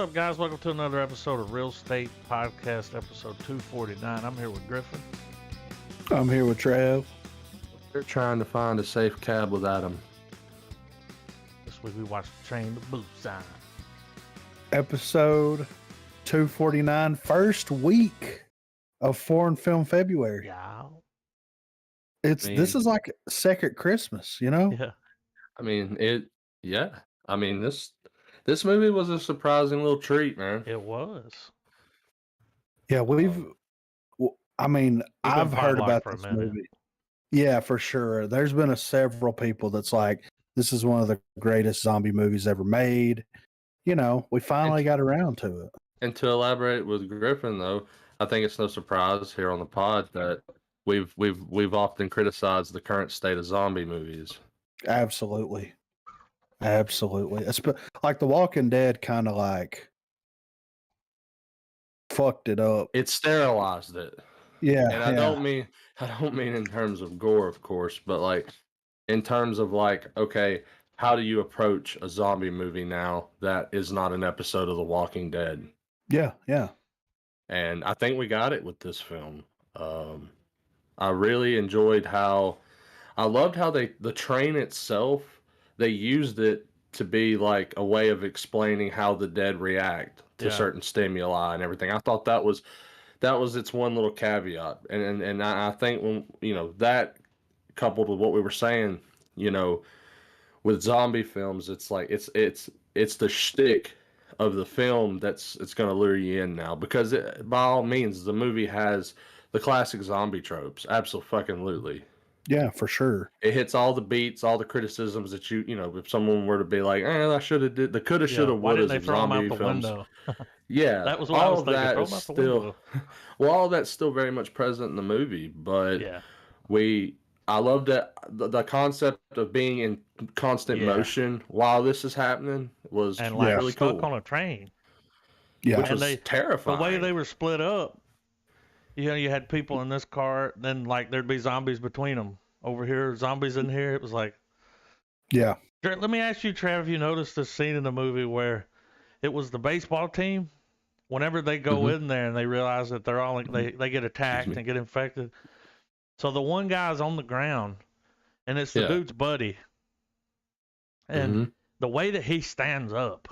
up, guys? Welcome to another episode of Real Estate Podcast, episode 249. I'm here with Griffin. I'm here with Trav. They're trying to find a safe cab with Adam. This week we watched Train to Busan. Episode 249, first week of Foreign Film February. Yeah. This is like second Christmas, you know? Yeah. I mean, this movie was a surprising little treat, man. It was. Yeah, I've heard about for a this minute. movie. Yeah, for sure. There's been several people that's like, this is one of the greatest zombie movies ever made. You know, we finally got around to it. And to elaborate with Griffin, though, I think it's no surprise here on the pod that we've often criticized the current state of zombie movies. Absolutely. Like The Walking Dead kind of like fucked it up. It sterilized it. Yeah. And I don't mean in terms of gore, of course, but like in terms of like, okay, how do you approach a zombie movie now that is not an episode of The Walking Dead? Yeah. And I think we got it with this film. I really enjoyed I loved how the train itself, they used it to be like a way of explaining how the dead react to certain stimuli and everything. I thought that was its one little caveat. And I think when, that coupled with what we were saying, with zombie films, it's like it's the shtick of the film it's going to lure you in now, because by all means the movie has the classic zombie tropes, absolutely. Yeah, for sure. It hits all the beats, all the criticisms that if someone were to be like, I should have did the coulda, shoulda, woulda of zombie films. Yeah, that was what all I was thinking. that Throw is them out the still window. well, all that's still very much present in the movie, but I love that the concept of being in constant motion while this is happening was really stuck cool. on a train. Yeah, which was terrifying. The way they were split up, you had people in this car, then like there'd be zombies between them. Over here, zombies in here. It was like, yeah. Let me ask you, Trav, you noticed the scene in the movie where it was the baseball team? Whenever they go in there and they realize that they're all they get attacked and get infected. So the one guy's on the ground, and it's the dude's buddy. And the way that he stands up,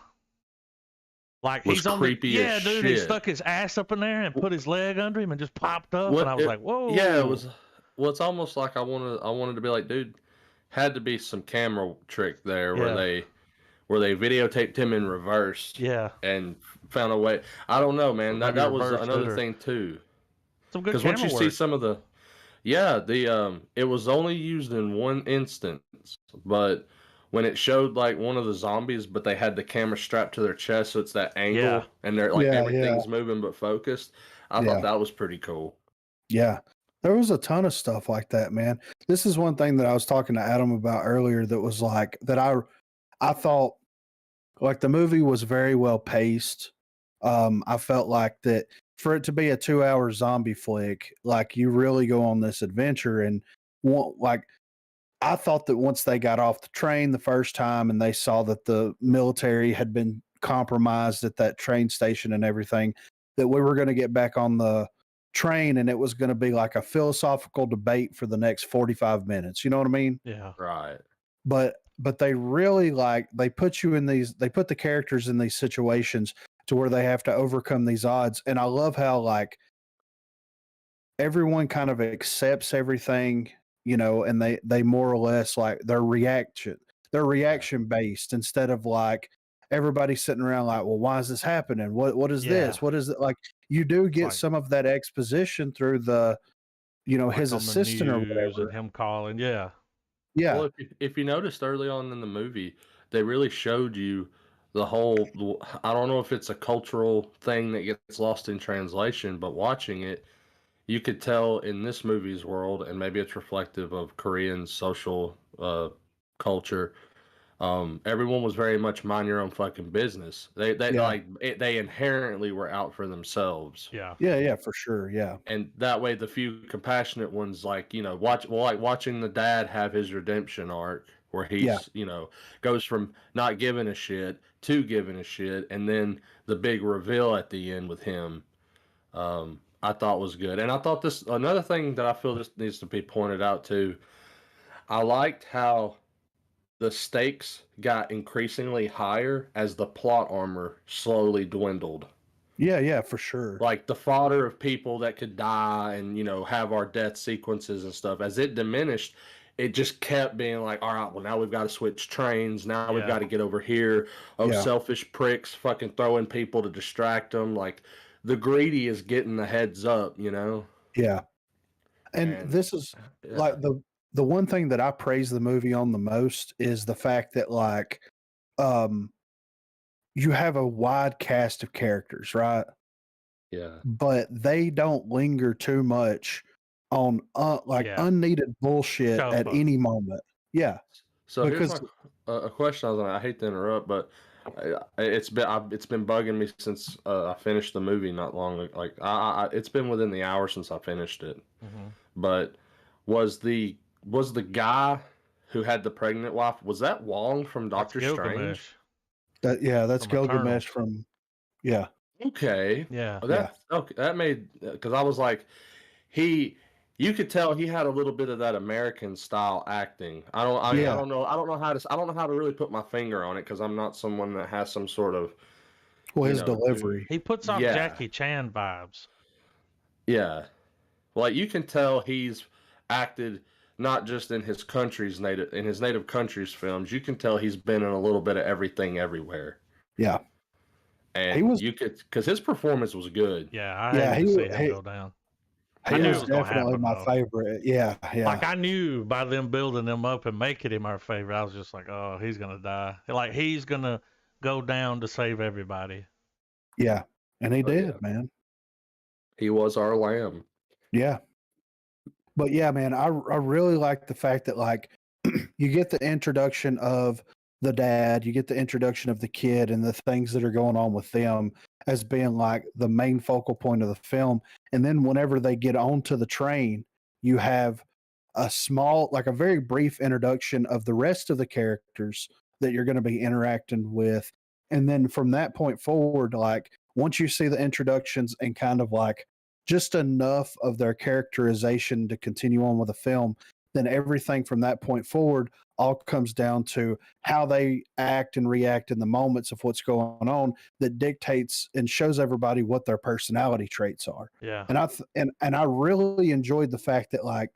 like was he's on creepy as dude, shit. He stuck his ass up in there and put his leg under him and just popped up, and I was like, whoa. Yeah, it was. Well, it's almost like I wanted to be like, dude, had to be some camera trick there where they videotaped him in reverse. Yeah. And found a way. I don't know, man. That was another thing too. Some good Because camera once you see some of the, it was only used in one instance, but when it showed like one of the zombies, but they had the camera strapped to their chest, so it's that angle, and they're like everything's moving but focused. I thought that was pretty cool. Yeah. There was a ton of stuff like that, man. This is one thing that I was talking to Adam about earlier that was like, that I thought like the movie was very well paced. I felt like that for it to be a 2-hour zombie flick, like you really go on this adventure and I thought that once they got off the train the first time and they saw that the military had been compromised at that train station and everything, that we were going to get back on the train and it was going to be like a philosophical debate for the next 45 minutes. You know what I mean? Yeah. Right. But they really they put the characters in these situations to where they have to overcome these odds. And I love how like everyone kind of accepts everything, and they more or less like they're reaction based instead of like everybody sitting around like, well, why is this happening? What is this? What is it? Like you do get some of that exposition through the, like his assistant or whatever. And him calling. Yeah. Yeah. Well, if you noticed early on in the movie, they really showed you the whole, I don't know if it's a cultural thing that gets lost in translation, but watching it, you could tell in this movie's world, and maybe it's reflective of Korean social culture, everyone was very much mind your own fucking business. They inherently were out for themselves. Yeah, for sure. Yeah. And that way the few compassionate ones, like, watching the dad have his redemption arc, where Yeah. he's, goes from not giving a shit to giving a shit, and then the big reveal at the end with him, I thought was good. And I thought another thing that I feel this needs to be pointed out too, I liked how the stakes got increasingly higher as the plot armor slowly dwindled. Yeah, for sure. Like the fodder of people that could die and, have our death sequences and stuff, as it diminished, it just kept being like, all right, well, now we've got to switch trains. Now we've got to get over here. Oh, selfish pricks fucking throwing people to distract them. Like the greedy is getting the heads up, Yeah. And this is like the one thing that I praise the movie on the most is the fact that like you have a wide cast of characters, right? Yeah. But they don't linger too much on unneeded bullshit at any moment. Yeah. So here's a question. I hate to interrupt, but it's been bugging me since I finished the movie not long. Like it's been within the hour since I finished it. Mm-hmm. But was the guy who had the pregnant wife, was that Wong from Doctor Strange? That's Gilgamesh from. Yeah. Okay. Yeah. Okay. That made, because I was like, you could tell he had a little bit of that American style acting. I don't know how to really put my finger on it because I'm not someone that has some sort of. Well, his delivery. He puts off Jackie Chan vibes. Yeah. Like you can tell he's acted not just in his native country's films. You can tell he's been in a little bit of everything everywhere. Yeah. And because his performance was good. Yeah, I had to see him go down. He was definitely my favorite. Yeah. Like I knew by them building him up and making him our favorite, I was just like, oh, he's gonna die. Like he's gonna go down to save everybody. Yeah, and he did, man. He was our lamb. Yeah. But yeah, man, I really like the fact that like you get the introduction of the dad, you get the introduction of the kid and the things that are going on with them as being like the main focal point of the film. And then whenever they get onto the train, you have a very brief introduction of the rest of the characters that you're going to be interacting with. And then from that point forward, like once you see the introductions and kind of like just enough of their characterization to continue on with the film, then everything from that point forward all comes down to how they act and react in the moments of what's going on that dictates and shows everybody what their personality traits are. Yeah. And I really enjoyed the fact that like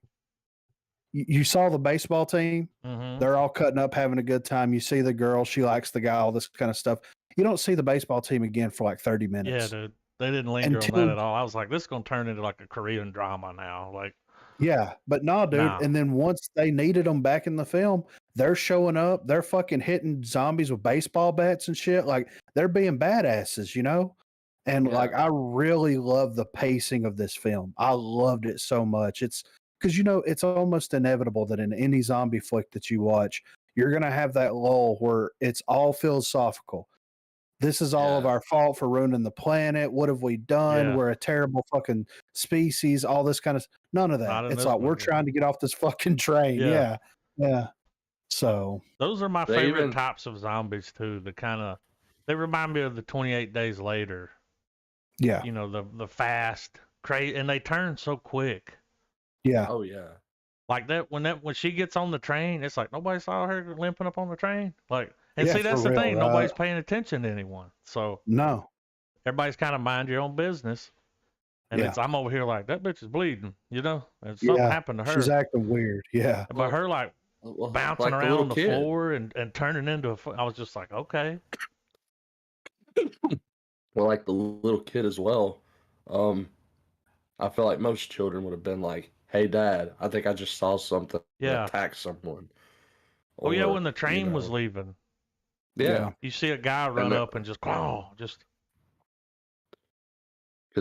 you saw the baseball team, they're all cutting up, having a good time. You see the girl, she likes the guy, all this kind of stuff. You don't see the baseball team again for like 30 minutes. Yeah, dude. They didn't linger on that at all. I was like, this is going to turn into like a Korean drama now. Like, yeah, but no, dude. Nah. And then once they needed them back in the film, they're showing up. They're fucking hitting zombies with baseball bats and shit. Like they're being badasses, And like I really love the pacing of this film. I loved it so much. It's because it's almost inevitable that in any zombie flick that you watch, you're gonna have that lull where it's all philosophical. This is all of our fault for ruining the planet. What have we done? Yeah. We're a terrible fucking species. All this kind of none of that. It's like we're trying to get off this fucking train. Yeah. So those are my favorite types of zombies too. They remind me of the 28 Days Later. Yeah. The fast, crazy, and they turn so quick. Yeah. Oh yeah. Like that when she gets on the train, it's like nobody saw her limping up on the train. Like. And see, that's the thing. Right? Nobody's paying attention to anyone. So no, everybody's kind of mind your own business. And I'm over here like that bitch is bleeding, and something happened to her. She's acting weird. Yeah, but her bouncing like around the floor and turning into I was just like, okay. Well, like the little kid as well. I feel like most children would have been like, "Hey, Dad, I think I just saw something attack someone." Or, when the train was leaving. Yeah. You see a guy run up and just. Because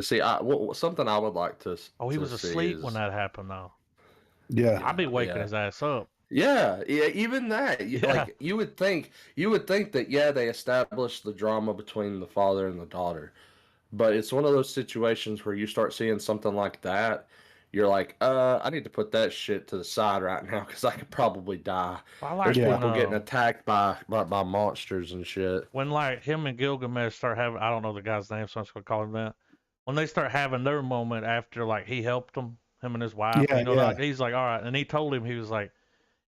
see, something I would like to. Oh, he was asleep when that happened, though. Yeah. I'd be waking his ass up. Yeah, even that. Like you would think that they established the drama between the father and the daughter, but it's one of those situations where you start seeing something like that, you're like, I need to put that shit to the side right now because I could probably die. I like There's when, people getting attacked by monsters and shit. when like him and Gilgamesh start having, I don't know the guy's name, so I'm just gonna call him that. When they start having their moment after like he helped him and his wife, Yeah, you know, yeah. like he's like, all right, and he told him he was like,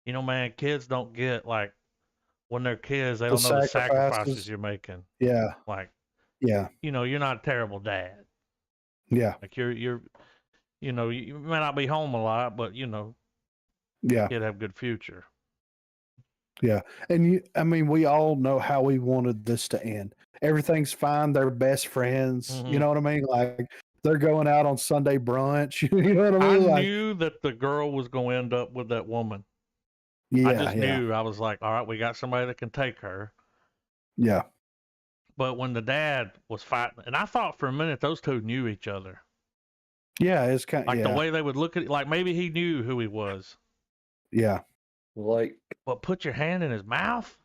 you know, man, kids don't get like when they're kids, they The don't know the sacrifices sacrifices. you're making. Yeah, Like, yeah, you know, you're not a terrible dad. yeah, Like you're, you know, you may not be home a lot, but you know, yeah, kid have a good future. yeah. And I mean, we all know how we wanted this to end. Everything's fine. They're best friends. You Mhm. know what I mean? Like they're going out on Sunday brunch. You know what I I mean? Like, knew that the girl was going to end up with that woman. I yeah, just yeah, knew. I was like, all right, we got somebody that can take her. yeah, But when the dad was fighting, and I thought for a minute those two knew each other. yeah. It's kind, Like the yeah, way they would look at it, like maybe he knew who he was. yeah, Like, But put your hand in his mouth?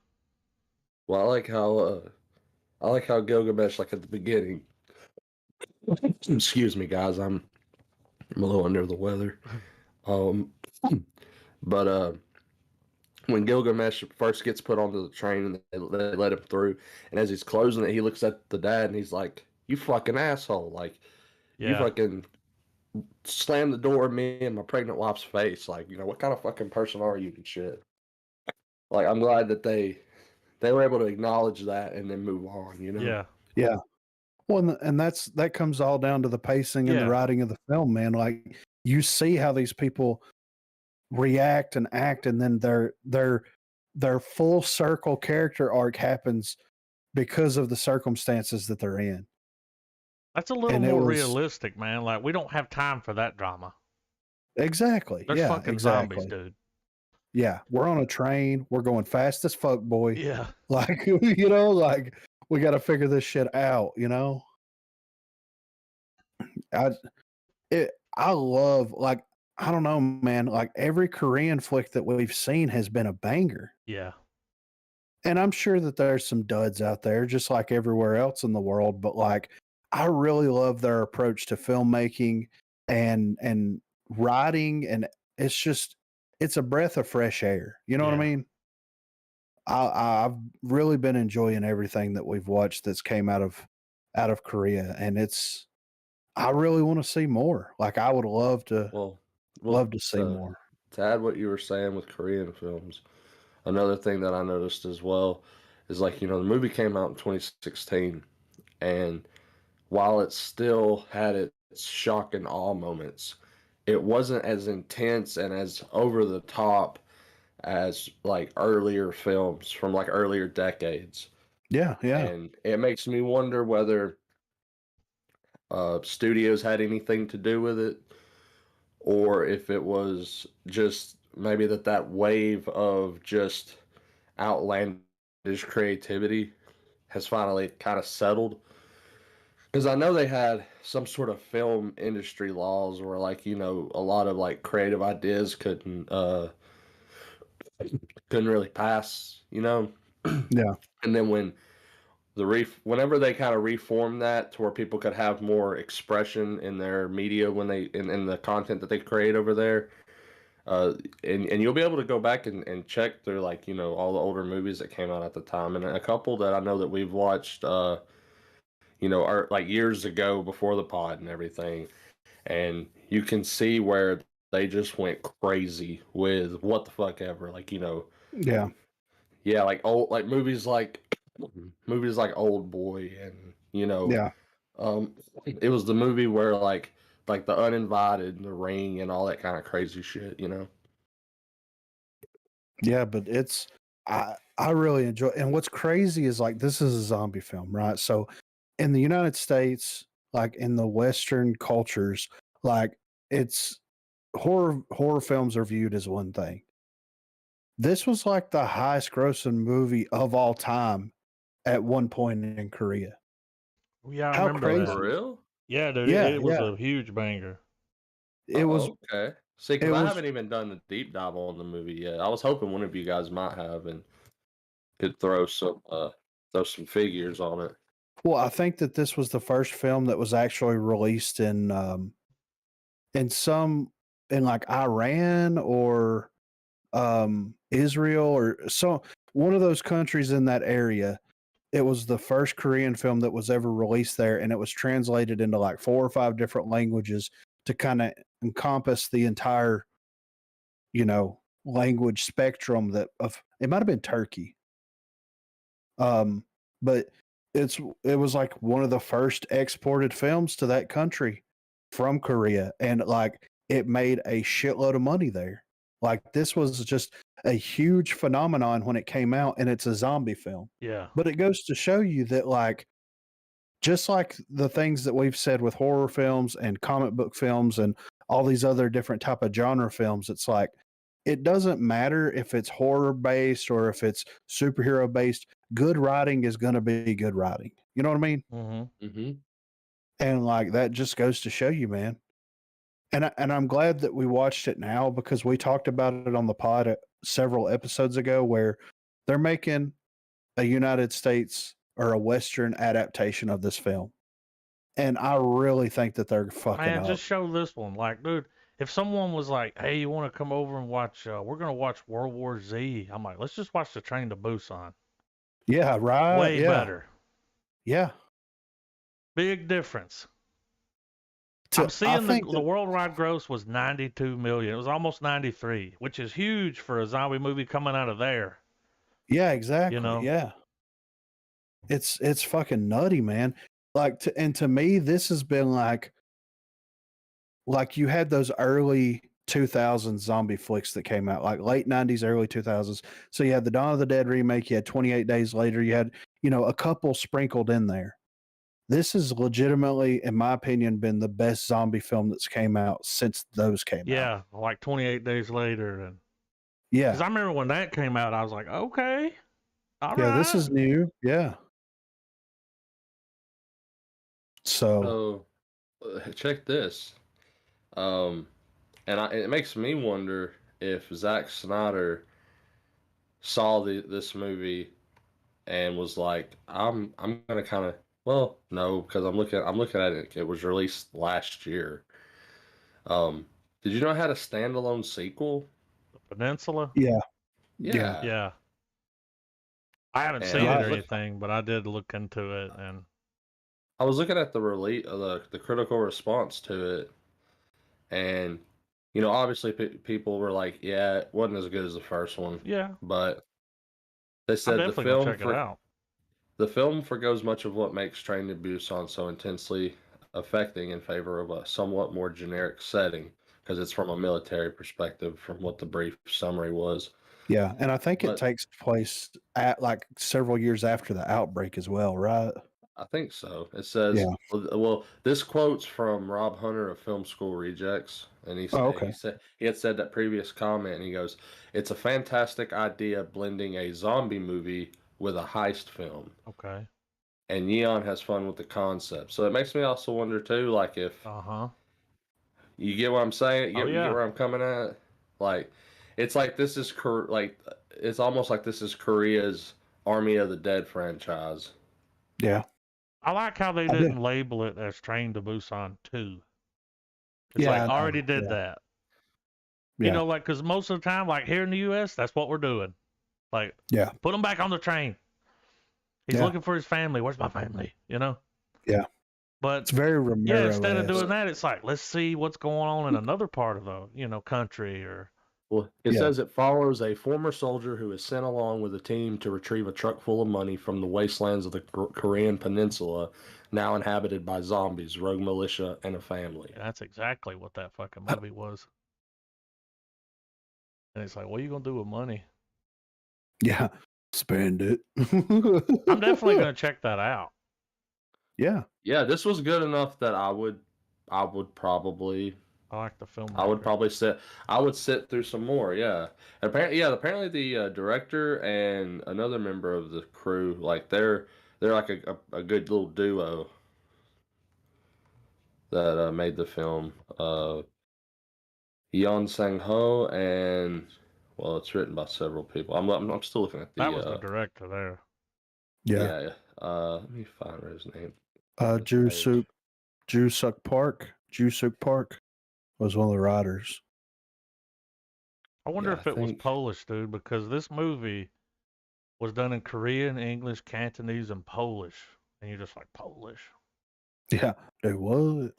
well, I like how Gilgamesh, like at the beginning. Excuse me, guys. I'm a little under the weather. Um, but when Gilgamesh first gets put onto the train and they let him through, and as he's closing it, he looks at the dad and he's like, "You fucking asshole! Like, you Yeah. fucking slammed the door in me and my pregnant wife's face. Like, you know, what kind of fucking person are you and shit?" Like, I'm glad that they were able to acknowledge that and then move on. You know? Yeah. yeah. Well, and that comes all down to the pacing and the Yeah. writing of the film, man. Like you see how these people react and act, and then their full circle character arc happens because of the circumstances that they're in. That's a little And it more was realistic, man. Like we don't have time for that drama. exactly, There's yeah, fucking zombies, exactly, dude. yeah. We're on a train. We're going fast as fuck, boy. Yeah. Like you know, like we got to figure this shit out. You know, I I love like I don't know, man. Like every Korean flick that we've seen has been a banger. Yeah. And I'm sure that there's some duds out there, just like everywhere else in the world. But like, I really love their approach to filmmaking and writing, and it's a breath of fresh air. You know what I Yeah. mean? I've really been enjoying everything that we've watched that's came out of Korea, and I really want to see more. Like, I would love to Well, see more. to add what you were saying with Korean films, another thing that I noticed as well is like, you know, the movie came out in 2016, and while it still had its shock and awe moments, it wasn't as intense and as over the top as like earlier films from like earlier decades. Yeah, yeah, And it makes me wonder whether studios had anything to do with it, or if it was just maybe that wave of just outlandish creativity has finally kind of settled. Because I know they had some sort of film industry laws where, like, you know, a lot of like creative ideas couldn't really pass, you know. yeah, And then whenever they kind of reformed that to where people could have more expression in their media when they in the content that they create over there, and you'll be able to go back and check through, like, you know, all the older movies that came out at the time, and a couple that I know that we've watched, you know, are like years ago before the pod and everything, and you can see where they just went crazy with what the fuck ever, like, you know, yeah, yeah, like old like movies like Old Boy, and you know, yeah. um, it was the movie where like The Uninvited and The Ring and all that kind of crazy shit, you know. Yeah, but I really enjoy, and what's crazy is like this is a zombie film, right? So in the United States, like in the Western cultures, like it's horror films are viewed as one thing. This was like the highest grossing movie of all time at one point in Korea. Yeah, I How remember Oh, that. for crazy. real? Yeah, dude, Yeah, it was yeah. a huge banger. It was Okay. See, it because I was haven't even done the deep dive on the movie yet. I was hoping one of you guys might have and could throw some figures on it. well, I think that this was the first film that was actually released in in some in like Iran or Israel or so one of those countries in that area. It was the first Korean film that was ever released there, and it was translated into like 4 or 5 different languages to kind of encompass the entire, language spectrum that of it might have been Turkey. But it was like one of the first exported films to that country from Korea, and like it made a shitload of money there. Like this was just a huge phenomenon when it came out, and it's a zombie film. Yeah. But it goes to show you that like just like the things that we've said with horror films and comic book films and all these other different type of genre films, it's like it doesn't matter if it's horror based or if it's superhero based. Good writing is going to be good writing. You know what I mean? Mm-hmm. Mm-hmm. And like that just goes to show you, man. And I'm glad that we watched it now because we talked about it on the pod several episodes ago where they're making a United States or a Western adaptation of this film. And I really think that they're fucking Man, up. just show this one. Like, dude, if someone was like, "Hey, you want to come over and watch? We're gonna watch World War Z." I'm like, let's just watch the Train to Busan. Yeah, right. Way yeah. better. Yeah. Big difference. To- I'm seeing think the worldwide gross was 92 million. It was almost 93, which is huge for a zombie movie coming out of there. Yeah, exactly. You know? Yeah. It's fucking nutty, man. Like to me, this has been like you had those early 2000s zombie flicks that came out, like late 90s, early 2000s. So you had the Dawn of the Dead remake, you had 28 Days Later, you had, a couple sprinkled in there. This has legitimately, in my opinion, been the best zombie film that's came out since those came out. Yeah, like 28 Days Later. And Yeah. because I remember when that came out, I was like, okay, all right. This is new. Yeah. So, check this. And it makes me wonder if Zack Snyder saw this movie and was like, I'm gonna kind of, well, no, because I'm looking at it. It was released last year. Did you know it had a standalone sequel? The Peninsula? yeah. Yeah. I haven't And seen I it was or look- anything, but I did look into it. And I was looking at the release, the critical response to it, and obviously people were like, "Yeah, it wasn't as good as the first one." yeah, But they I'm said definitely going to check it out. the film forgoes much of what makes Train to Busan so intensely affecting in favor of a somewhat more generic setting because it's from a military perspective, from what the brief summary was. Yeah. And I think it But takes place at like several years after the outbreak as well, right? I think so. It says, well, this quote's from Rob Hunter of Film School Rejects, and okay. he had said that previous comment, and he goes, "It's a fantastic idea blending a zombie movie with a heist film, Okay. and Yeon has fun with the concept." So it makes me also wonder too, like if you get what I'm saying, you get where I'm coming at, like it's like this is it's almost like this is Korea's Army of the Dead franchise. Yeah. I like how they didn't label it as Train to Busan 2. It's Yeah, like, already did that. Yeah. Like, because most of the time, like here in the U.S., that's what we're doing. Like, put him back on the train. He's looking for his family. Where's my family? Yeah. But It's very Romero. instead of doing that, it's like, let's see what's going on in another part of the, country or. Well, it says it follows a former soldier who is sent along with a team to retrieve a truck full of money from the wastelands of the Korean Peninsula, now inhabited by zombies, rogue militia, and a family. Yeah, that's exactly what that fucking movie was. And it's like, what are you going to do with money? Yeah. Spend it. I'm definitely going to check that out. Yeah. Yeah, this was good enough that I would probably. I like the film. I would sit through some more. Yeah. Apparently the director and another member of the crew, like they're like a good little duo that made the film. Yeon Sang-ho and it's written by several people. I'm still looking at the. That was the director there. Yeah. Let me find his name. Jung-seok Park. was one of the writers. I wonder Yeah, if I it was think. Polish, dude, because this movie was done in Korean, English, Cantonese, and Polish, and you're just like Polish. Yeah, they would.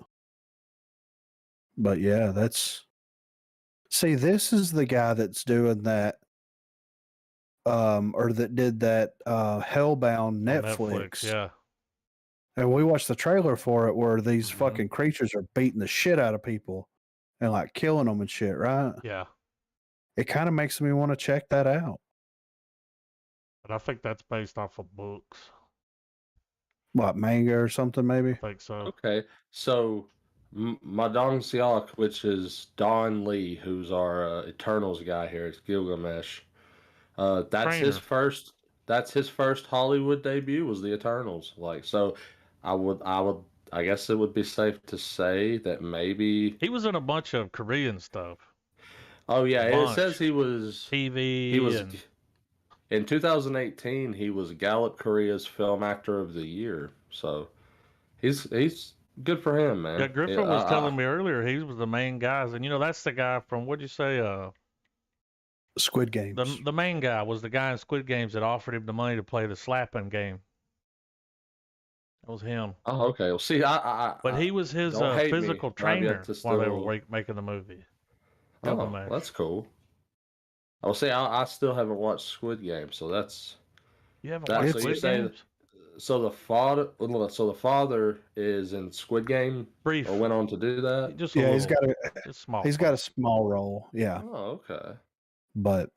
But yeah, that's see, this is the guy that's doing that, or that did that Hellbound On Netflix. yeah. And we watched the trailer for it where these Mhm. fucking creatures are beating the shit out of people and like killing them and shit, right? Yeah. It kind of makes me want to check that out. But I think that's based off of books. What, manga or something, I maybe? think so. Okay, so my Dong-seok, which is Don Lee, who's our Eternals guy here, it's Gilgamesh. That's his Trainer. first. That's his first Hollywood debut was the Eternals. Like, so, I guess it would be safe to say that maybe. He was in a bunch of Korean stuff. Oh A yeah, it says bunch. he was. He TV was and in 2018. He was Gallup Korea's Film Actor of the Year. So he's good for him, yeah, man. Griffin was telling me earlier he was the main guys, and that's the guy from what'd you say? Squid Games. The main guy was the guy in Squid Games that offered him the money to play the slapping game. That was him. Oh, okay. Well, see, But he was his don't hate me, physical but I've yet trainer to while they still. were making the movie. Oh, Gilgamesh. that's cool. I will say I still haven't watched Squid Game, so that's You haven't that. watched So you Squid say Games? so the father is in Squid Game Brief. or went on to do that. Just a Yeah, little. Just small. he's got a small role. Yeah, Oh, okay. but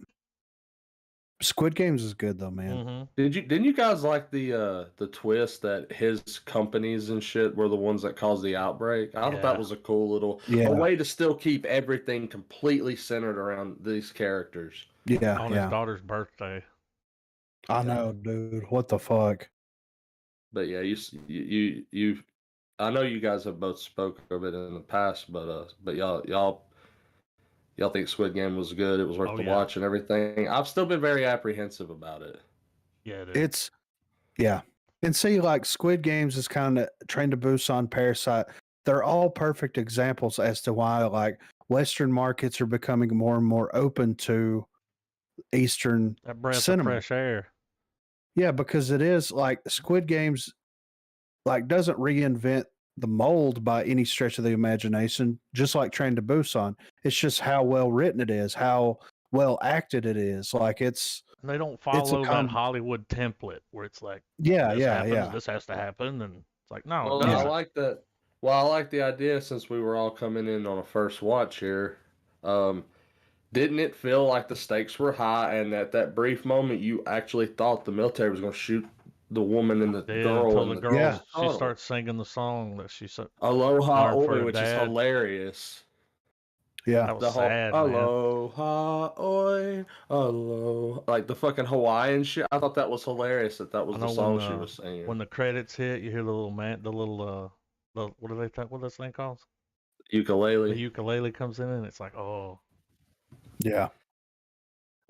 Squid Games is good though, man. Mm-hmm. Didn't you guys like the twist that his companies and shit were the ones that caused the outbreak? I thought that was a cool little Yeah. a way to still keep everything completely centered around these characters. Yeah, On his daughter's birthday. I know, dude. What the fuck? But yeah, you I know you guys have both spoken of it in the past, but y'all think Squid Game was good. It was worth the watch and everything. I've still been very apprehensive about it. Yeah, dude. It's and see, like Squid Games is kind of Train to Busan, Parasite. They're all perfect examples as to why like Western markets are becoming more and more open to Eastern that breath cinema. of fresh air. Yeah, because it is like Squid Games like doesn't reinvent the mold by any stretch of the imagination, just like Train to Busan. It's just how well written it is, how well acted it is. Like they don't follow that Hollywood template where it's like this has to happen, and it's like no, well, it doesn't. I like that. Well, I like the idea since we were all coming in on a first watch here. Didn't it feel like the stakes were high, and at that brief moment, you actually thought the military was going to shoot the woman and the girl? Until the girl she starts singing the song that she said, "Aloha Oi," which is hilarious. Yeah, that was sad. Aloha Oi, aloha, like the fucking Hawaiian shit. I thought that was hilarious. That was the song she was singing. When the credits hit, you hear the little what do they think? What this thing called? Ukulele. The ukulele comes in, and it's like, oh. Yeah.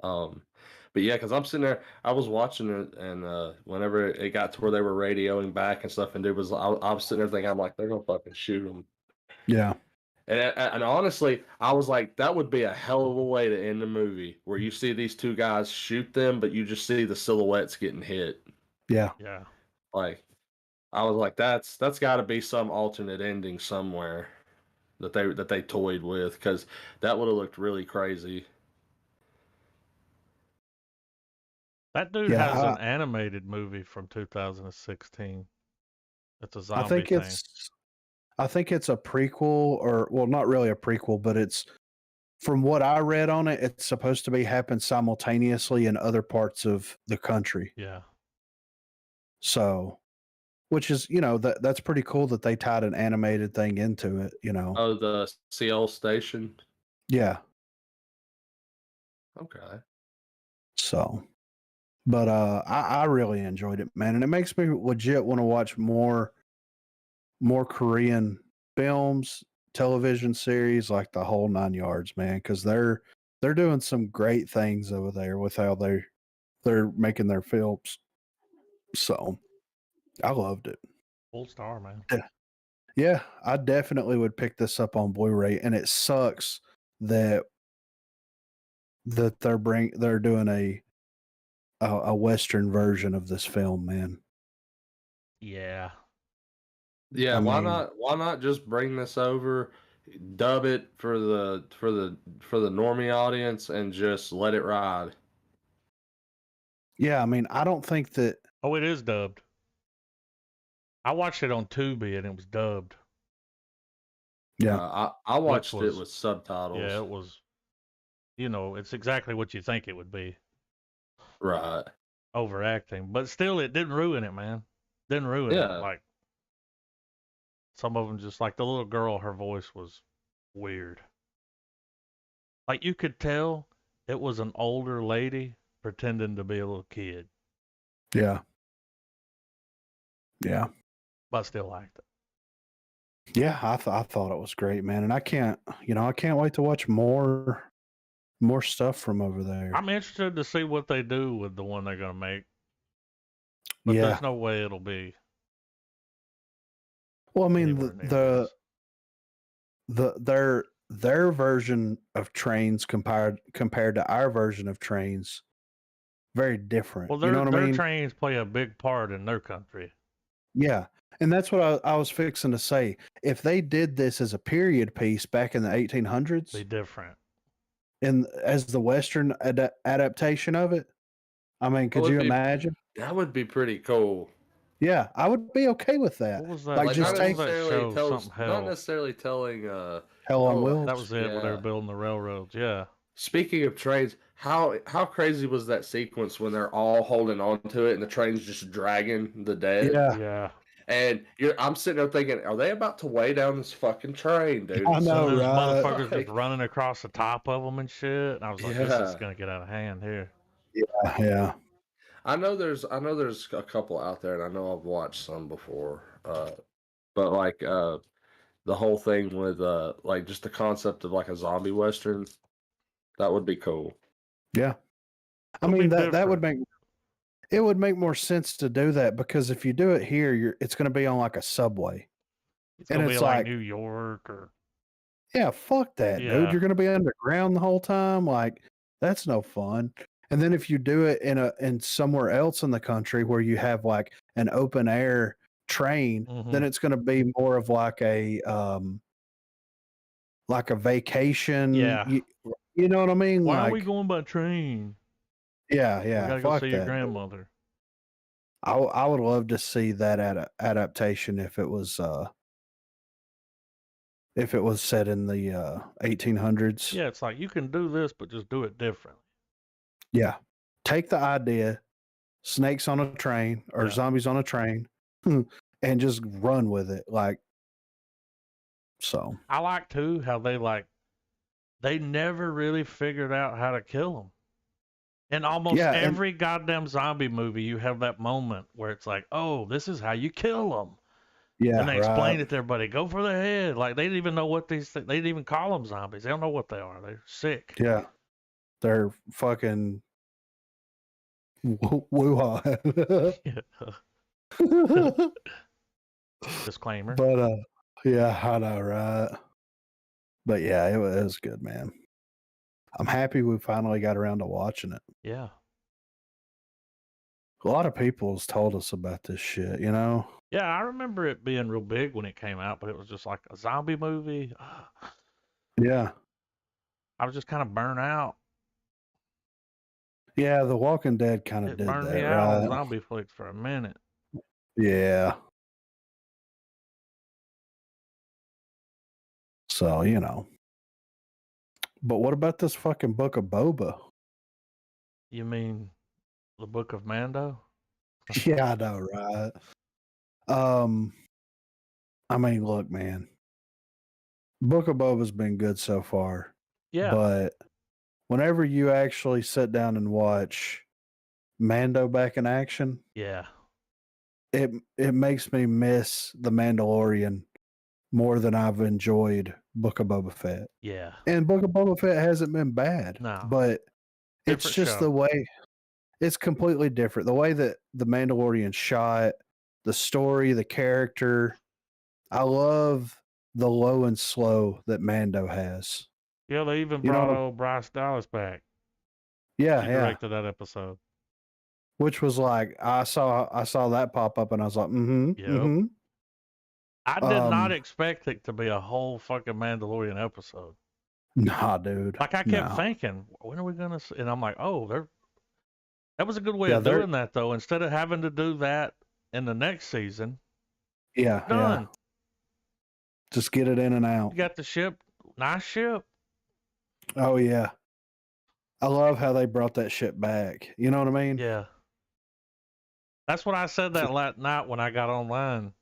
But yeah, because I'm sitting there, I was watching it, and whenever it got to where they were radioing back and stuff, and I was sitting there thinking, I'm like, they're gonna fucking shoot them. Yeah. And honestly, I was like, that would be a hell of a way to end the movie, where you see these two guys shoot them, but you just see the silhouettes getting hit. Yeah. Yeah. Like, I was like, that's got to be some alternate ending somewhere that they toyed with, because that would have looked really crazy. That dude has an animated movie from 2016. It's a zombie thing. I think it's a prequel, or well, not really a prequel, but it's from what I read on it, it's supposed to be happen simultaneously in other parts of the country. Yeah. So, which is, that's pretty cool that they tied an animated thing into it, Oh, the Seoul station? Yeah. Okay. So, but I really enjoyed it, man. And it makes me legit want to watch more Korean films, television series, like the whole 9 yards, man, because they're doing some great things over there with how they're making their films. So I loved it. Full star, man. Yeah, I definitely would pick this up on Blu-ray, and it sucks that they're doing a Western version of this film, man. Yeah. Yeah, I why mean, not just bring this over, dub it for the normie audience, and just let it ride. yeah, I mean, I don't think that. Oh, it is dubbed. I watched it on Tubi and it was dubbed. Yeah, I Which watched it was, with subtitles. yeah, it was, it's exactly what you think it would be. Right. Overacting. But still, it didn't ruin it, man. Didn't ruin it. Yeah. Like, some of them just, like the little girl, her voice was weird. Like, you could tell it was an older lady pretending to be a little kid. yeah, yeah, But I still liked it. yeah. I thought it was great, man, and I can't wait to watch more stuff from over there. I'm interested to see what they do with the one they're going to make. But Yeah. there's no way it'll be Well, I mean, anywhere near this. their version of trains compared to our version of trains, very different. Well, You know what I their mean? trains play a big part in their country. Yeah. And that's what I was fixing to say. If they did this as a period piece back in the 1800s, Be different. and as the Western adaptation of it, I mean, could you imagine? That would be pretty cool. Yeah, I would be okay with that. What was that? Like, Like just not take necessarily something hell. not necessarily telling Hell on Wheels. That was it when they were yeah. building the railroads. Yeah. Speaking of trains, how crazy was that sequence when they're all holding on to it and the train's just dragging the dead? Yeah. Yeah. And I'm sitting there thinking, are they about to weigh down this fucking train, dude? I know, There's right? motherfuckers just running across the top of them and shit. And I was like, this is gonna get out of hand here. Yeah, yeah. I know there's a couple out there, and I know I've watched some before. But like the whole thing with like just the concept of like a zombie western, that would be cool. Yeah. I It'll mean, be that would different. make it would make more sense to do that, because if you do it here, it's going to be on like a subway. It's gonna And be it's like like, New York or yeah, fuck that, dude. Yeah. You're going to be underground the whole time. Like, that's no fun. And then if you do it in somewhere else in the country where you have like an open air train, then it's going to be more of like a vacation. Yeah. You know what I mean? Why like, are we going by train? Yeah, We yeah. gotta go Fuck see your that. grandmother. I would love to see that adaptation if it was set in the 1800s. Yeah, it's like you can do this, but just do it different. Yeah. Take the idea, snakes on a train or zombies on a train, and just run with it. Like, so. I like too how they never really figured out how to kill them. In almost every goddamn zombie movie, you have that moment where it's like, oh, this is how you kill them. Yeah, and they explain it to everybody. Go for the head. Like, they didn't even know what these things, they didn't even call them zombies. They don't know what they are. They're sick. Yeah. They're fucking woo-ha. Disclaimer. But, yeah, I know, right? But yeah, it was good, man. I'm happy we finally got around to watching it. Yeah. A lot of people has told us about this shit, you know? Yeah, I remember it being real big when it came out, but it was just like a zombie movie. Yeah. I was just kind of burnt out. Yeah, The Walking Dead kind of did burned that, me out on right? zombie flicks for a minute. Yeah. So, you know. But what about this fucking Book of Boba? You mean the Book of Mando? Yeah, I know, right? I mean, look, man. Book of Boba's been good so far. Yeah. But whenever you actually sit down and watch Mando back in action, yeah, it makes me miss The Mandalorian more than I've enjoyed Book of Boba Fett. Yeah. And Book of Boba Fett hasn't been bad. No. But Different it's just show. the way, it's completely different. The way that The Mandalorian shot, the story, the character, I love the low and slow that Mando has. Yeah, they even You brought know, old Bryce Dallas back. yeah, She yeah. directed that episode. Which was like I saw that pop up and I was like, Yep. I did not Um, expect it to be a whole fucking Mandalorian episode. nah, dude. Like I kept No. thinking, when are we gonna see? And I'm like, oh, that was a good way Yeah, of doing that though. Instead of having to do that in the next season, yeah. done. Just get it in and out. You got the ship, nice ship. Oh yeah. I love how they brought that shit back. You know what I mean? Yeah. That's what I said that last night when I got online.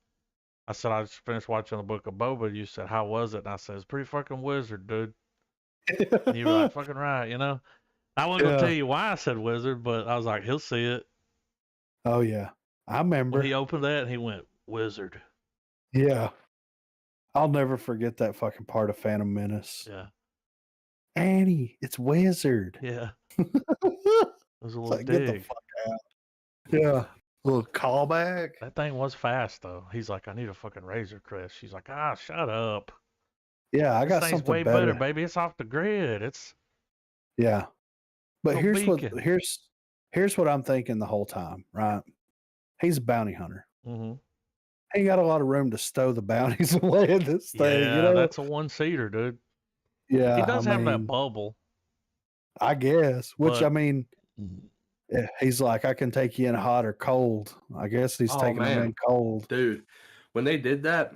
I said I just finished watching the Book of Boba. You said, how was it? And I said, it's pretty fucking wizard, dude. And you were like, fucking right, you know? I wasn't going to tell you why I said wizard, but I was like, he'll see it. Oh yeah. I remember. When he opened that, he went, wizard. Yeah. I'll never forget that fucking part of Phantom Menace. Yeah. Annie, it's wizard. Yeah. It was a little like, dig. get the fuck out. Yeah. A little callback. That thing was fast, though. He's like, I need a fucking Razor Crest. She's like, shut up. Yeah, I This got thing's something way better, baby. It's off the grid. It's Yeah. But no here's beacon. here's what I'm thinking the whole time, right? He's a bounty hunter. Mm-hmm. He ain't got a lot of room to stow the bounties away in this thing. Yeah, You know? that's a one-seater, dude. Yeah. He does I have that mean, bubble. I guess. Which but- I mean, yeah, he's like, I can take you in hot or cold. I guess he's taking them in cold. Dude, when they did that,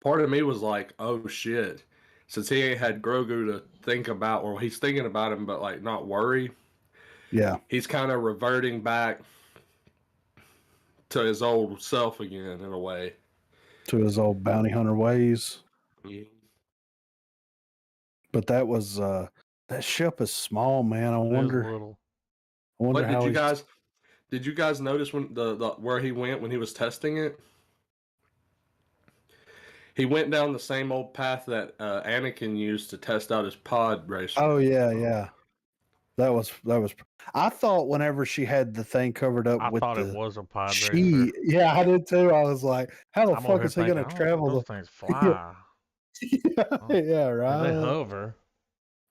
part of me was like, oh shit. Since he ain't had Grogu to think about, or he's thinking about him, but like not worry. Yeah. He's kind of reverting back to his old self again, in a way. To his old bounty hunter ways. Yeah. But that was that ship is small, man. I It is wonder little. What how did you guys notice when the where he went when he was testing it? He went down the same old path that Anakin used to test out his pod racer. Oh yeah, yeah. That was. I thought whenever she had the thing covered up I with thought the it was a pod racer. yeah, I did too. I was like, how the I'm fuck over is he here gonna thinking, travel? those things fly. yeah, yeah, Or right. they hover.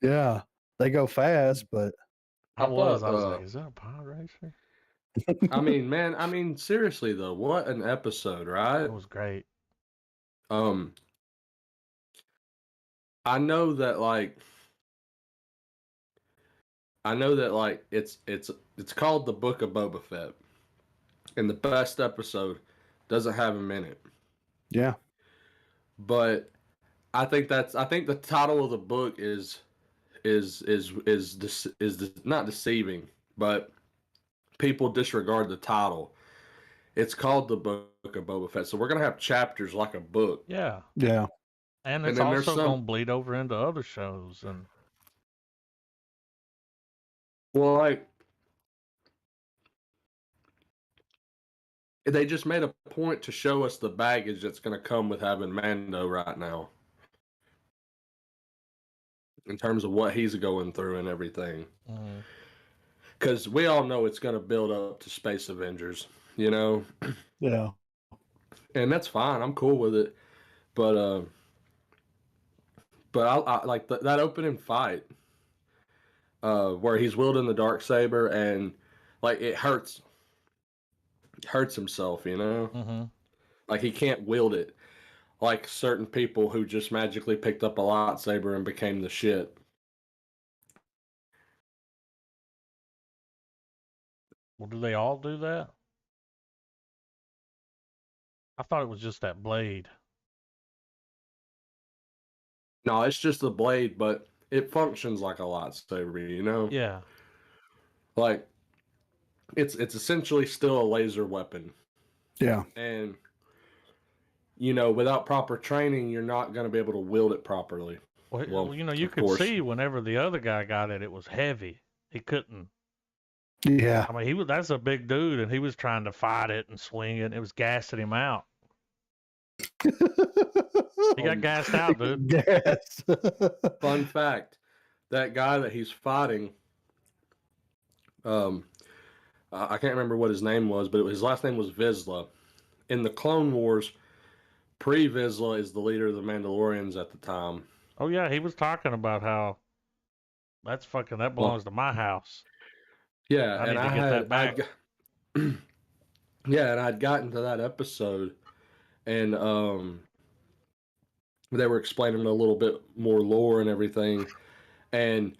Yeah, they go fast, but I was thought, like, is that a pod racer? I mean, man, I mean, seriously though, what an episode, right? It was great. I know that it's called the Book of Boba Fett, and the best episode doesn't have him in it. yeah, But I think the title of the book is not deceiving, but people disregard the title. It's called the Book of Boba Fett, so we're gonna have chapters like a book. Yeah. yeah, And And it's then there's also some- going to bleed over into other shows. And Well, like they just made a point to show us the baggage that's gonna come with having Mando right now, in terms of what he's going through and everything. Because we all know it's gonna build up to Space Avengers, you know. yeah, And that's fine. I'm cool with it, but I like that opening fight, where he's wielding the Darksaber and like it hurts himself, you know. Like he can't wield it like certain people who just magically picked up a lightsaber and became the shit. Well, do they all do that? I thought it was just that blade. No, it's just a blade, but it functions like a lightsaber, you know? Yeah. Like it's essentially still a laser weapon. yeah, And you know, without proper training, you're not going to be able to wield it properly. Well, you know, you of could course. see whenever the other guy got it, it was heavy. He couldn't. yeah. I mean, that's a big dude, and he was trying to fight it and swing it, and it was gassing him out. He got gassed out, dude. Yes. Fun fact, that guy that he's fighting, I can't remember what his name was, but his last name was Vizsla. In the Clone Wars, Pre-Vizsla is the leader of the Mandalorians at the time. Oh yeah, he was talking about how that Well, belongs to my house. yeah, I and need to get that back. yeah, and I'd gotten to that episode, and they were explaining a little bit more lore and everything, and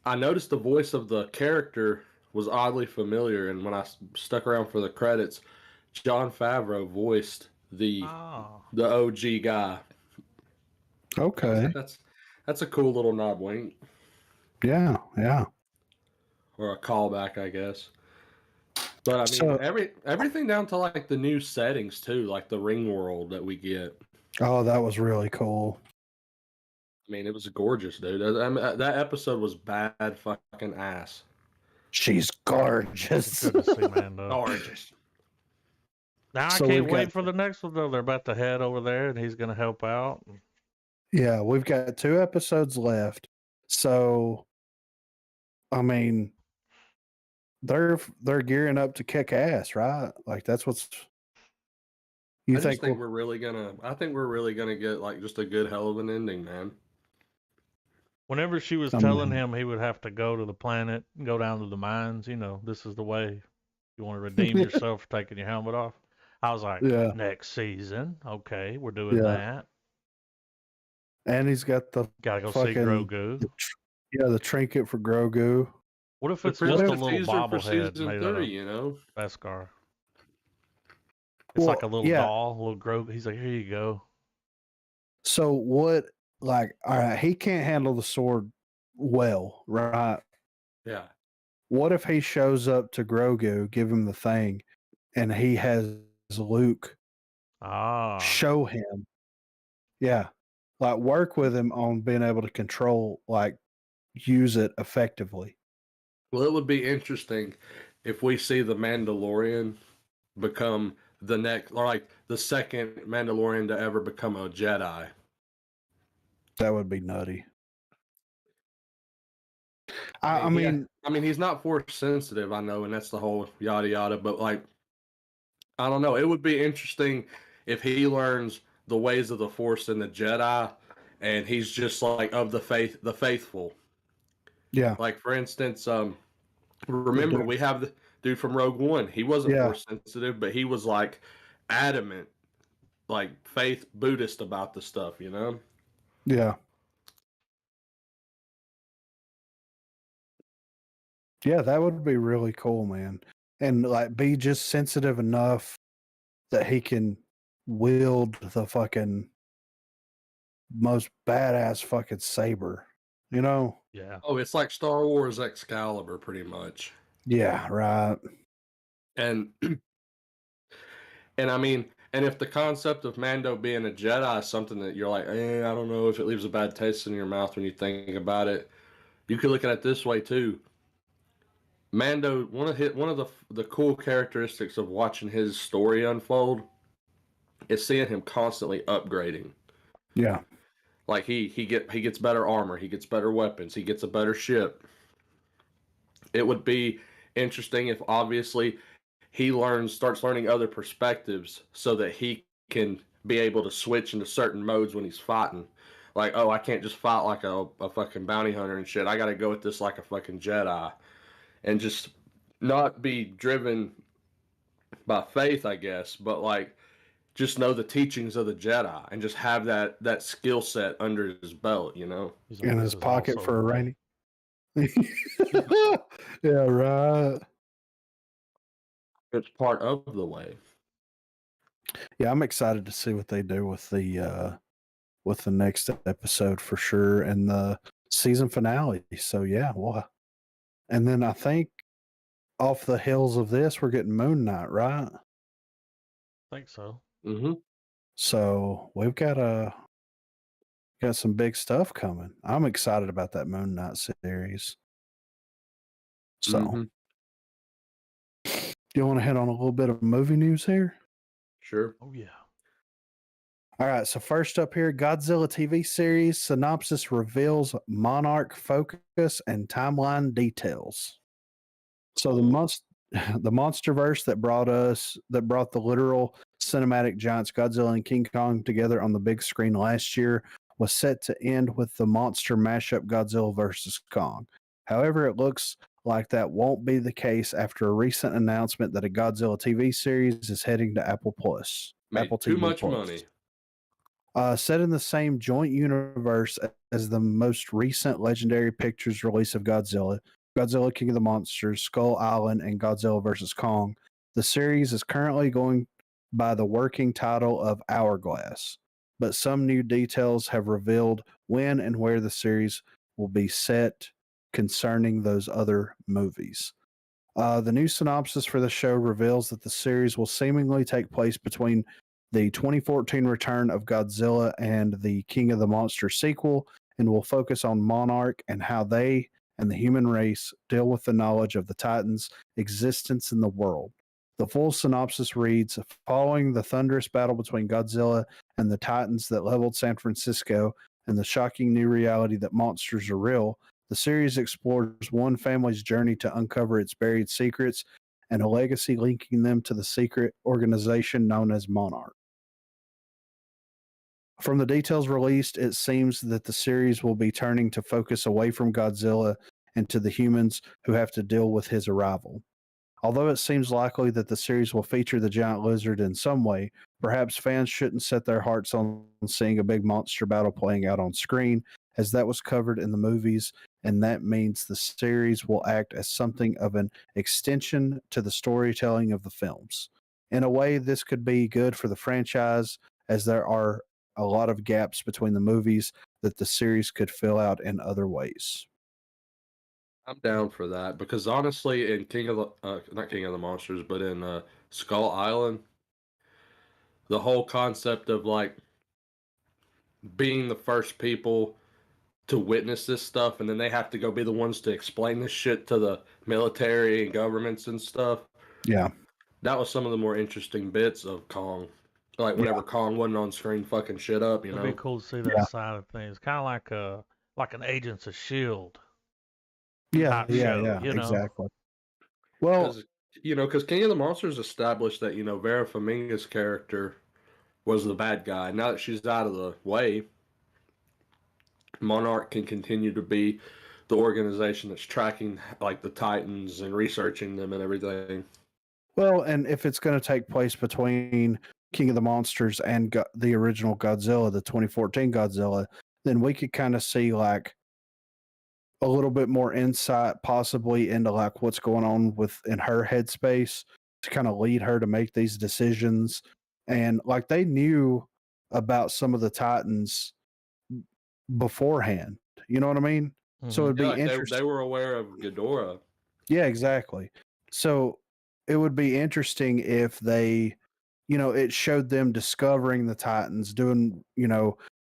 I noticed the voice of the character was oddly familiar, and when I stuck around for the credits, Jon Favreau voiced the Oh, OG guy. I was Okay. like, that's a cool little nod wink Yeah. Yeah. or a callback, I guess. But I mean, So, everything down to like the new settings too, like the ring world that we get. oh, that was really cool. I mean, it was gorgeous, dude. I mean, that episode was bad fucking ass. She's gorgeous. it's good to see Mando. Gorgeous. Now I So can't we've wait got- for the next one though. They're about to head over there, and he's going to help out. Yeah, we've got 2 episodes left. So, I mean, they're gearing up to kick ass, right? Like that's what's. You I just think we'll- we're really gonna. I think we're really gonna get like just a good hell of an ending, man. Whenever she was telling him he would have to go to the planet, go down to the mines, this is the way. You want to redeem yourself for taking your helmet off. I was like, Yeah. next season, okay, we're doing Yeah. that. And he's got the Gotta go see fucking Grogu. the trinket for Grogu. What if The it's just a preview little teaser for bobblehead season made out 3, of Beskar? It's like a little doll, a little Grogu. He's like, here you go. So what? Like, all right, he can't handle the sword well, right? Yeah. What if he shows up to Grogu, give him the thing, and he has Luke show him? Yeah, like work with him on being able to control, like use it effectively. Well, it would be interesting if we see the Mandalorian become the next, or like the second Mandalorian to ever become a Jedi. That would be nutty. I mean, he's not force sensitive, I know, and that's the whole yada yada. But like, I don't know. It would be interesting if he learns the ways of the Force and the Jedi, and he's just like of the faithful. Yeah. Like for instance, remember we have the dude from Rogue One. He wasn't force sensitive, but he was like adamant, like faith Buddhist about the stuff, Yeah. Yeah, that would be really cool, man. And like be just sensitive enough that he can wield the fucking most badass fucking saber. Yeah. Oh, it's like Star Wars Excalibur, pretty much. Yeah, right. And I mean, and if the concept of Mando being a Jedi is something that you're like, I don't know if it leaves a bad taste in your mouth when you think about it, you could look at it this way too. Mando, one of the cool characteristics of watching his story unfold is seeing him constantly upgrading. Yeah. Like he gets better armor, he gets better weapons, he gets a better ship. It would be interesting if obviously he starts learning other perspectives so that he can be able to switch into certain modes when he's fighting. Like, oh, I can't just fight like a fucking bounty hunter and shit. I got to go at this like a fucking Jedi. And just not be driven by faith, I guess, but like just know the teachings of the Jedi and just have that skill set under his belt, He's like, In "This his is pocket also for a the way." rainy. Yeah, right. It's part of the way. Yeah, I'm excited to see what they do with the next episode for sure and the season finale. So yeah, well, and then I think off the heels of this, we're getting Moon Knight, right? I think so. Mm-hmm. So we've got some big stuff coming. I'm excited about that Moon Knight series. So, you want to hit on a little bit of movie news here? Sure. Oh yeah. All right. So first up here, Godzilla TV series synopsis reveals Monarch focus and timeline details. So the MonsterVerse that brought the literal cinematic giants Godzilla and King Kong together on the big screen last year was set to end with the monster mashup Godzilla vs. Kong. However, it looks like that won't be the case after a recent announcement that a Godzilla TV series is heading to Apple Plus. Made Apple too TV much Plus. money. Set in the same joint universe as the most recent Legendary Pictures release of Godzilla, Godzilla King of the Monsters, Skull Island, and Godzilla vs. Kong, the series is currently going by the working title of Hourglass, but some new details have revealed when and where the series will be set concerning those other movies. The new synopsis for the show reveals that the series will seemingly take place between the 2014 return of Godzilla and the King of the Monsters sequel, and will focus on Monarch and how they and the human race deal with the knowledge of the Titans' existence in the world. The full synopsis reads, following the thunderous battle between Godzilla and the Titans that leveled San Francisco and the shocking new reality that monsters are real, the series explores one family's journey to uncover its buried secrets and a legacy linking them to the secret organization known as Monarch. From the details released, it seems that the series will be turning to focus away from Godzilla and to the humans who have to deal with his arrival. Although it seems likely that the series will feature the giant lizard in some way, perhaps fans shouldn't set their hearts on seeing a big monster battle playing out on screen, as that was covered in the movies, and that means the series will act as something of an extension to the storytelling of the films. In a way, this could be good for the franchise, as there are a lot of gaps between the movies that the series could fill out in other ways. I'm down for that because honestly, in not King of the Monsters, but in Skull Island, the whole concept of like being the first people to witness this stuff, and then they have to go be the ones to explain this shit to the military and governments and stuff. Yeah. That was some of the more interesting bits of Kong. Like whenever Kong wasn't on screen fucking shit up, you know. It'd be cool to see that side of things. Kind of like an Agents of Shield. Yeah, Show, you know? exactly. Well, because King of the Monsters established that Vera Farmiga's character was the bad guy. Now that she's out of the way, Monarch can continue to be the organization that's tracking like the Titans and researching them and everything. Well, and if it's going to take place between King of the Monsters and the original Godzilla, the 2014 Godzilla, then we could kind of see like a little bit more insight possibly into like what's going on in her headspace to kind of lead her to make these decisions. And like they knew about some of the Titans beforehand. You know what I mean? Mm-hmm. So it'd be interesting. They were aware of Ghidorah. Yeah, exactly. So it would be interesting if they, it showed them discovering the Titans, doing,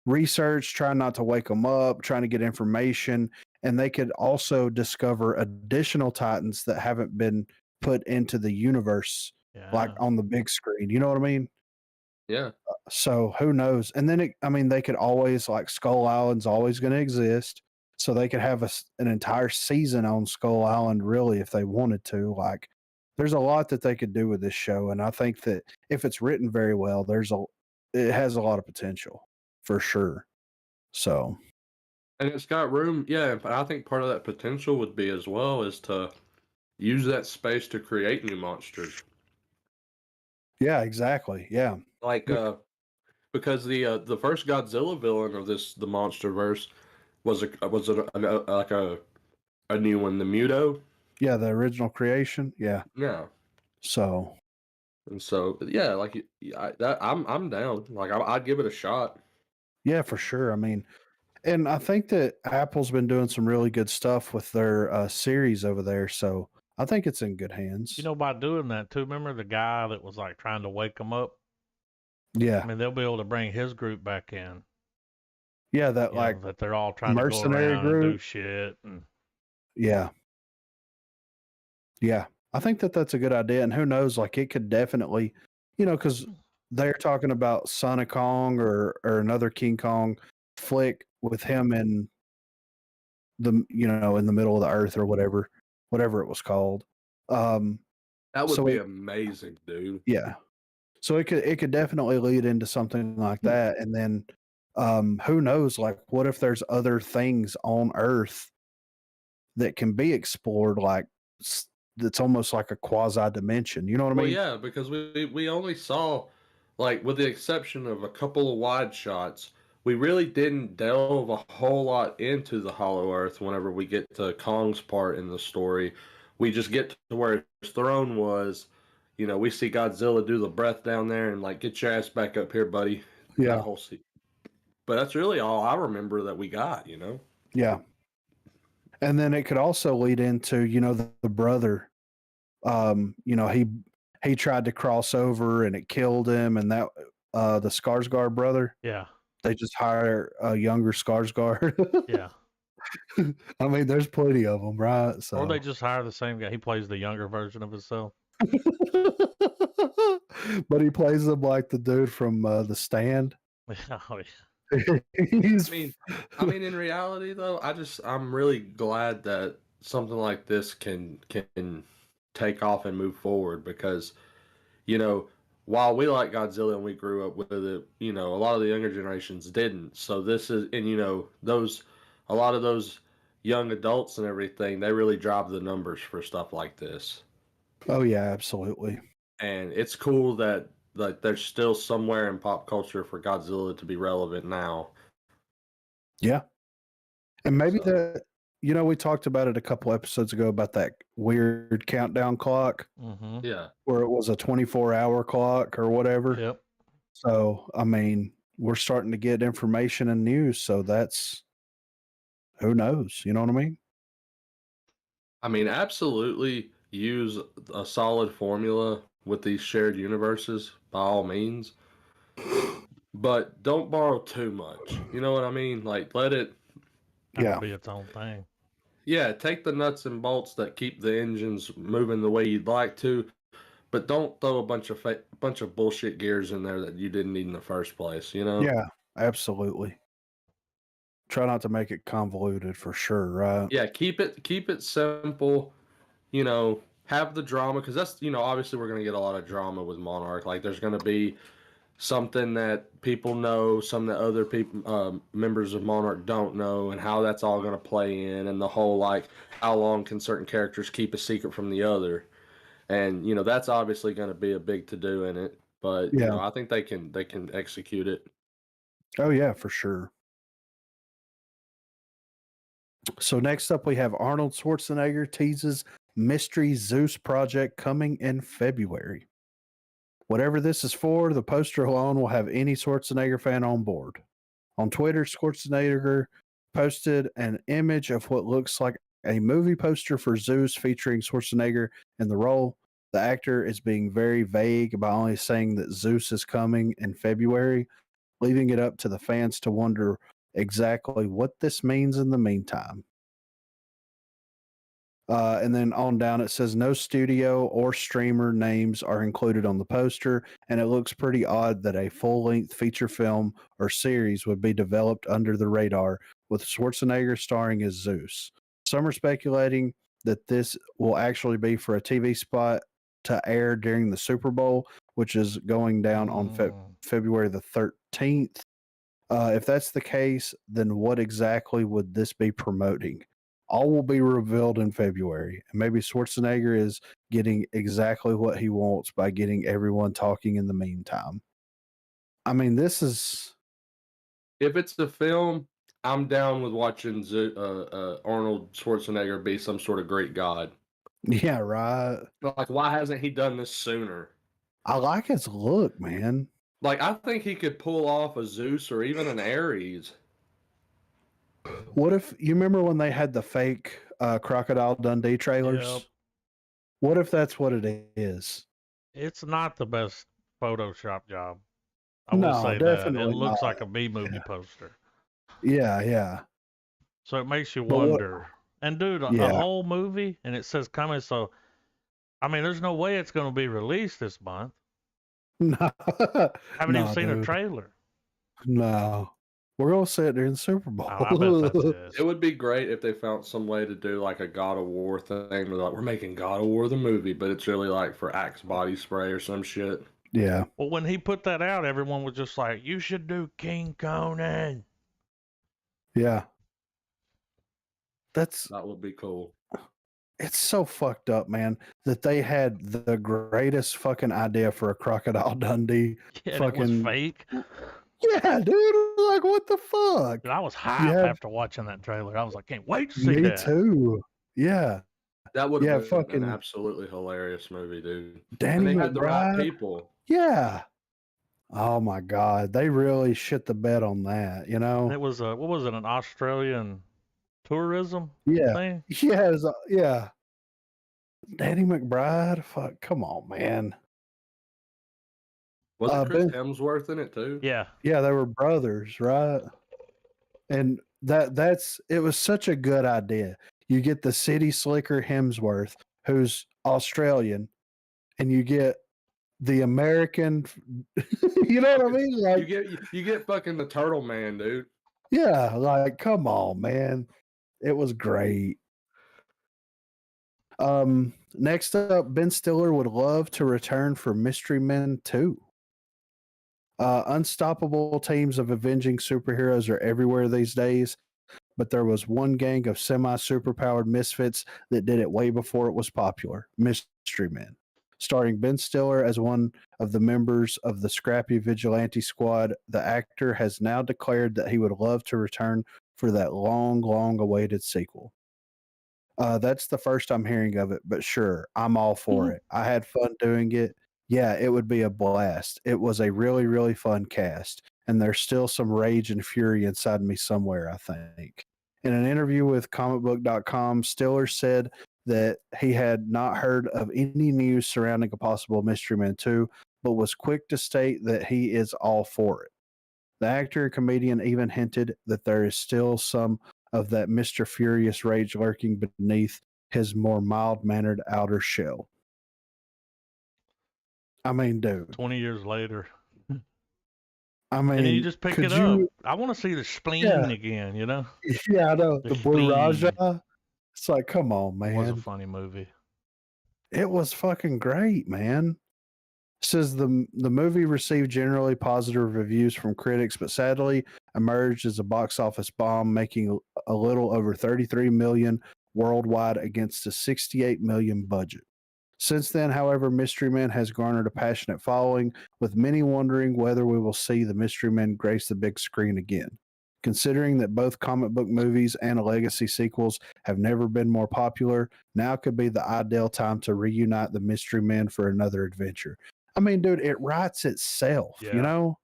research, trying not to wake them up, trying to get information. And they could also discover additional Titans that haven't been put into the universe, like on the big screen. You know what I mean? Yeah. So who knows? And then, they could always, like, Skull Island's always going to exist. So they could have an entire season on Skull Island, really, if they wanted to. Like, there's a lot that they could do with this show. And I think that if it's written very well, it has a lot of potential for sure. So. And it's got room. Yeah. But I think part of that potential would be as well is to use that space to create new monsters. Yeah, exactly. Yeah. Like, because the first Godzilla villain of the MonsterVerse was a new one, the Muto. Yeah, the original creation. Yeah. Yeah. So. And so yeah, like I'm down. Like I'd give it a shot. Yeah, for sure. And I think that Apple's been doing some really good stuff with their series over there. So I think it's in good hands. By doing that too, remember the guy that was like trying to wake them up? Yeah. They'll be able to bring his group back in. Yeah, that they're all trying to go around and do shit. And... Yeah. Yeah. I think that that's a good idea. And who knows, like it could definitely, because they're talking about Son of Kong or another King Kong flick with him in the, in the middle of the earth or whatever it was called. That would So be it- amazing, dude. Yeah. So it could definitely lead into something like that, and then who knows? Like, what if there's other things on Earth that can be explored? Like, that's almost like a quasi dimension. You know what I Well, mean? yeah, because we only saw, like, with the exception of a couple of wide shots, we really didn't delve a whole lot into the Hollow Earth. Whenever we get to Kong's part in the story, we just get to where his throne was. You know, we see Godzilla do the breath down there and like, get your ass back up here, buddy. Yeah. That whole scene. But that's really all I remember that we got. You know. Yeah. And then it could also lead into, the brother. He tried to cross over and it killed him, and that the Skarsgård brother, Yeah. they just hire a younger Skarsgård. Yeah. I mean, there's plenty of them, right? So Or they just hire the same guy. He plays the younger version of himself. but he plays them like the dude from The Stand. Oh, yeah. He's I mean, in reality, though, I'm really glad that something like this can take off and move forward because, while we like Godzilla and we grew up with it, a lot of the younger generations didn't. So this is, and a lot of those young adults and everything, they really drive the numbers for stuff like this. Oh yeah, absolutely. And it's cool that like there's still somewhere in pop culture for Godzilla to be relevant now. Yeah. And maybe So- we talked about it a couple episodes ago about that weird countdown clock Mm-hmm. Yeah. where it was a 24-hour clock or whatever. Yep. So, I mean, we're starting to get information and news. So that's, who knows? You know what I mean? I mean, absolutely use a solid formula with these shared universes by all means. But don't borrow too much. You know what I mean? Like, let it, Yeah. Be its own thing. yeah, take the nuts and bolts that keep the engines moving the way you'd like to, but don't throw a bunch of bullshit gears in there that you didn't need in the first place, you know? Yeah, absolutely. Try not to make it convoluted for sure, right? Yeah, keep it simple, have the drama, because that's, obviously we're going to get a lot of drama with Monarch. Like, there's going to be something that people know, some that other people, members of Monarch don't know, and how that's all going to play in, and the whole, like, how long can certain characters keep a secret from the other. And, that's obviously going to be a big to-do in it, but, Yeah. I think they can execute it. Oh, yeah, for sure. So next up, we have Arnold Schwarzenegger teases Mystery Zeus project coming in February. Whatever this is for, the poster alone will have any Schwarzenegger fan on board. On Twitter, Schwarzenegger posted an image of what looks like a movie poster for Zeus featuring Schwarzenegger in the role. The actor is being very vague by only saying that Zeus is coming in February, leaving it up to the fans to wonder exactly what this means in the meantime. And then on down it says no studio or streamer names are included on the poster, and it looks pretty odd that a full-length feature film or series would be developed under the radar with Schwarzenegger starring as Zeus. Some are speculating that this will actually be for a TV spot to air during the Super Bowl, which is going down on February the 13th. If that's the case, then what exactly would this be promoting? All will be revealed in February. And maybe Schwarzenegger is getting exactly what he wants by getting everyone talking in the meantime. I mean, this is... If it's a film, I'm down with watching Arnold Schwarzenegger be some sort of great god. Yeah, right. Like, why hasn't he done this sooner? I like his look, man. Like, I think he could pull off a Zeus or even an Ares. What if... You remember when they had the fake Crocodile Dundee trailers? Yep. What if that's what it is? It's not the best Photoshop job. I will No, say that. definitely It looks not. like a B-movie poster. Yeah, yeah. So it makes you But what- wonder. And dude, a Yeah. whole movie, and it says coming. So, I mean, there's no way it's going to be released this month. No. Haven't even No, seen a dude. trailer. No. We're gonna see it during the Super Bowl. Oh, I bet that's it. It would be great if they found some way to do like a God of War thing. Where like, we're making God of War the movie, but it's really like for Axe body spray or some shit. Yeah. Well, when he put that out, everyone was just like, "You should do King Conan." Yeah. That would be cool. It's so fucked up, man, that they had the greatest fucking idea for a Crocodile Dundee. Yeah, it was fake. Yeah, dude. Like, what the fuck? And I was hyped after watching that trailer. I was like, "Can't wait to see Me that." too. Yeah. That would have been fucking an absolutely hilarious movie, dude. Danny And they had the right McBride. people. Yeah. Oh my God. They really shit the bed on that, you know? It was what was it, an Australian tourism Yeah. thing? Yeah. Yeah. Danny McBride. Fuck. Come on, man. Was Chris Hemsworth in it too? Yeah. Yeah, they were brothers, right? And it was such a good idea. You get the city slicker Hemsworth, who's Australian, and you get the American. You know what I mean? Like, you get fucking the Turtle Man, dude. yeah, like come on, man. It was great. Next up, Ben Stiller would love to return for Mystery Men 2. Unstoppable teams of avenging superheroes are everywhere these days, but there was one gang of semi-superpowered misfits that did it way before it was popular, Mystery Men. Starring Ben Stiller as one of the members of the scrappy vigilante squad, the actor has now declared that he would love to return for that long, long-awaited sequel. That's the first I'm hearing of it, but sure, I'm all for it. I had fun doing it. Yeah, it would be a blast. It was a really, really fun cast, and there's still some rage and fury inside me somewhere, I think. In an interview with comicbook.com, Stiller said that he had not heard of any news surrounding a possible Mystery Man 2, but was quick to state that he is all for it. The actor and comedian even hinted that there is still some of that Mr. Furious rage lurking beneath his more mild-mannered outer shell. I mean, dude. 20 years later. I mean, and then you just pick it up. I want to see the spleen again, you know? Yeah, I know. The Buraja. It's like, come on, man. It was a funny movie. It was fucking great, man. It says the movie received generally positive reviews from critics, but sadly emerged as a box office bomb, making a little over $33 million worldwide against a $68 million budget. Since then, however, Mystery Men has garnered a passionate following, with many wondering whether we will see the Mystery Men grace the big screen again. Considering that both comic book movies and legacy sequels have never been more popular, now could be the ideal time to reunite the Mystery Men for another adventure. I mean, dude, it writes itself, you know?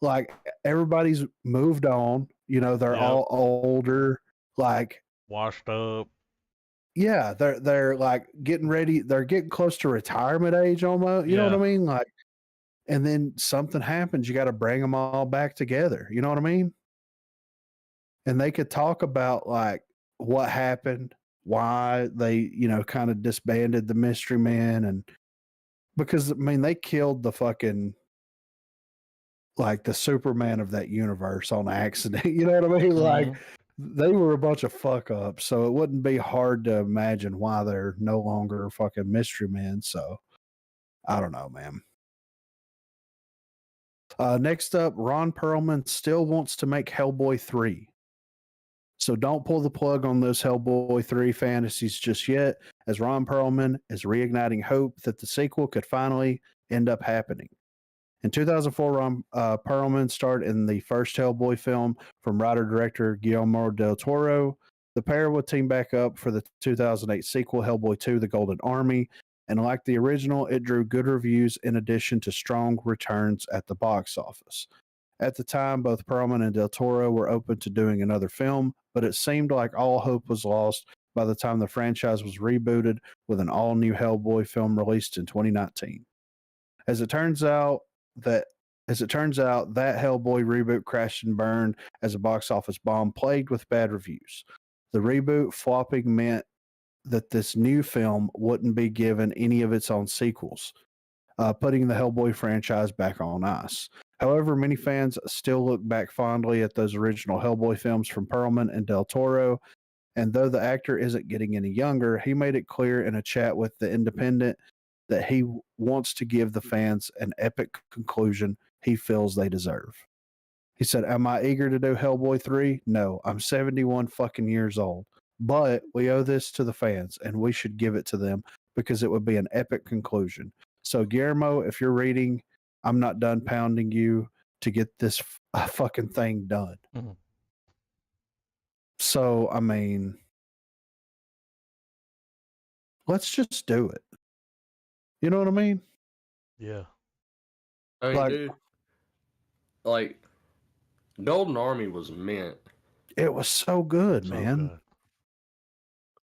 Like, everybody's moved on, you know, they're all older, like washed up. Yeah, they're like getting ready, they're getting close to retirement age almost, you know what I mean? Like, and then something happens, you got to bring them all back together, you know what I mean? And they could talk about like what happened, why they, you know, kind of disbanded the Mystery Men, and because I mean they killed the fucking like the Superman of that universe on accident, you know what I mean? Like they were a bunch of fuck ups, so it wouldn't be hard to imagine why they're no longer fucking Mystery Men. So I don't know, man. Next up, Ron Perlman still wants to make Hellboy 3. So don't pull the plug on those Hellboy 3 fantasies just yet, as Ron Perlman is reigniting hope that the sequel could finally end up happening. In 2004, Ron Perlman starred in the first Hellboy film from writer-director Guillermo del Toro. The pair would team back up for the 2008 sequel, Hellboy 2, The Golden Army, and like the original, it drew good reviews in addition to strong returns at the box office. At the time, both Perlman and del Toro were open to doing another film, but it seemed like all hope was lost by the time the franchise was rebooted with an all-new Hellboy film released in 2019. As it turns out, that Hellboy reboot crashed and burned as a box office bomb plagued with bad reviews. The reboot flopping meant that this new film wouldn't be given any of its own sequels, putting the Hellboy franchise back on ice. However, many fans still look back fondly at those original Hellboy films from Perlman and Del Toro, and though the actor isn't getting any younger, he made it clear in a chat with The Independent that he wants to give the fans an epic conclusion he feels they deserve. He said, "Am I eager to do Hellboy 3? No, I'm 71 fucking years old. But we owe this to the fans, and we should give it to them because it would be an epic conclusion. So, Guillermo, if you're reading, I'm not done pounding you to get this fucking thing done." Mm-hmm. So, I mean, let's just do it. You know what I mean? Yeah. I mean, Like- dude, like Golden Army was mint. It was so good, So man. good.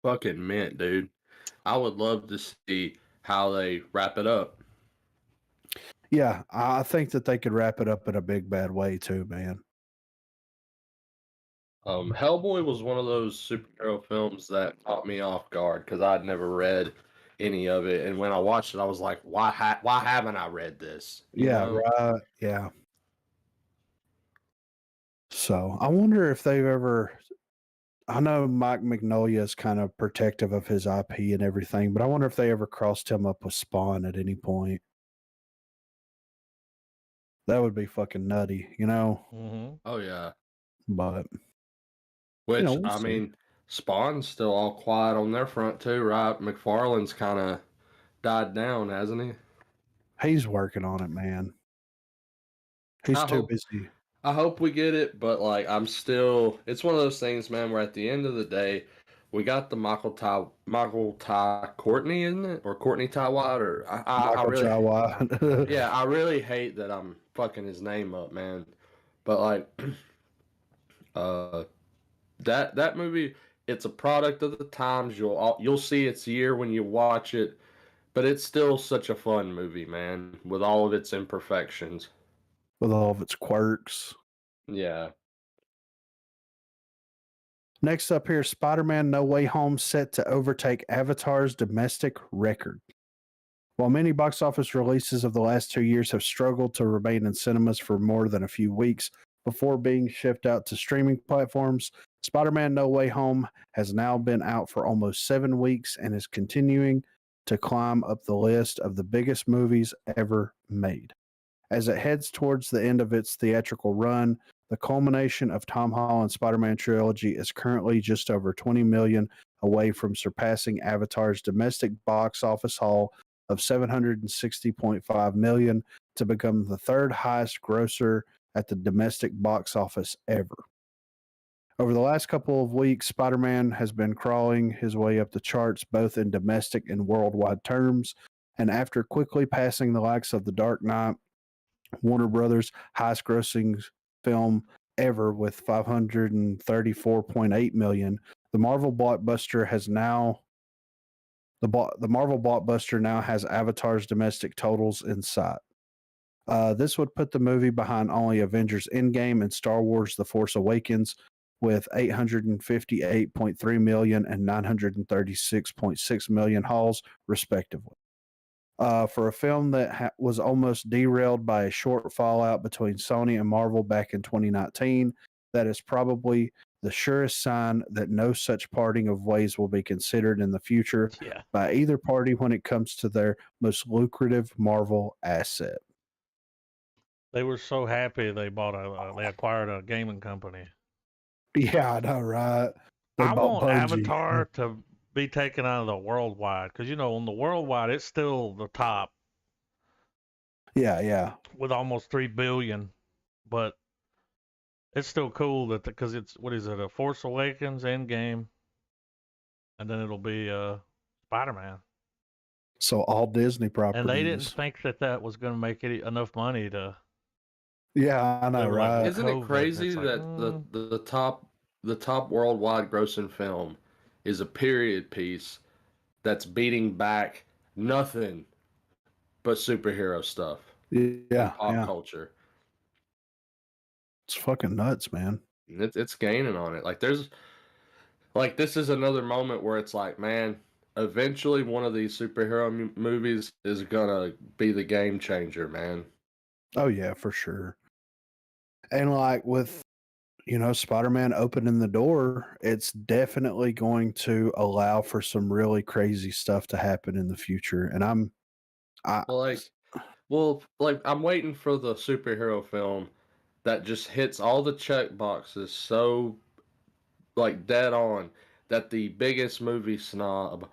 Fucking mint, dude. I would love to see how they wrap it up. Yeah, I think that they could wrap it up in a big bad way too, man. Hellboy was one of those superhero films that caught me off guard because I'd never read any of it, and when I watched it, I was like, "Why haven't I read this?" You Yeah, know? right. Yeah. So I wonder if they've ever. I know Mike Mignola is kind of protective of his IP and everything, but I wonder if they ever crossed him up with Spawn at any point. That would be fucking nutty, you know? Mm-hmm. Oh yeah. But Which we'll I see. mean, Spawn's still all quiet on their front too, right? McFarlane's kind of died down, hasn't he? He's working on it, man. He's I too hope- busy. I hope we get it, but like I'm still. It's one of those things, man. Where at the end of the day, we got the Michael Ty Courtney, isn't it, or Courtney Ty White, or I Michael really Jawa. yeah, I really hate that I'm fucking his name up, man. But like, that movie, it's a product of the times. You'll see its year when you watch it, but it's still such a fun movie, man, with all of its imperfections. With all of its quirks. Yeah. Next up here, Spider-Man No Way Home set to overtake Avatar's domestic record. While many box office releases of the last 2 years have struggled to remain in cinemas for more than a few weeks before being shipped out to streaming platforms, Spider-Man No Way Home has now been out for almost 7 weeks and is continuing to climb up the list of the biggest movies ever made. As it heads towards the end of its theatrical run, the culmination of Tom Holland's Spider-Man trilogy is currently just over 20 million away from surpassing Avatar's domestic box office haul of 760.5 million to become the third highest grosser at the domestic box office ever. Over the last couple of weeks, Spider-Man has been crawling his way up the charts both in domestic and worldwide terms, and after quickly passing the likes of The Dark Knight, Warner Brothers' highest grossing film ever with 534.8 million, the Marvel blockbuster now has Avatar's domestic totals in sight. This would put the movie behind only Avengers Endgame and Star Wars The Force Awakens with 858.3 million and 936.6 million hauls, respectively. For a film that was almost derailed by a short fallout between Sony and Marvel back in 2019, that is probably the surest sign that no such parting of ways will be considered in the future by either party when it comes to their most lucrative Marvel asset. They were so happy they they acquired a gaming company. Yeah, I know, right? They I bought want Bungie. Avatar to be taken out of the worldwide because on the worldwide it's still the top Yeah. with almost 3 billion, but it's still cool that because it's what is it, a Force Awakens, Endgame, and then it'll be Spider-Man. So all Disney properties. And they didn't think that was going to make enough money to. Yeah, I know, They were like, right? Isn't it COVID, crazy it's like, that the top worldwide grossing film is a period piece that's beating back nothing but superhero stuff Yeah, pop culture. It's fucking nuts, man. It's gaining on it. Like this is another moment where it's like, man, eventually one of these superhero movies is gonna be the game changer, man. Oh yeah, for sure. And like with Spider-Man opening the door, it's definitely going to allow for some really crazy stuff to happen in the future. And I Well, I'm waiting for the superhero film that just hits all the check boxes so like dead on that the biggest movie snob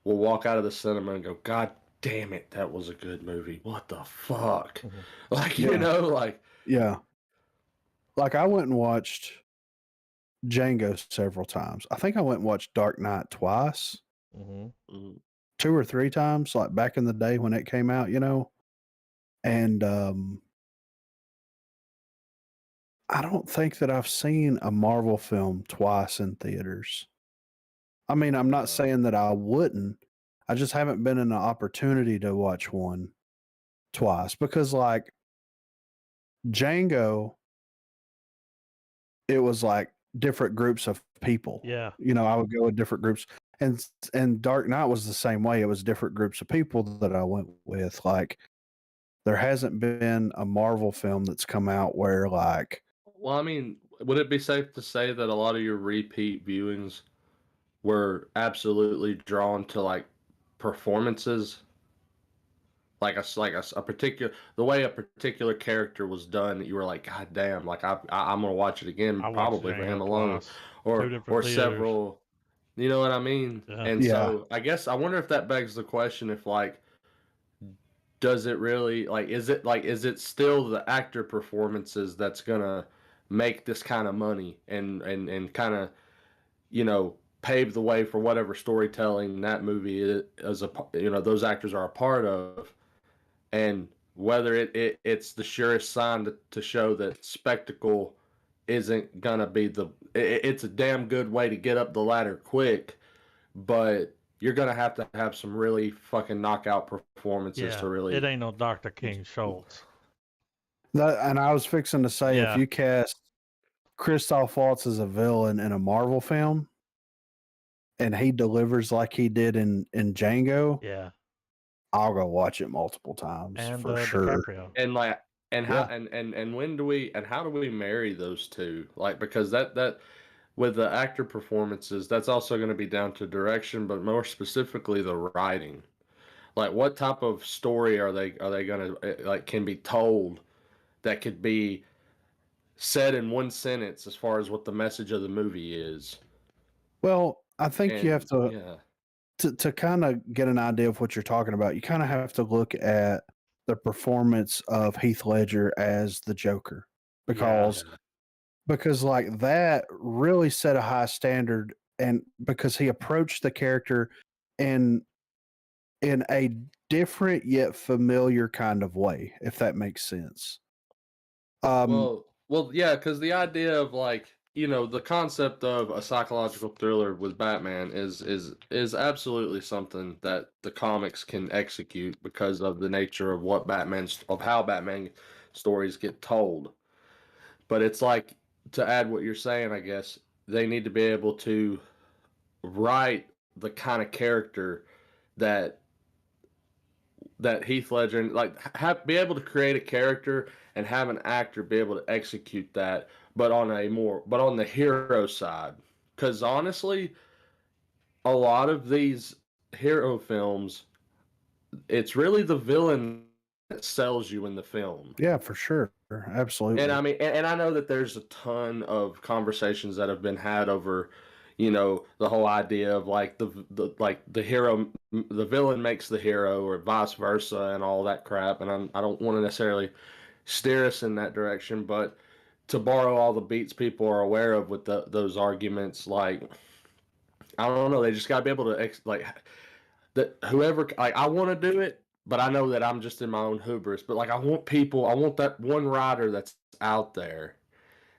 will walk out of the cinema and go, God damn it, that was a good movie. What the fuck? Mhm. Like, Yeah. like yeah, like I went and watched Django several times. I think I went and watched Dark Knight twice, Mhm. mm, 2 or 3 times, like back in the day when it came out, And I don't think that I've seen a Marvel film twice in theaters. I mean, I'm not uh, saying that I wouldn't. I just haven't been in an opportunity to watch one twice because, like, Django, it was like different groups of people. Yeah. I would go with different groups, and Dark Knight was the same way. It was different groups of people that I went with. Like, there hasn't been a Marvel film that's come out where, like, well, I mean, would it be safe to say that a lot of your repeat viewings were absolutely drawn to like performances? A particular the way a particular character was done, you were like, God damn, like I'm gonna watch it again, I watched probably for him Django alone, twice, two or different theaters. several. You know what I mean? Yeah. And yeah, so I guess I wonder if that begs the question: if like, does it really is it still the actor performances that's gonna make this kind of money and kind of pave the way for whatever storytelling that movie is those actors are a part of, and whether it's the surest sign to show that spectacle isn't gonna be it's a damn good way to get up the ladder quick, but you're gonna have to have some really fucking knockout performances Yeah. to It really. ain't no Dr. King Schultz. and I was fixing to say, if Yeah. you cast Christoph Waltz as a villain in a Marvel film and he delivers like he did in Django, Yeah. I'll go watch it multiple times And for sure. DiCaprio. And like and how Yeah. and when do we and how do we marry those two, like, because that with the actor performances, that's also going to be down to direction, but more specifically the writing. Like, what type of story are they going to like can be told that could be said in one sentence as far as what the message of the movie is. Well, I think you have And to yeah, to kind of get an idea of what you're talking about. You kind of have to look at the performance of Heath Ledger as the Joker Yeah. because like that really set a high standard, and because he approached the character in a different yet familiar kind of way, if that makes sense. Um, yeah, because the idea of like the concept of a psychological thriller with Batman is absolutely something that the comics can execute because of the nature of how Batman stories get told. But it's like, to add what you're saying, I guess they need to be able to write the kind of character that Heath Ledger, like, be able to create a character and have an actor be able to execute that, but on the hero side. Because honestly, a lot of these hero films, it's really the villain that sells you in the film. yeah, for sure, And absolutely. I mean, and I know that there's a ton of conversations that have been had over, the whole idea of like the hero, the villain makes the hero, or vice versa, and all that crap. And I don't want to necessarily steer us in that direction, but to borrow all the beats people are aware of with those arguments, like, I don't know, they just got to be able to like that whoever, like, I want to do it, but I know that I'm just in my own hubris. But like, I want that one writer that's out there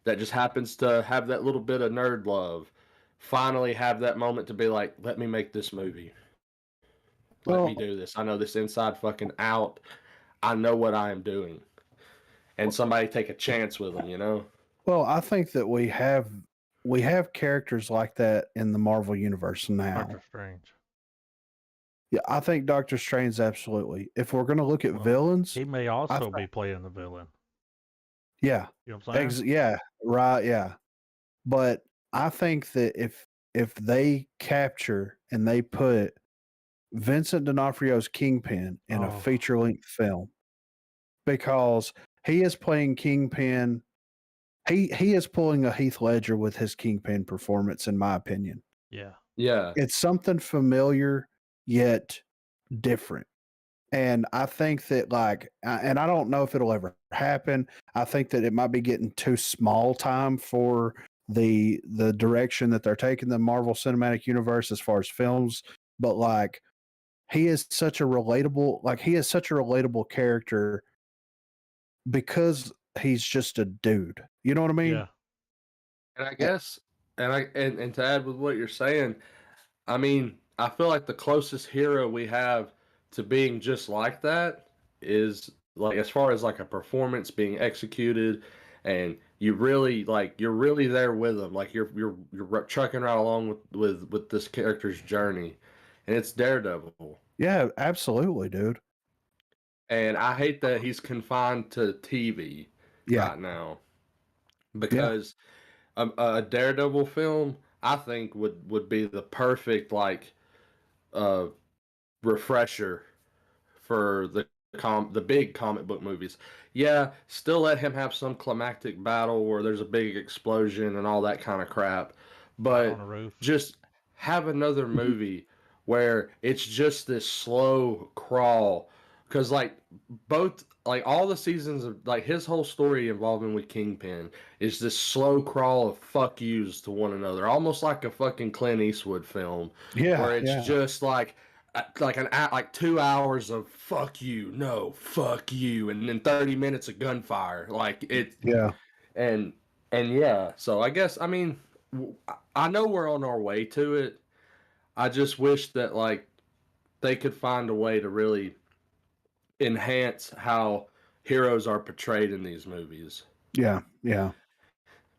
that just happens to have that little bit of nerd love, finally have that moment to be like, let me make this movie. Let me Well, do this. I know this inside fucking out. I know what I am doing. And somebody take a chance with them. I think that we have characters like that in the Marvel universe now. Doctor Strange. Yeah, I think Doctor Strange absolutely. If we're gonna look at Well, villains, he may I also th- be playing the villain. yeah, You know what I'm saying? yeah, right, yeah. But I think that if they capture and they put Vincent D'Onofrio's Kingpin in a Oh, feature length film, because he is playing Kingpin, he is pulling a Heath Ledger with his Kingpin performance, in my opinion. yeah. Yeah. It's something familiar yet different. And I think that, like, and I don't know if it'll ever happen. I think that it might be getting too small time for the direction that they're taking the Marvel Cinematic Universe as far as films. But like, he is such a relatable character because he's just a dude. You know what I mean? Yeah. And I guess, and to add with what you're saying, I mean, I feel like the closest hero we have to being just like that is like as far as like a performance being executed, and you really like you're really there with them, like you're trucking right along with this character's journey, and it's Daredevil. Yeah, absolutely, dude. And I hate that he's confined to TV Yeah, right now yeah, because a Daredevil film I think would be the perfect like uh refresher for the big comic book movies. Yeah, still let him have some climactic battle where there's a big explosion and all that kind of crap, Fight on but the roof. just have another movie where it's just this slow crawl because like both like all the seasons of like his whole story involving with Kingpin is this slow crawl of fuck yous to one another, almost like a fucking Clint Eastwood film where yeah, it's yeah, just like 2 hours of fuck you, no, fuck you, and then 30 minutes of gunfire. Like it, yeah, and and yeah. So I guess I mean, I know we're on our way to it. I just wish that like they could find a way to really enhance how heroes are portrayed in these movies yeah, yeah,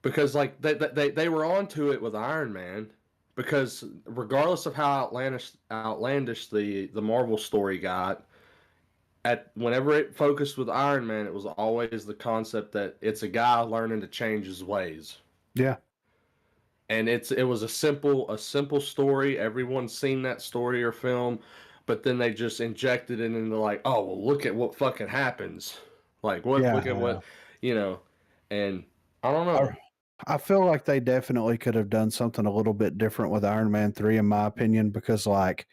because like they were onto it with Iron Man because regardless of how outlandish the Marvel story got, at whenever it focused with Iron Man, it was always the concept that it's a guy learning to change his ways. yeah. And it was a simple story. Everyone's seen that story or film, but then they just injected it into like, oh well, look at what fucking happens. Like what Yeah, look at yeah. what you know, and I don't I, know. I feel like they definitely could have done something a little bit different with Iron Man 3, in my opinion, because like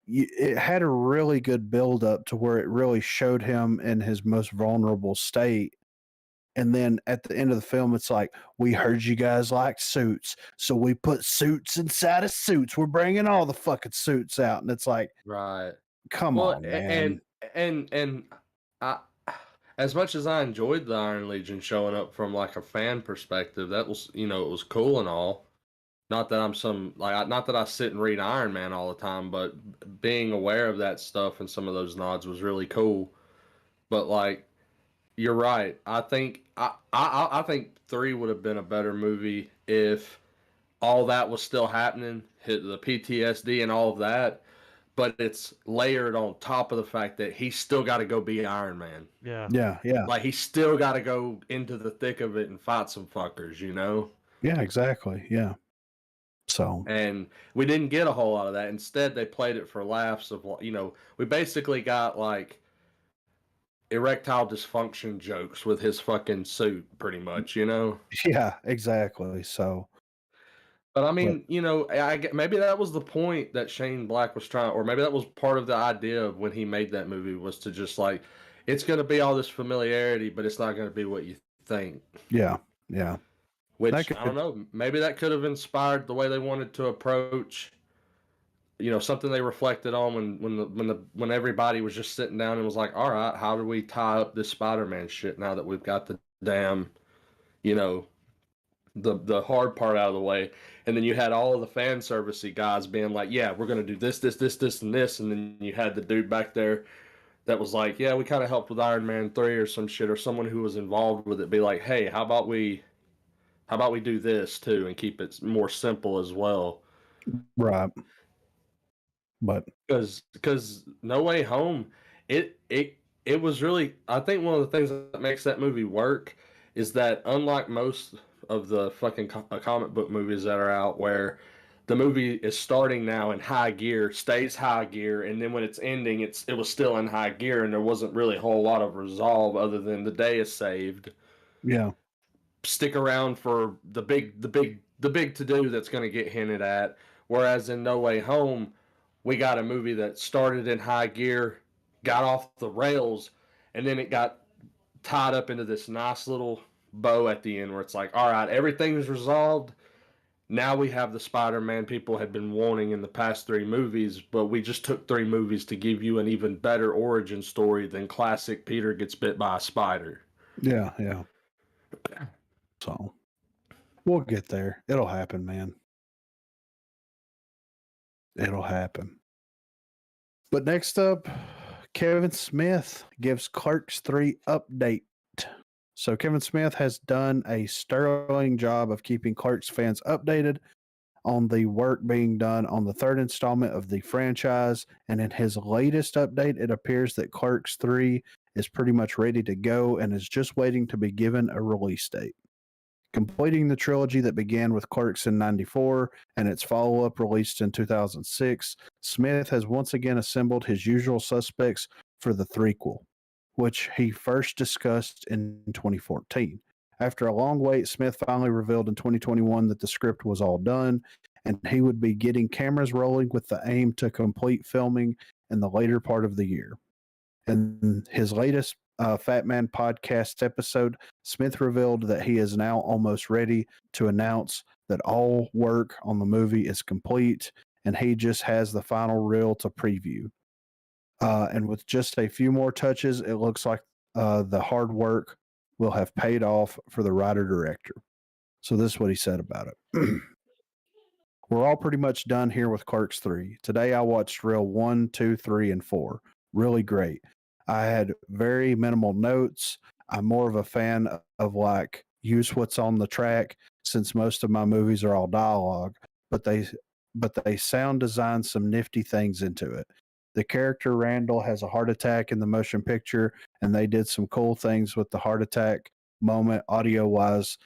it had a really good build up to where it really showed him in his most vulnerable state. And then at the end of the film, it's like, we heard you guys like suits. So we put suits inside of suits. We're bringing all the fucking suits out. And it's like, Right. come Well, on, man. and I, as much as I enjoyed the Iron Legion showing up from like a fan perspective, that was it was cool and all. Not that I'm some like not that I sit and read Iron Man all the time, but being aware of that stuff and some of those nods was really cool. But like you're right. I think 3 would have been a better movie if all that was still happening, hit the PTSD and all of that, but it's layered on top of the fact that he's still got to go be Iron Man. Yeah. Yeah, yeah. Like he's still got to go into the thick of it and fight some fuckers, you know? Yeah, exactly. Yeah. So, And we didn't get a whole lot of that. Instead, they played it for laughs of, we basically got like erectile dysfunction jokes with his fucking suit pretty much, you know? yeah, exactly. So, But I but mean, maybe that was the point that Shane Black was trying, or maybe that was part of the idea of when he made that movie was to just like, it's going to be all this familiarity, but it's not going to be what you think. yeah, yeah. That Which I don't could, know. Maybe that could have inspired the way they wanted to approach, something they reflected on when everybody was just sitting down and was like, all right, how do we tie up this Spider-Man shit now that we've got the damn, you know, the hard part out of the way, and then you had all of the fan servicey guys being like, yeah, we're gonna do this, and this, and then you had the dude back there that was like, yeah, we kind of helped with Iron Man 3 or some shit, or someone who was involved with it be like, hey, how about we do this too and keep it more simple as well. right. But because No Way Home, it was really, I think one of the things that makes that movie work is that unlike most of the fucking comic book movies that are out where the movie is starting now in high gear, stays high gear, and then when it's ending, it was still in high gear, and there wasn't really a whole lot of resolve other than the day is saved. yeah, Stick around for the big to do that's going to get hinted at. Whereas in No Way Home, we got a movie that started in high gear, got off the rails, and then it got tied up into this nice little bow at the end where it's like, all right, everything's resolved. Now we have the Spider-Man people had been wanting in the past 3 movies, but we just took 3 movies to give you an even better origin story than classic Peter gets bit by a spider. yeah. So we'll get there. It'll happen, man. It'll happen. But next up, Kevin Smith gives Clerks 3 update. So Kevin Smith has done a sterling job of keeping Clerks fans updated on the work being done on the 3rd installment of the franchise. And in his latest update, it appears that Clerks 3 is pretty much ready to go and is just waiting to be given a release date. Completing the trilogy that began with Clerks in 94 and its follow-up released in 2006, Smith has once again assembled his usual suspects for the threequel, which he first discussed in 2014. After a long wait, Smith finally revealed in 2021 that the script was all done, and he would be getting cameras rolling with the aim to complete filming in the later part of the year. In his latest Fat Man podcast episode, Smith revealed that he is now almost ready to announce that all work on the movie is complete, and he just has the final reel to preview. And with just a few more touches, it looks like the hard work will have paid off for the writer-director. So this is what he said about it. We're all pretty much done here with Clerks 3. Today I watched reel 1, 2, 3, and 4. Really great. I had very minimal notes. I'm more of a fan of like use what's on the track since most of my movies are all dialogue, but they sound design some nifty things into it. The character Randall has a heart attack in the motion picture, and they did some cool things with the heart attack moment audio wise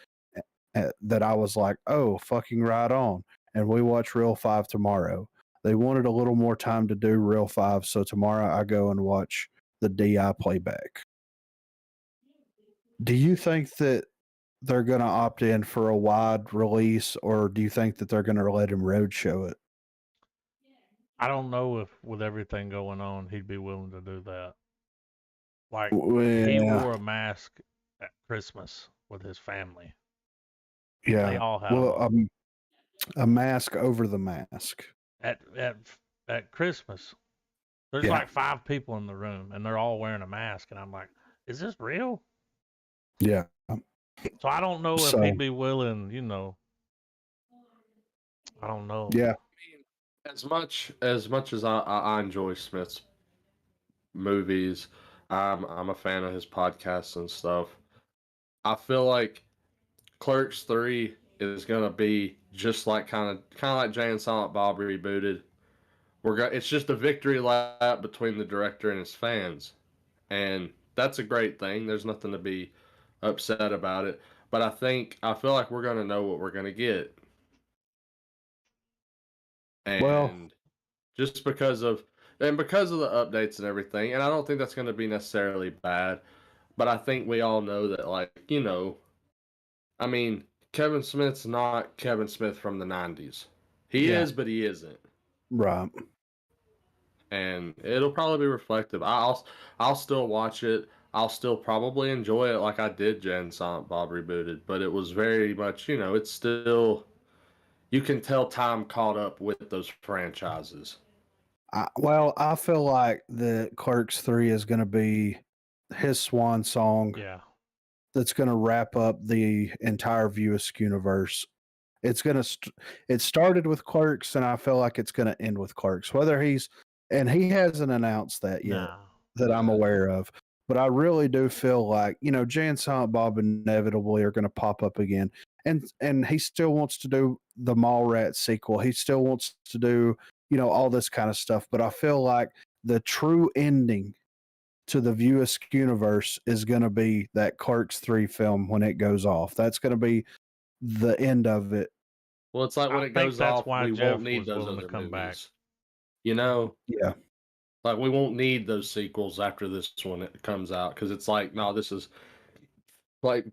that I was like, oh, fucking right on. And we watch Reel 5 tomorrow. They wanted a little more time to do Reel 5, so tomorrow I go and watch the DI playback. Do you think that they're going to opt in for a wide release, or do you think that they're going to let him roadshow it? I don't know if with everything going on, he'd be willing to do that. Like, Well, he wore a mask at Christmas with his family. yeah. They all have Well, them. a mask over the mask. At Christmas. There's Yeah. like 5 people in the room, and they're all wearing a mask, and I'm like, is this real? Yeah. So I don't know if So- he'd be willing, I don't know. Yeah. As much as I enjoy Smith's movies, I'm a fan of his podcasts and stuff. I feel like Clerks 3 is gonna be just like kind of like Jay and Silent Bob rebooted. It's just a victory lap between the director and his fans, and that's a great thing. There's nothing to be upset about it. But I feel like we're gonna know what we're gonna get. And Well- just because of the updates and everything, and I don't think that's going to be necessarily bad, but I think we all know that, like, I mean, Kevin Smith's not Kevin Smith from the 90s. He Yeah. is, but he isn't. Right. And it'll probably be reflective. I'll still watch it. I'll still probably enjoy it like I did Jen Silent Bob Rebooted, but it was very much, it's still, you can tell time caught up with those franchises. I feel like the Clerks 3 is going to be his swan song. Yeah. That's going to wrap up the entire View-esque universe. It's going to it started with Clerks, and I feel like it's going to end with Clerks. And he hasn't announced that yet Nah. that I'm aware of. But I really do feel like, Jay and Silent Bob inevitably are going to pop up again. And he still wants to do the Mallrats sequel. He still wants to do all this kind of stuff. But I feel like the true ending to the Viewisk universe is going to be that Clerks 3 film when it goes off. That's going to be the end of it. Well, it's like when I it think goes that's off, why we Jeff won't need was those willing to other come back. movies. You know, Yeah. like we won't need those sequels after this one comes out because it's like, no, this is like,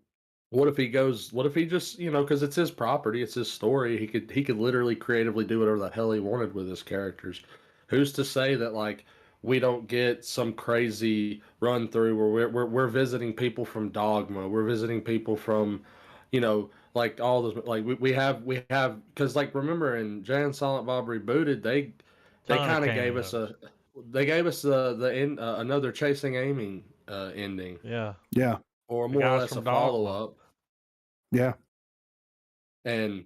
what if he goes? What if he just, because it's his property, it's his story. He could literally creatively do whatever the hell he wanted with his characters. Who's to say that like we don't get some crazy run through where we're visiting people from Dogma, we're visiting people from, like all those like we have because like remember in Jay and Silent Bob Rebooted they Ton of kind of gave us cameos. the end another Chasing Amy ending Yeah, Yeah. or the more or guys less from a follow Dogma. up. Yeah. And,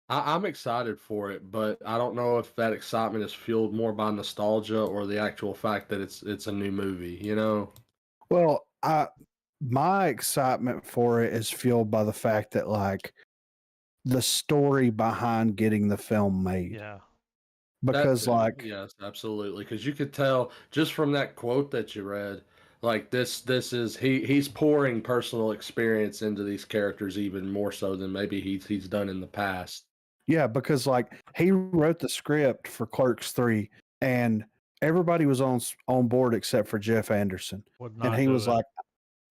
I'm excited for it, but I don't know if that excitement is fueled more by nostalgia or the actual fact that it's a new movie, Well, my excitement for it is fueled by the fact that like the story behind getting the film made. Yeah, That Because too. like Yes, absolutely. Because you could tell just from that quote that you read, like this is he's pouring personal experience into these characters even more so than maybe he's done in the past. yeah, because like he wrote the script for Clerks 3 and everybody was on board except for Jeff Anderson. would And not he do was it. like,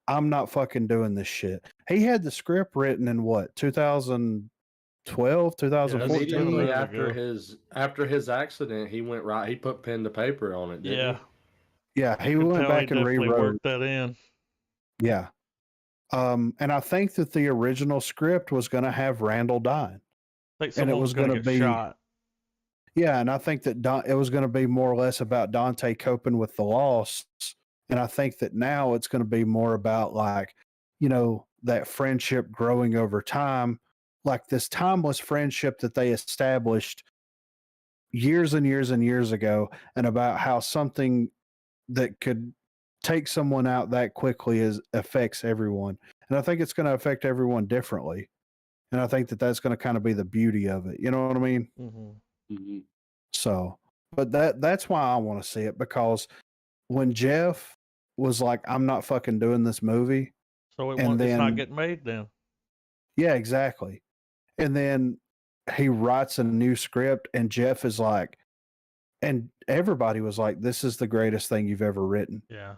I'm not fucking doing this shit. He had the script written in what, 2012, Yeah, it's been a 2014? Immediately minute after ago. his accident, he went right. He put pen to paper on it, didn't Yeah, he? Yeah, you he could went tell he back and definitely rewrote. worked that in. Yeah. And I think that the original script was going to have Randall dying. I think And it someone was was going going to to get be, shot. yeah, and I think that it was going to be more or less about Dante coping with the loss. And I think that now it's going to be more about like, that friendship growing over time, like this timeless friendship that they established years and years and years ago, and about how something that could take someone out that quickly affects everyone. And I think it's going to affect everyone differently. And I think that that's going to kind of be the beauty of it. You know what I mean? Hmm. Mm-hmm. So, but that's why I want to see it, because when Jeff was like, I'm not fucking doing this movie. So And it's not then, getting made then. yeah, exactly. And then he writes a new script, and Jeff is like, and everybody was like, this is the greatest thing you've ever written. Yeah.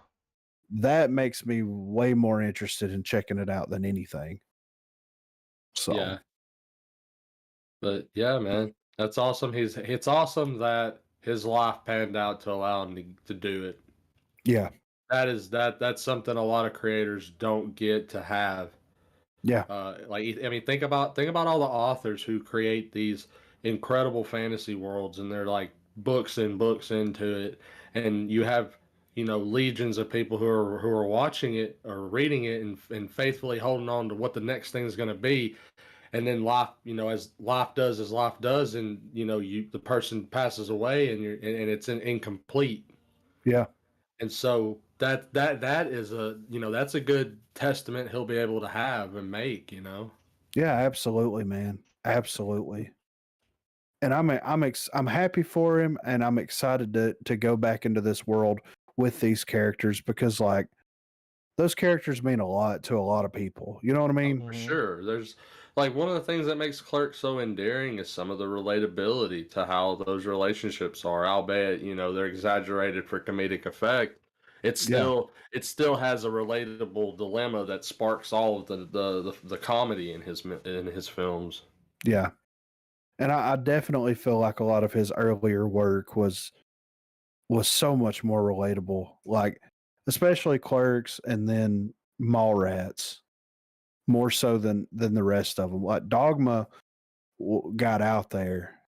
That makes me way more interested in checking it out than anything. So, Yeah. But yeah, man, that's awesome. It's awesome that his life panned out to allow him to do it. yeah. That's something a lot of creators don't get to have. Yeah. Like I mean, think about all the authors who create these incredible fantasy worlds, and they're like books and books into it, and you have legions of people who are watching it or reading it and faithfully holding on to what the next thing is going to be, and then life, as life does, and the person passes away, and it's incomplete. Yeah. And so that is that's a good testament he'll be able to have and make. Yeah, absolutely, man. Absolutely. And I'm happy for him, and I'm excited to go back into this world with these characters, because like those characters mean a lot to a lot of people. You know what I mean? For Hmm. sure. There's like one of the things that makes Clerks so endearing is some of the relatability to how those relationships are, albeit, they're exaggerated for comedic effect. Yeah. It still has a relatable dilemma that sparks all of the comedy in his films. Yeah. And I definitely feel like a lot of his earlier work was so much more relatable. Like especially Clerks and then Mallrats, more so than the rest of them. Like Dogma got out there,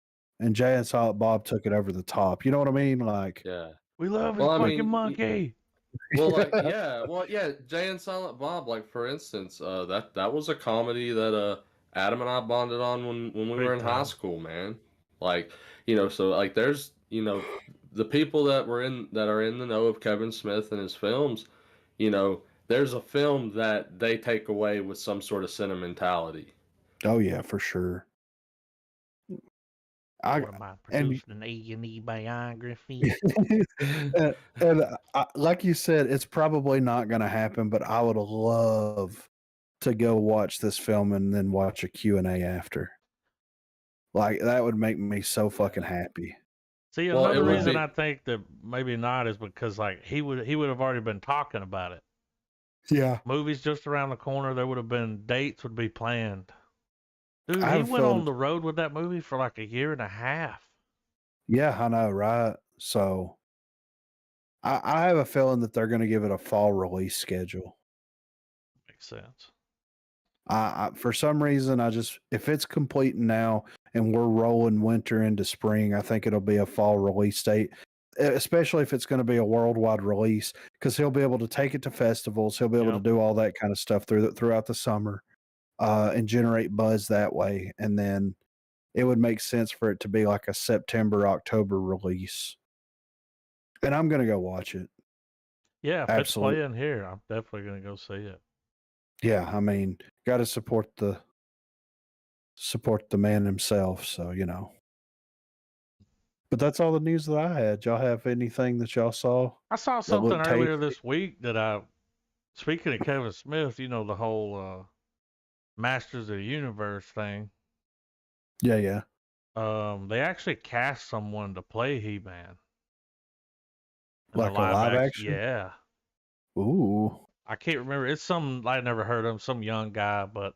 and Jay and Silent Bob took it over the top. You know what I mean? Like, Yeah. We love his Well, I fucking mean, monkey. well, like, yeah, well, yeah, Jay and Silent Bob, like for instance, that was a comedy that Adam and I bonded on when we were Big in high time. school, man. Like, so like there's the people that are in the know of Kevin Smith and his films, there's a film that they take away with some sort of sentimentality. oh yeah, for sure. I What am I and producing an A&E biography? and like you said, it's probably not going to happen. But I would love to go watch this film and then watch a Q&A after. Like that would make me so fucking happy. See, Well, it another would reason be I think that maybe not is because like he would have already been talking about it. Yeah, Movies just around the corner. There would have been dates would be planned. Dude, I he have a went on feeling. the road with that movie for like a year and a half. Yeah, I know, right? So I have a feeling that they're going to give it a fall release schedule. Makes sense. For some reason, if it's complete now and we're rolling winter into spring, I think it'll be a fall release date, especially if it's going to be a worldwide release, because he'll be able to take it to festivals. He'll be able to Yep. do all that kind of stuff throughout the summer, and generate buzz that way. And then it would make sense for it to be like a September, October release. And I'm going to go watch it. Yeah, if it's Absolutely. playing here, I'm definitely gonna go see it. Yeah, I mean, got to support the man himself. So But that's all the news that I had. Y'all have anything that y'all saw I saw that something looked earlier tasty? this week that speaking of Kevin Smith, you know, the whole Masters of the Universe thing. Yeah. They actually cast someone to play He-Man in the Like a live live action. action? Yeah, Ooh. I can't remember. It's some I never heard of him, some young guy, but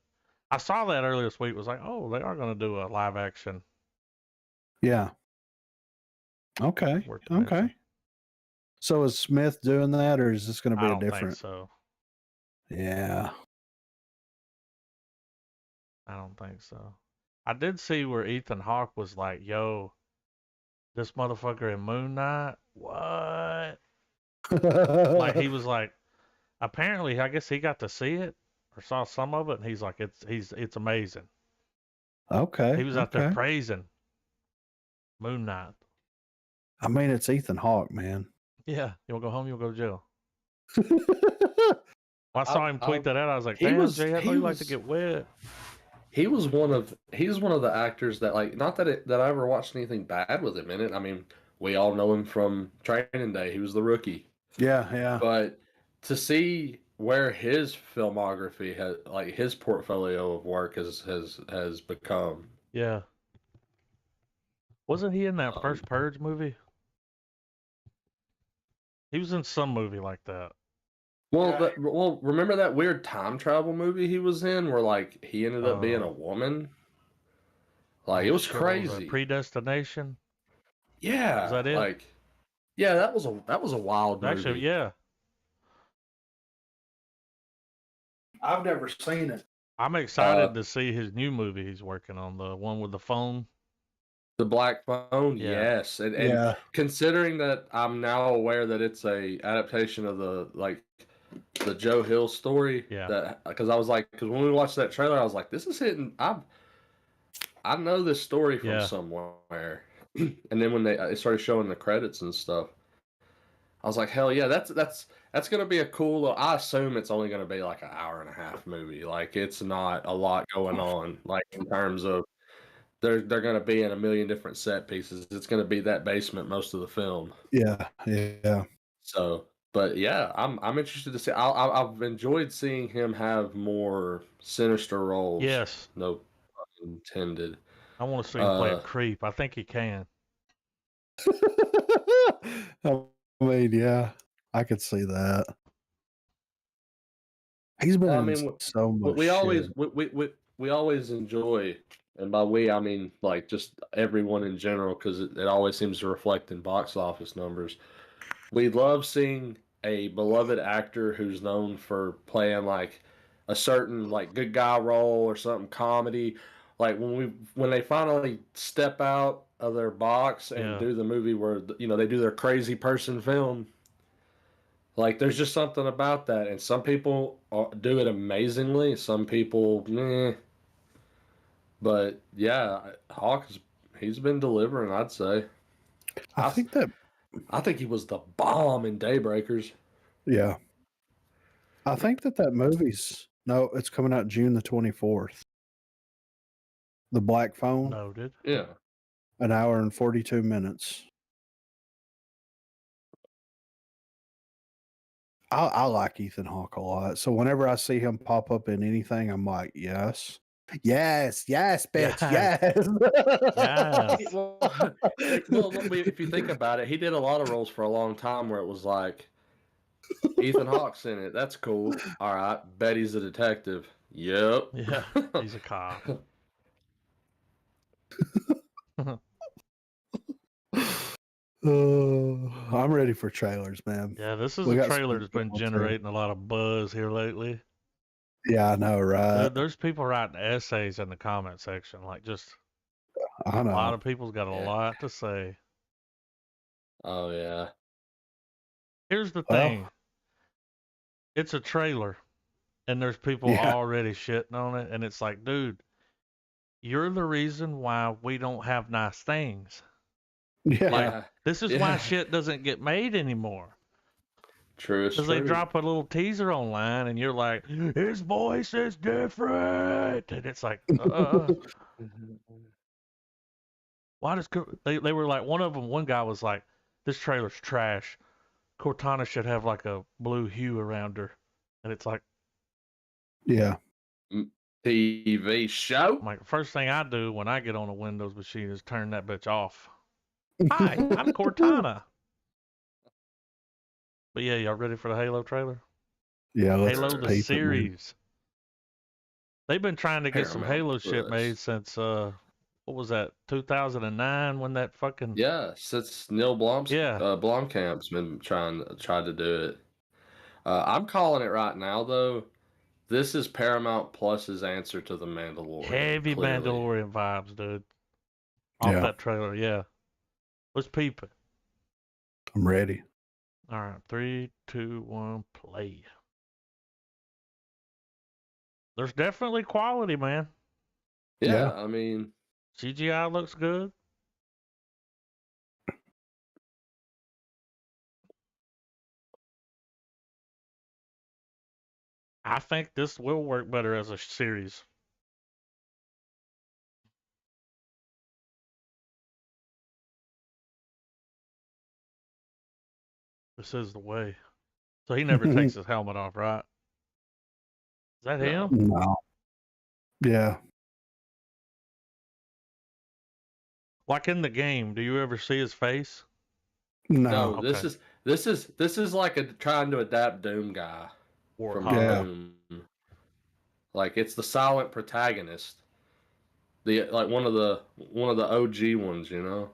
I saw that earlier this week. Was like, oh, they are going to do a live action. Yeah. Okay. Worth the mention. Okay. So is Smith doing that, or is this going to be I a don't think different? so. Yeah. I don't think so. I did see where Ethan Hawke was like, yo, this motherfucker in Moon Knight? What? Like he was like, apparently, I guess he got to see it or saw some of it, and he's like, it's amazing. Okay. He was out there praising Moon Knight. I mean, it's Ethan Hawke, man. Yeah, you want to go home? You want to go to jail? When I saw him tweet that out, I was like, damn, Jay, I know you like to get wet. He's one of the actors that, like, not that I ever watched anything bad with him in it. I mean, we all know him from Training Day. He was the rookie. Yeah. But to see where his filmography has, like his portfolio of work has become. Yeah. Wasn't he in that first Purge movie? He was in some movie like that. Well, remember that weird time travel movie he was in, where like he ended up being a woman. Like, it was shit, what was that, crazy. Predestination? Yeah, Is that it? like, yeah, that was a wild movie. Actually, yeah. I've never seen it. I'm excited to see his new movie he's working on, the one with the phone. The Black Phone, Yeah. yes, and considering that I'm now aware that it's a adaptation of the Joe Hill story. Yeah. That because when we watched that trailer, I was like, this is hitting. I know this story from somewhere. And then when they started showing the credits and stuff, I was like, hell yeah, that's gonna be a cool. I assume it's only gonna be like an hour and a half movie. Like, it's not a lot going on. Like, in terms of they're gonna be in a million different set pieces. It's gonna be that basement most of the film. Yeah. So, but yeah, I'm interested to see. I've enjoyed seeing him have more sinister roles. Yes. No pun intended. I want to see him play a creep. I think he can. I mean, yeah, I could see that. He's been in so much we always shit. we always enjoy, and by we I mean like just everyone in general, because it always seems to reflect in box office numbers. We love seeing a beloved actor who's known for playing like a certain like good guy role or something comedy. Like when they finally step out of their box and do the movie where they do their crazy person film. Like, there's just something about that, and some people do it amazingly. Some people, meh. But yeah, Hawk, he's been delivering, I'd say. I think he was the bomb in Daybreakers. Yeah. I think that movie's it's coming out June the 24th. The Black Phone. Noted. Yeah. An hour and 42 minutes. I like Ethan Hawke a lot. So whenever I see him pop up in anything, I'm like, yes. Yes, bitch, Yes. Yes. Well, if you think about it, he did a lot of roles for a long time where it was like, Ethan Hawke's in it. That's cool. All right, Betty's a detective. Yep. Yeah, he's a cop. I'm ready for trailers, man. Yeah, this is We a got trailer some that's good been ones here. generating a lot of buzz here lately. Yeah, I know, right? There's people writing essays in the comment section. Like, just I a lot know. of people's got a Yeah. lot to say. Oh yeah. Here's the Well, thing. It's a trailer, and there's people yeah, already shitting on it, and it's like, dude, you're the reason why we don't have nice things. yeah, Like, this is why Yeah. shit doesn't get made anymore. True is Because they true. drop a little teaser online, and you're like, his voice is different, and it's like, why does they were like one guy was like, this trailer's trash. Cortana should have like a blue hue around her, and it's like, yeah. TV show. I'm like, first thing I do when I get on a Windows machine is turn that bitch off. Hi, I'm Cortana. But yeah, y'all ready for the Halo trailer? Yeah, let's Halo the peep it, man. series. They've been trying to get some Paramount Halo shit Plus. made since what was that, 2009 when that fucking Yeah, since Neil yeah. Blomkamp's been tried to do it. I'm calling it right now though. This is Paramount Plus's answer to The Mandalorian. Heavy clearly. Mandalorian vibes, dude. Off Yeah, that trailer, yeah. Let's peep it. I'm ready. All right, 3, 2, 1, play. There's definitely quality, man. Yeah, Yeah. I mean, CGI looks good. I think this will work better as a series. This is the way. So he never takes his helmet off, right? Is that no. him? No. Yeah. Like in the game, do you ever see his face? No. No, this Okay. is like trying to adapt Doom guy from Warthog. Doom. Like it's the silent protagonist. The like one of the OG ones, you know.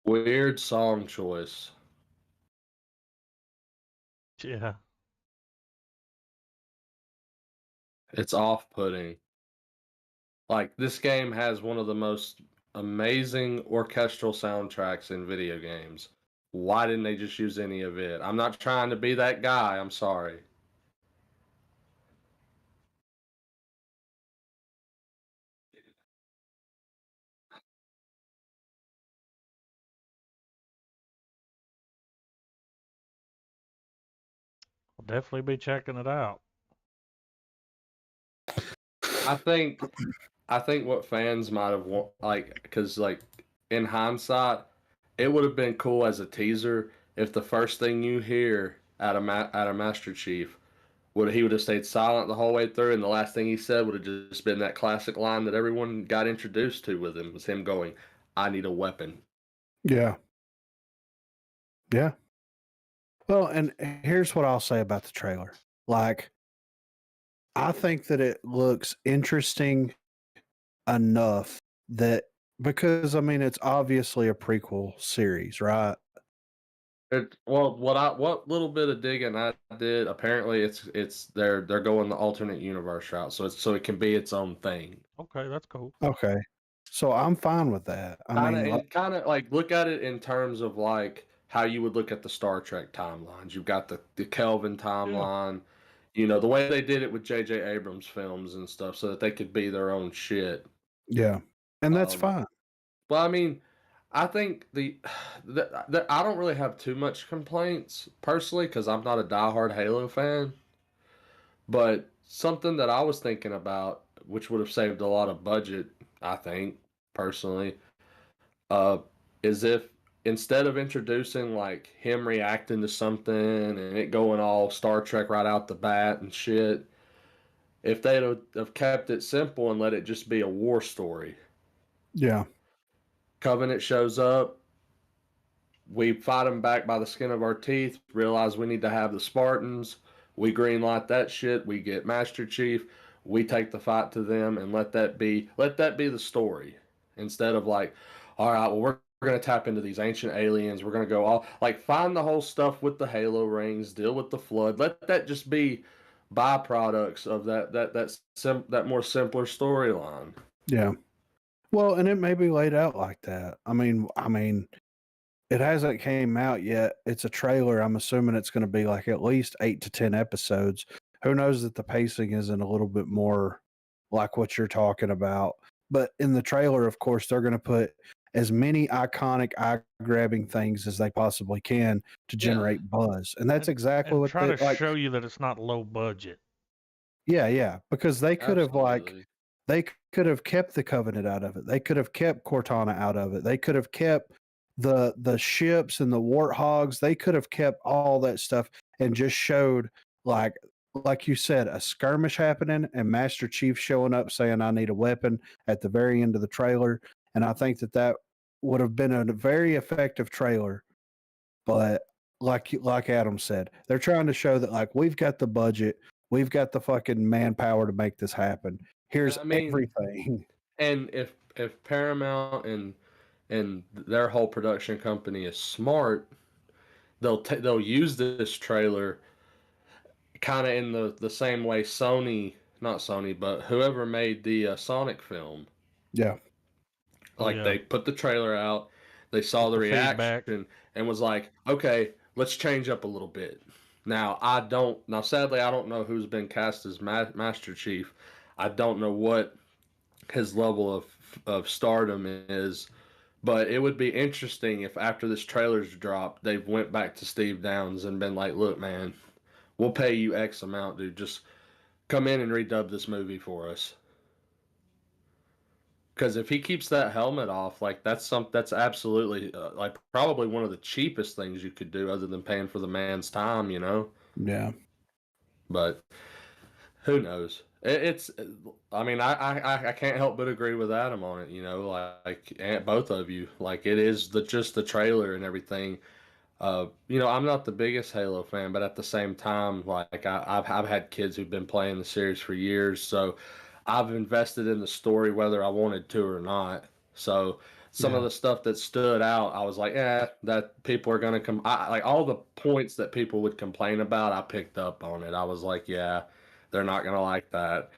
Weird song choice. Yeah. It's off-putting. Like this game has one of the most amazing orchestral soundtracks in video games. Why didn't they just use any of it? I'm not trying to be that guy. I'm sorry. I'll definitely be checking it out. I think what fans might have like because like in hindsight, it would have been cool as a teaser if the first thing you hear out of Master Chief he would have stayed silent the whole way through, and the last thing he said would have just been that classic line that everyone got introduced to with him was him going, "I need a weapon." Yeah. Yeah. Well, and here's what I'll say about the trailer. Like, I think that it looks interesting enough that because I mean it's obviously a prequel series, right? What little bit of digging I did, apparently they're going the alternate universe route, so it can be its own thing. Okay, that's cool. Okay. So I'm fine with that. I mean, Kind of like look at it in terms of like how you would look at the Star Trek timelines. You've got the Kelvin timeline, the way they did it with J.J. Abrams films and stuff, so that they could be their own shit. yeah. And that's Um, fine. well, I mean, I think I don't really have too much complaints personally because I'm not a diehard Halo fan. But something that I was thinking about, which would have saved a lot of budget, I think personally, uh, is if instead of introducing like him reacting to something and it going all Star Trek right out the bat and shit, if they'd have kept it simple and let it just be a war story. Yeah. Covenant shows up, we fight them back by the skin of our teeth, realize we need to have the Spartans, we greenlight that shit, we get Master Chief, we take the fight to them and let that be the story. Instead of like, all right, well we're gonna tap into these ancient aliens, we're gonna go all like find the whole stuff with the Halo rings, deal with the flood, let that just be byproducts of that more simpler storyline. Yeah. Well, and it may be laid out like that. I mean, it hasn't came out yet. It's a trailer. I'm assuming it's going to be like at least 8 to 10 episodes. Who knows that the pacing isn't a little bit more like what you're talking about. But in the trailer, of course, they're going to put as many iconic eye-grabbing things as they possibly can to generate buzz. And that's exactly And what try they to like. show you that it's not low budget. Yeah, because they could have Absolutely. they could have kept the Covenant out of it. They could have kept Cortana out of it. They could have kept the ships and the warthogs. They could have kept all that stuff and just showed like you said, a skirmish happening and Master Chief showing up saying, "I need a weapon" at the very end of the trailer. And I think that would have been a very effective trailer. But like Adam said, they're trying to show that like we've got the budget, we've got the fucking manpower to make this happen. Here's I mean, everything. and if Paramount and their whole production company is smart, they'll use this trailer kind of in the same way not Sony, but whoever made the Sonic film. Yeah. Oh, Like yeah. they put the trailer out, they saw Get the the reaction feedback. and was like, okay, let's change up a little bit. Now sadly I don't know who's been cast as Master Chief. I don't know what his level of stardom is. But it would be interesting if after this trailer's dropped, they've went back to Steve Downs and been like, "Look, man, we'll pay you X amount, dude. Just come in and redub this movie for us." Because if he keeps that helmet off, like that's absolutely like probably one of the cheapest things you could do, other than paying for the man's time, Yeah. But who knows? It's, I mean, I can't help but agree with Adam on it. Like both of you, like it is just the trailer and everything. I'm not the biggest Halo fan, but at the same time, like I've had kids who've been playing the series for years, so I've invested in the story whether I wanted to or not. So some of Yeah. the stuff that stood out, I was like, that people are gonna come. Like all the points that people would complain about, I picked up on it. I was like, yeah, they're not gonna like that.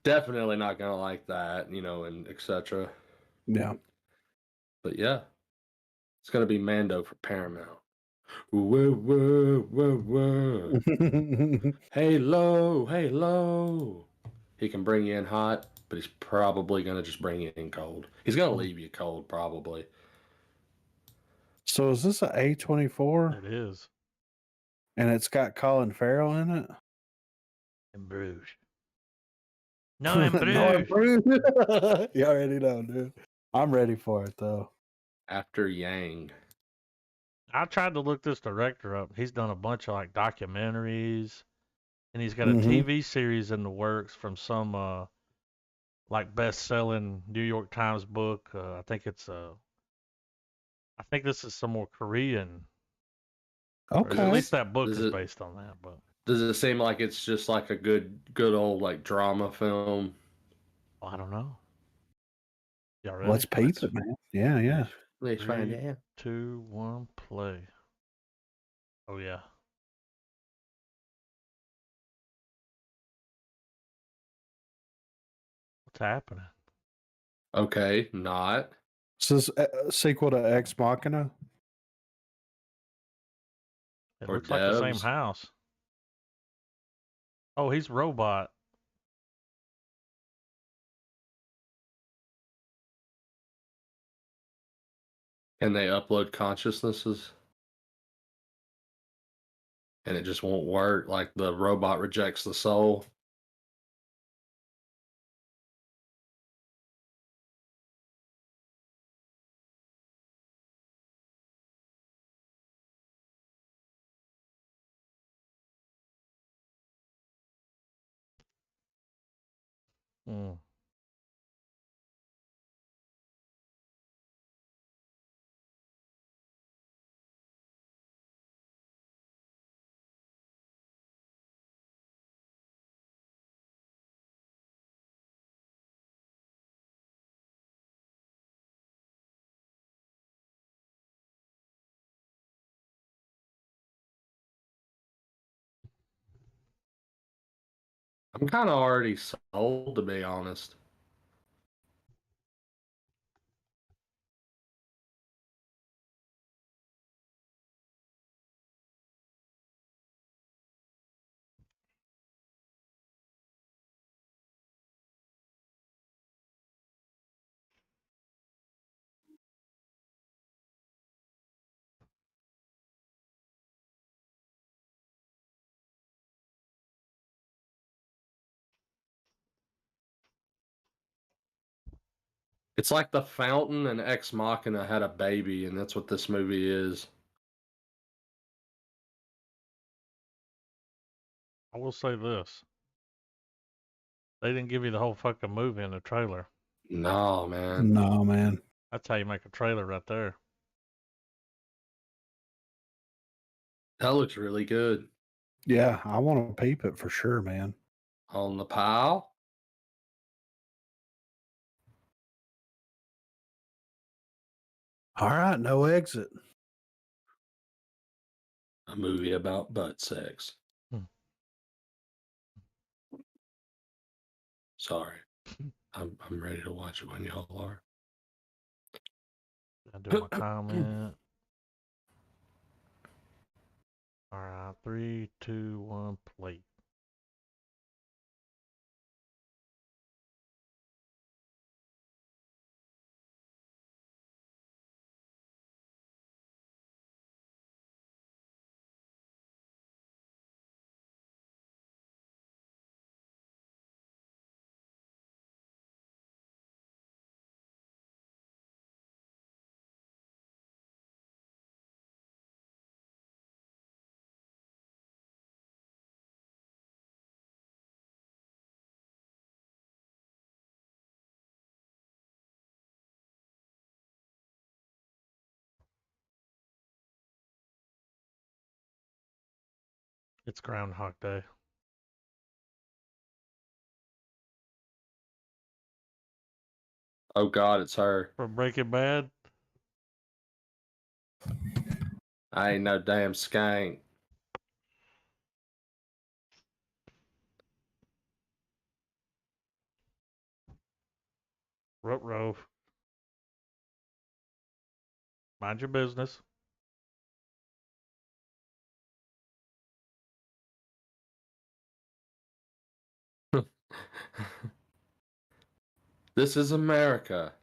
Definitely not gonna like that, and etc. Yeah. But yeah, it's gonna be Mando for Paramount. Whoa, whoa, whoa, whoa. Halo, Halo. He can bring you in hot, but he's probably going to just bring you in cold. He's going to leave you cold, probably. So is this a A24 It is. and it's got Colin Farrell in it? In Bruges. No, in No, in Bruges. Bruges. You already know, dude. I'm ready for it though. After Yang. I tried to look this director up. He's done a bunch of like documentaries, and he's got a Mm-hmm. TV series in the works from some like best-selling New York Times book. I think this is some more Korean. Or at Okay. least that book Does is it based on that. But does it seem like it's just like a good old like drama film? I don't know. Y'all ready? Let's peep it, man. Yeah. Let's find 3, out. 2, 1, play. Oh yeah. What's happening? Okay, not. This is a sequel to Ex Machina. It Or looks like the same devs. house. Oh, he's robot. Can they upload consciousnesses? And it just won't work. Like the robot rejects the soul. Hmm. I'm kind of already sold, to be honest. It's like The Fountain and Ex Machina had a baby, and that's what this movie is. I will say this. They didn't give you the whole fucking movie in the trailer. No, man. No, man. That's how you make a trailer right there. That looks really good. Yeah, I want to peep it for sure, man. On the pile. All right, no exit. A movie about butt sex. Hmm. Sorry. I'm ready to watch it when y'all are. I do my comment. All right, 3, 2, 1, play. It's Groundhog Day. Oh God, it's her. From Breaking Bad. I ain't no damn skank. Ruh-roh. Mind your business. This is America.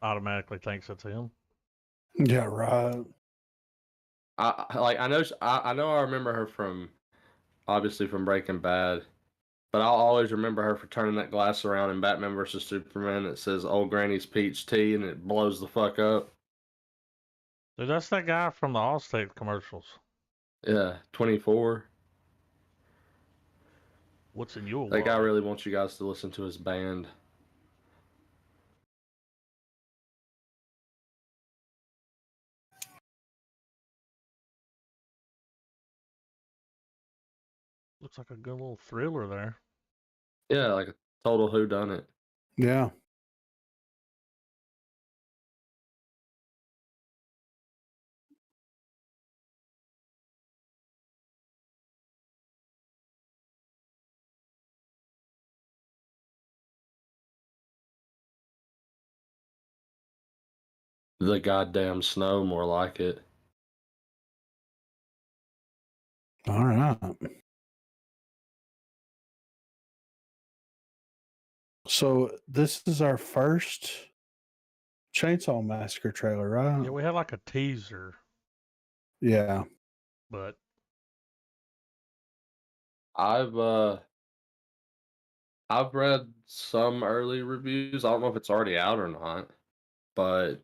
Automatically thinks it's him. Yeah, right. I know I remember her from obviously from Breaking Bad, but I'll always remember her for turning that glass around in Batman versus Superman that says "Old Granny's peach tea" and it blows the fuck up. Dude, that's that guy from the Allstate commercials. Yeah, 24. What's in your That guy wallet? really wants you guys to listen to his band. Looks like a good little thriller there. Yeah, like a total whodunit. Yeah. The goddamn snow, more like it. All right. So this is our first Chainsaw Massacre trailer, right? Yeah, we had like a teaser, Yeah. but I've read some early reviews. I don't know if it's already out or not, but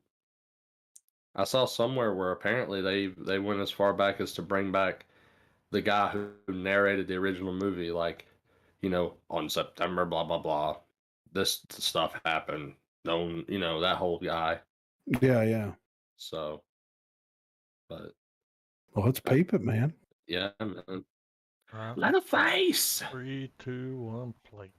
I saw somewhere where apparently they went as far back as to bring back the guy who narrated the original movie, like, on September, blah blah blah. This stuff happened. No, that whole guy. Yeah. So, but Well, let's peep it, man. yeah, man. right. Leatherface. 3, 2, 1, play.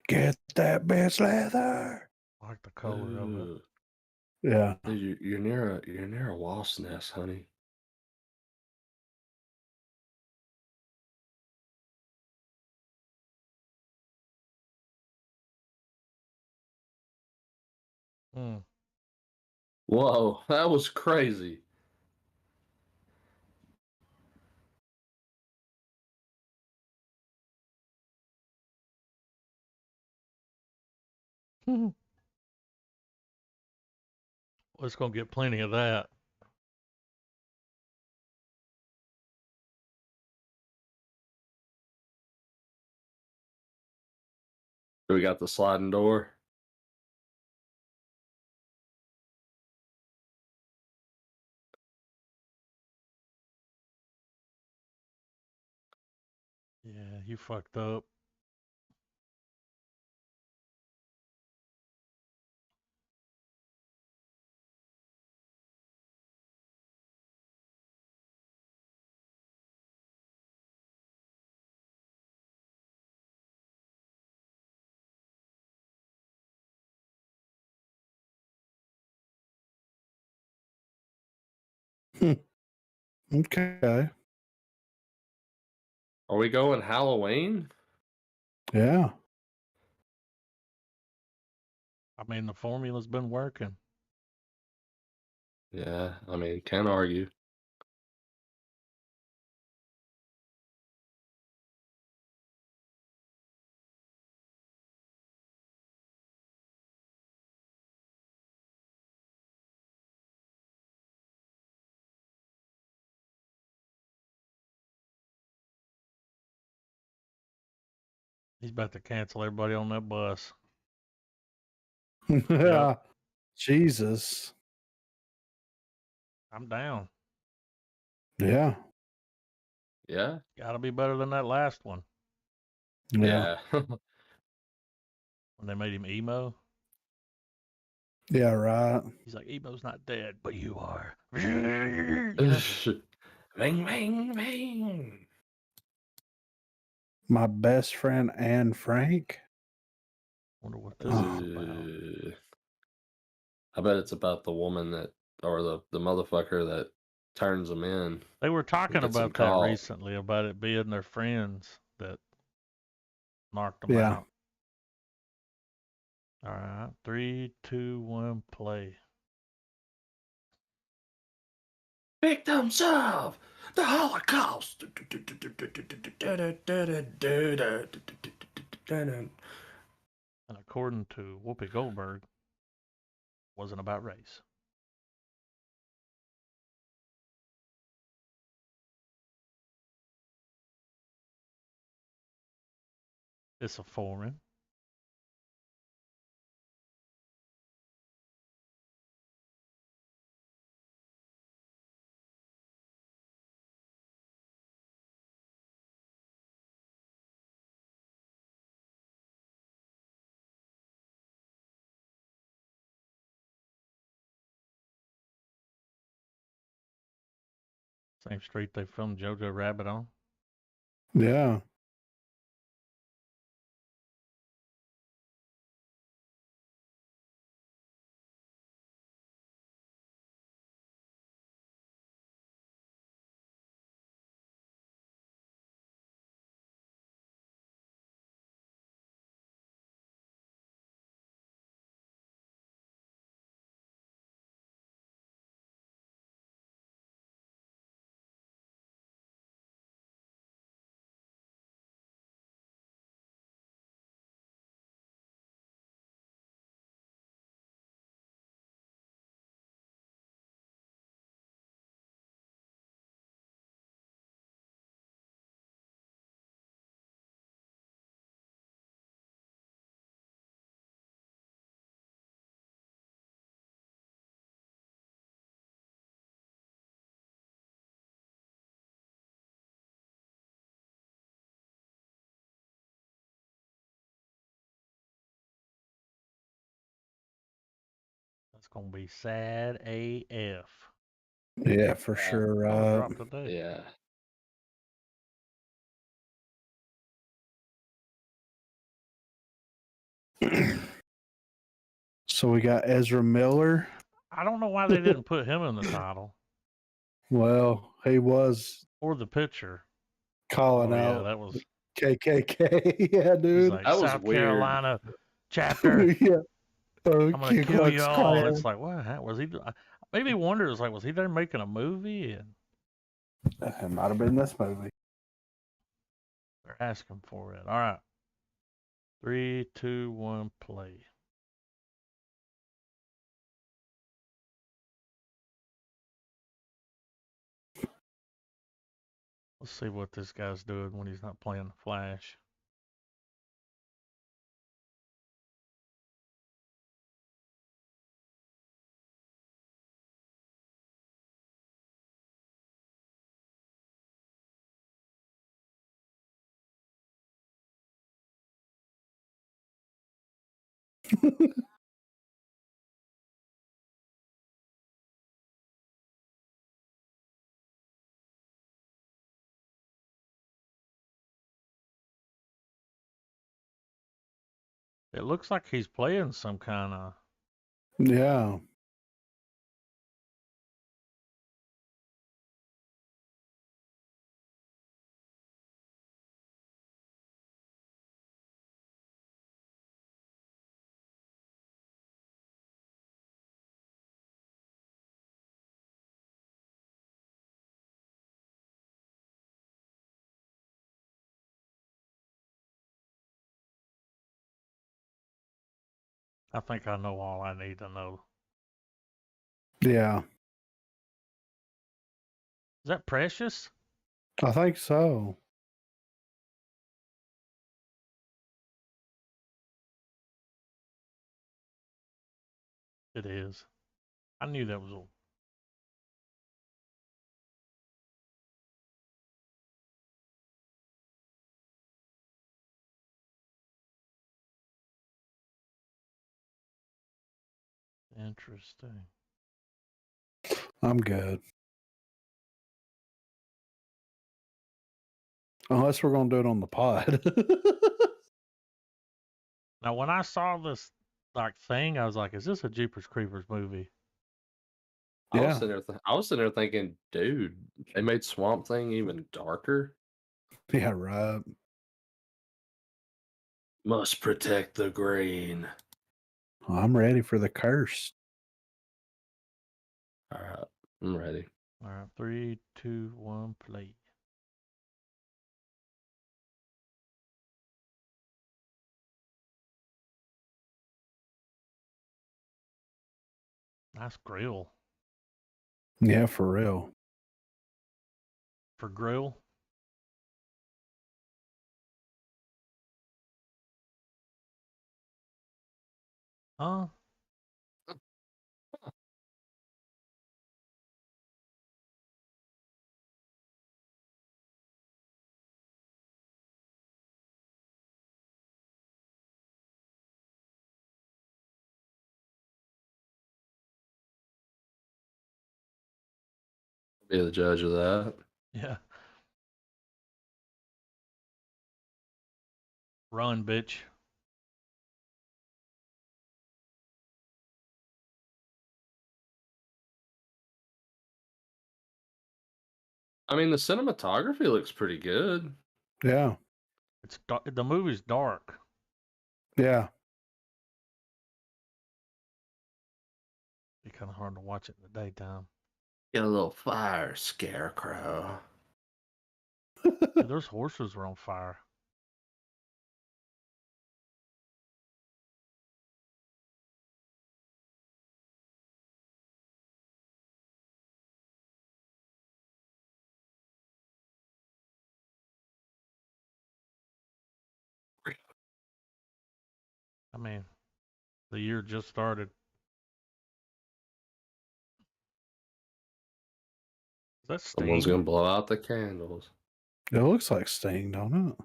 Get that bitch leather. I like the color of it. Yeah. Dude, you're near a wasp nest, honey. Hmm. Whoa, that was crazy. Well, it's gonna get plenty of that. We got the sliding door. Yeah, you fucked up. Okay. Are we going Halloween? Yeah. I mean, the formula's been working. Yeah, I mean, can't argue. He's about to cancel everybody on that bus. Yeah. Jesus. I'm down. Yeah. Yeah, Gotta be better than that last one Yeah. yeah. when they made him emo. Yeah, right. He's like, emo's not dead, but you are. You know? Ring, ring, ring. My best friend Anne Frank. Wonder what this is about. I bet it's about the woman that, or the motherfucker that turns them in. They were talking Gets them about that caught. recently, about it being their friends that knocked them Yeah. out. All right, 3, 2, 1, play. Victims of the Holocaust. And according to Whoopi Goldberg, wasn't about race. It's a foreign. Same street they filmed Jojo Rabbit on. Yeah. That's gonna be sad AF. Yeah, for Yeah. sure. Oh, it dropped today. Yeah. So we got Ezra Miller. I don't know why they didn't put him in the title Well, he was or the picture. calling Oh yeah, out that was. KKK. Yeah, He's dude. like That was South weird. Carolina chapter. Yeah. I'm gonna Ku kill Klux you all. Klan. It's like, what was he? Made me wonder. It's like, was he there making a movie? And It might have been this movie. they're asking for it. All right. 3, 2, 1, play. Let's see what this guy's doing when he's not playing the Flash. It looks like he's playing some kind of. Yeah. I think I know all I need to know. Yeah. Is that Precious? I think so. It is. I knew that was. Interesting. I'm good. Unless we're going to do it on the pod. Now, when I saw this thing, I was like, "Is this a Jeepers Creepers movie?" I was Yeah. sitting there. I was sitting there thinking, dude, they made Swamp Thing even darker. Yeah, right. Must protect the green. I'm ready for the curse. All right, I'm ready. All right, 3, 2, 1, play. Nice grill Yeah, for real. for grill. Huh? Be the judge of that. Yeah. Run, bitch. I mean, the cinematography looks pretty good. Yeah. It's the movie's dark. Yeah. Be kind of hard to watch it in the daytime. Get a little fire, Scarecrow. Dude, those horses were on fire. I mean, the year just started. Is that Someone's Sting? gonna blow out the candles. It looks like Sting, don't it?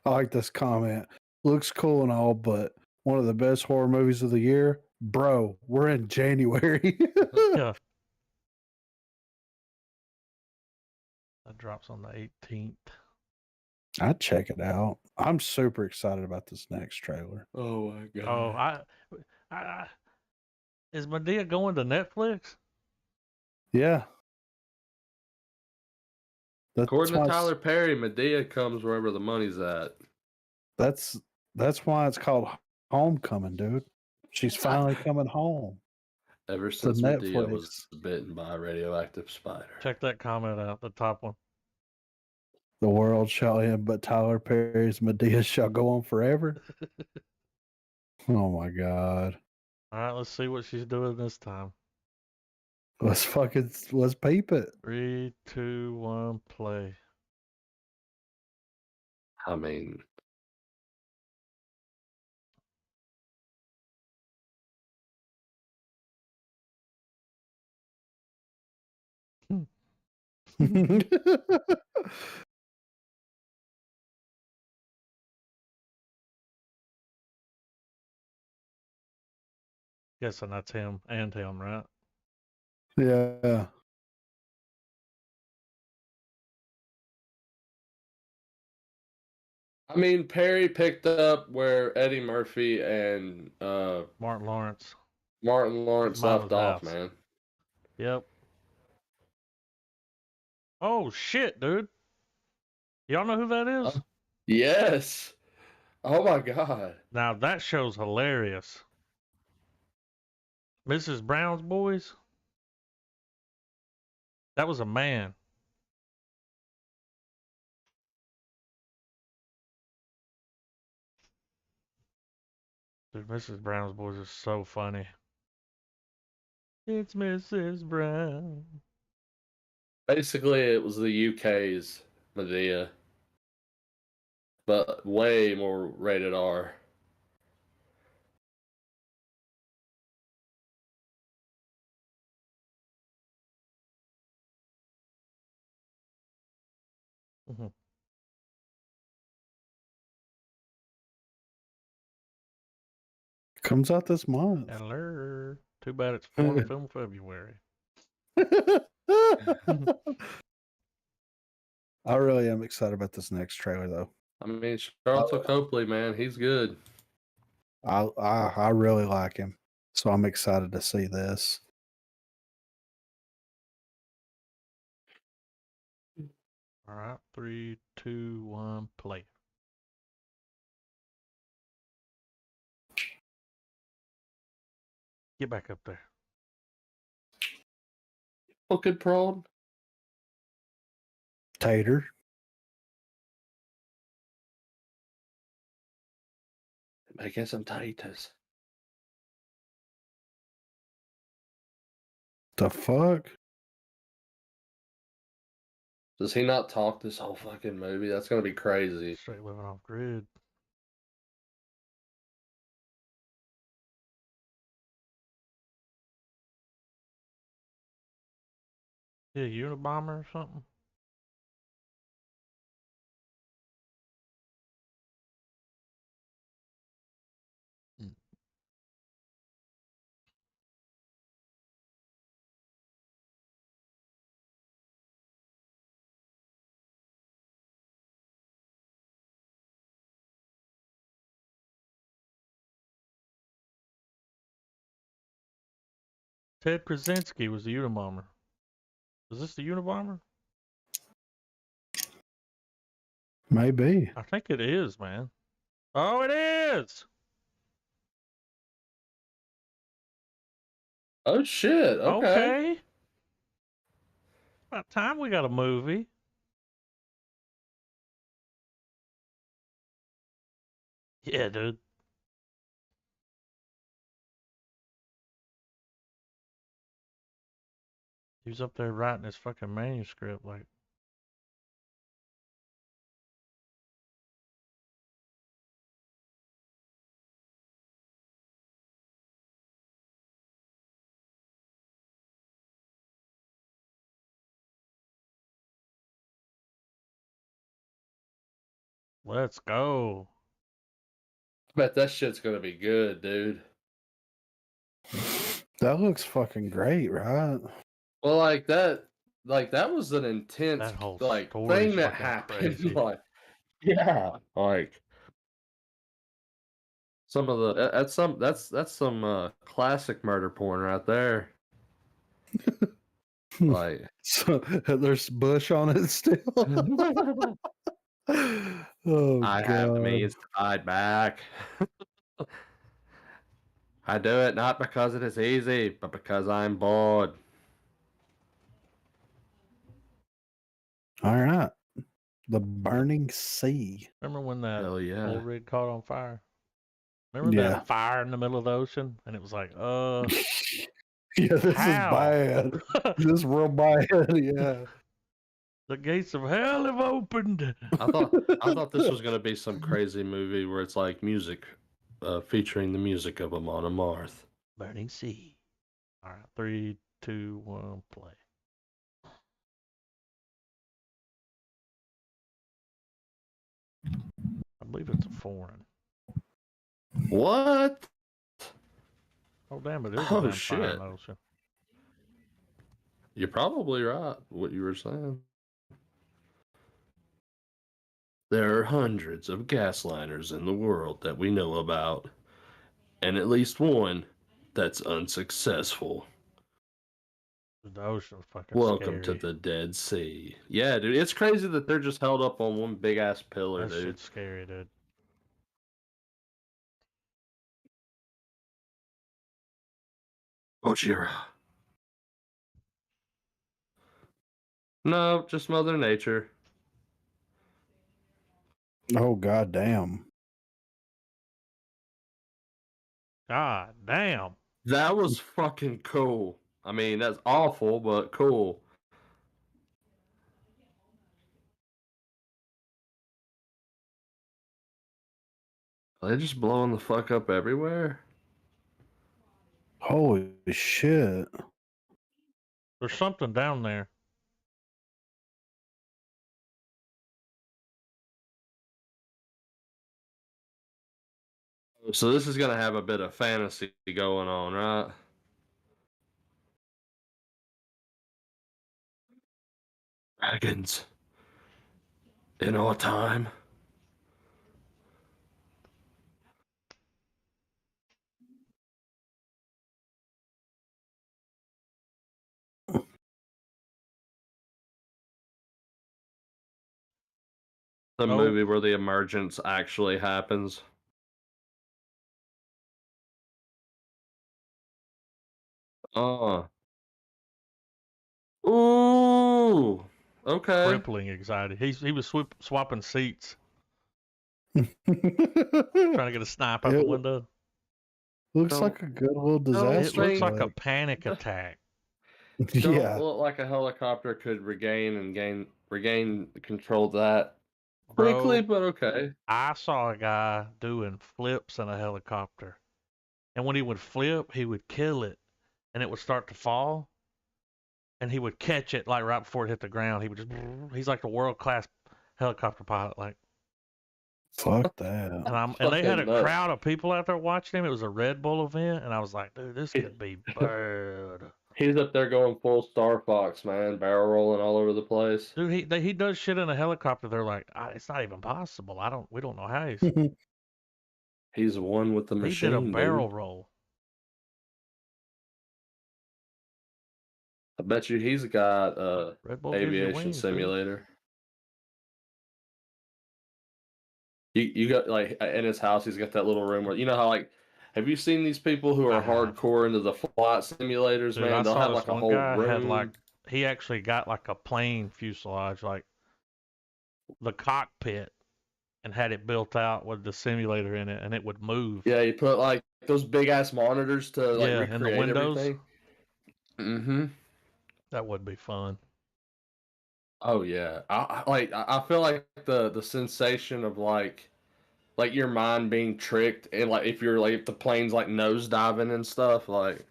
I like this comment. Looks cool and all, but one of the best horror movies of the year? Bro, we're in January. Yeah. That drops on the 18th. I'd check it out. I'm super excited about this next trailer. Oh my god. Oh, I is Medea going to Netflix? Yeah. According to why Tyler Perry, Medea comes wherever the money's at. that's why it's called Homecoming, dude. She's finally coming home Ever to since Medea was Netflix. bitten by a radioactive spider. Check that comment out, the top one. The world shall end, but Tyler Perry's Medea shall go on forever. Oh my god. All right, let's see what she's doing this time. Let's peep it. 3, 2, 1, play. I mean, Guessing that's him and him, right? Yeah. Perry picked up where Eddie Murphy and Martin Lawrence. Martin Lawrence Mama's left off, house. man. Yep. Oh shit, dude. Y'all know who that is? Yes. Oh my god. Now that show's hilarious. Mrs. Brown's Boys. That was a man. Dude, Mrs. Brown's Boys is so funny. It's Mrs. Brown. Basically, it was the UK's Medea, but way more rated R. Mm-hmm. Comes out this month. Hello. Too bad it's foreign film February. I really am excited about this next trailer, though. Charlton Copley, man, he's good. I really like him, so I'm excited to see this. All right, 3, 2, 1, play. Get back up there. Fucking prawn. Tater. Making some taters. The fuck? Does he not talk this whole fucking movie? That's gonna be crazy. Straight living off grid. Yeah, Unabomber or something. Ted Krasinski was the Unabomber. Is this the Unabomber? Maybe. I think it is, man. Oh, it is! Oh shit! Okay. About time we got a movie. Yeah, dude. He was up there writing his fucking manuscript, like. Let's go. Bet that shit's gonna be good, dude. That looks fucking great, right? Well, that was an intense That whole like story's thing that fucking happened. crazy. Like, yeah, like some of the that's some classic murder porn right there. Like, So there's bush on it still. Oh I have the god. means to fight back. I do it not because it is easy, but because I'm bored. All right. The Burning Sea. Remember when that Hell yeah. oil rig caught on fire? Remember Yeah. that fire in the middle of the ocean? And it was like, Yeah, this how? is bad. This is real bad. Yeah. The gates of hell have opened. I thought this was gonna be some crazy movie where it's like music, featuring the music of Amon Amarth. Burning Sea. All right, 3, 2, 1, play. I believe it's a foreign. What? Oh damn! It is a Oh damn fire shit! in the ocean. You're probably right. What you were saying. There are hundreds of gas liners in the world that we know about, and at least one that's unsuccessful. The ocean's fucking Welcome scary. to the Dead Sea. Yeah, dude, it's crazy that they're just held up on one big ass pillar, That dude. shit's scary, dude. Ojira. No, just Mother Nature. Oh god damn. God damn. That was fucking cool. I mean, that's awful, but cool. Are they just blowing the fuck up everywhere? Holy shit. There's something down there. So this is gonna have a bit of fantasy going on, right? Dragons. In our time. The Nope. movie where the emergence actually happens. Ooh. Okay. Crippling anxiety. He was swapping seats, trying to get a snipe out the It window. looks Don't- like a good little don't disaster. It looks like a flick. panic attack. Don't Yeah. look like a helicopter could regain control of that Bro, quickly, but okay. I saw a guy doing flips in a helicopter. And when he would flip, he would kill it. And it would start to fall. And he would catch it like right before it hit the ground. He would just, he's like a world class helicopter pilot. Like, Fuck that. and they had a Fucking nuts. crowd of people out there watching him. It was a Red Bull event. And I was like, dude, this could be bad. He's up there going full Star Fox, man, barrel rolling all over the place. Dude, he does shit in a helicopter. They're like, it's not even possible. We don't know how He's one with the he machine. did a barrel Dude. roll. I bet you he's got Red Bull gives you aviation wings, dude. simulator. You got like in his house, he's got that little room where you know how like. Have you seen these people who are I have. hardcore into the flight simulators, Dude, man? I They'll saw have this like a one whole guy room. had like he actually got like a plane fuselage, like the cockpit, and had it built out with the simulator in it, and it would move. Yeah, you put like those big ass monitors to like Yeah, recreate in the windows. everything. Mm-hmm. That would be fun. Oh yeah, I feel like the sensation of like your mind being tricked and like if you're like if the plane's like nose diving and stuff like.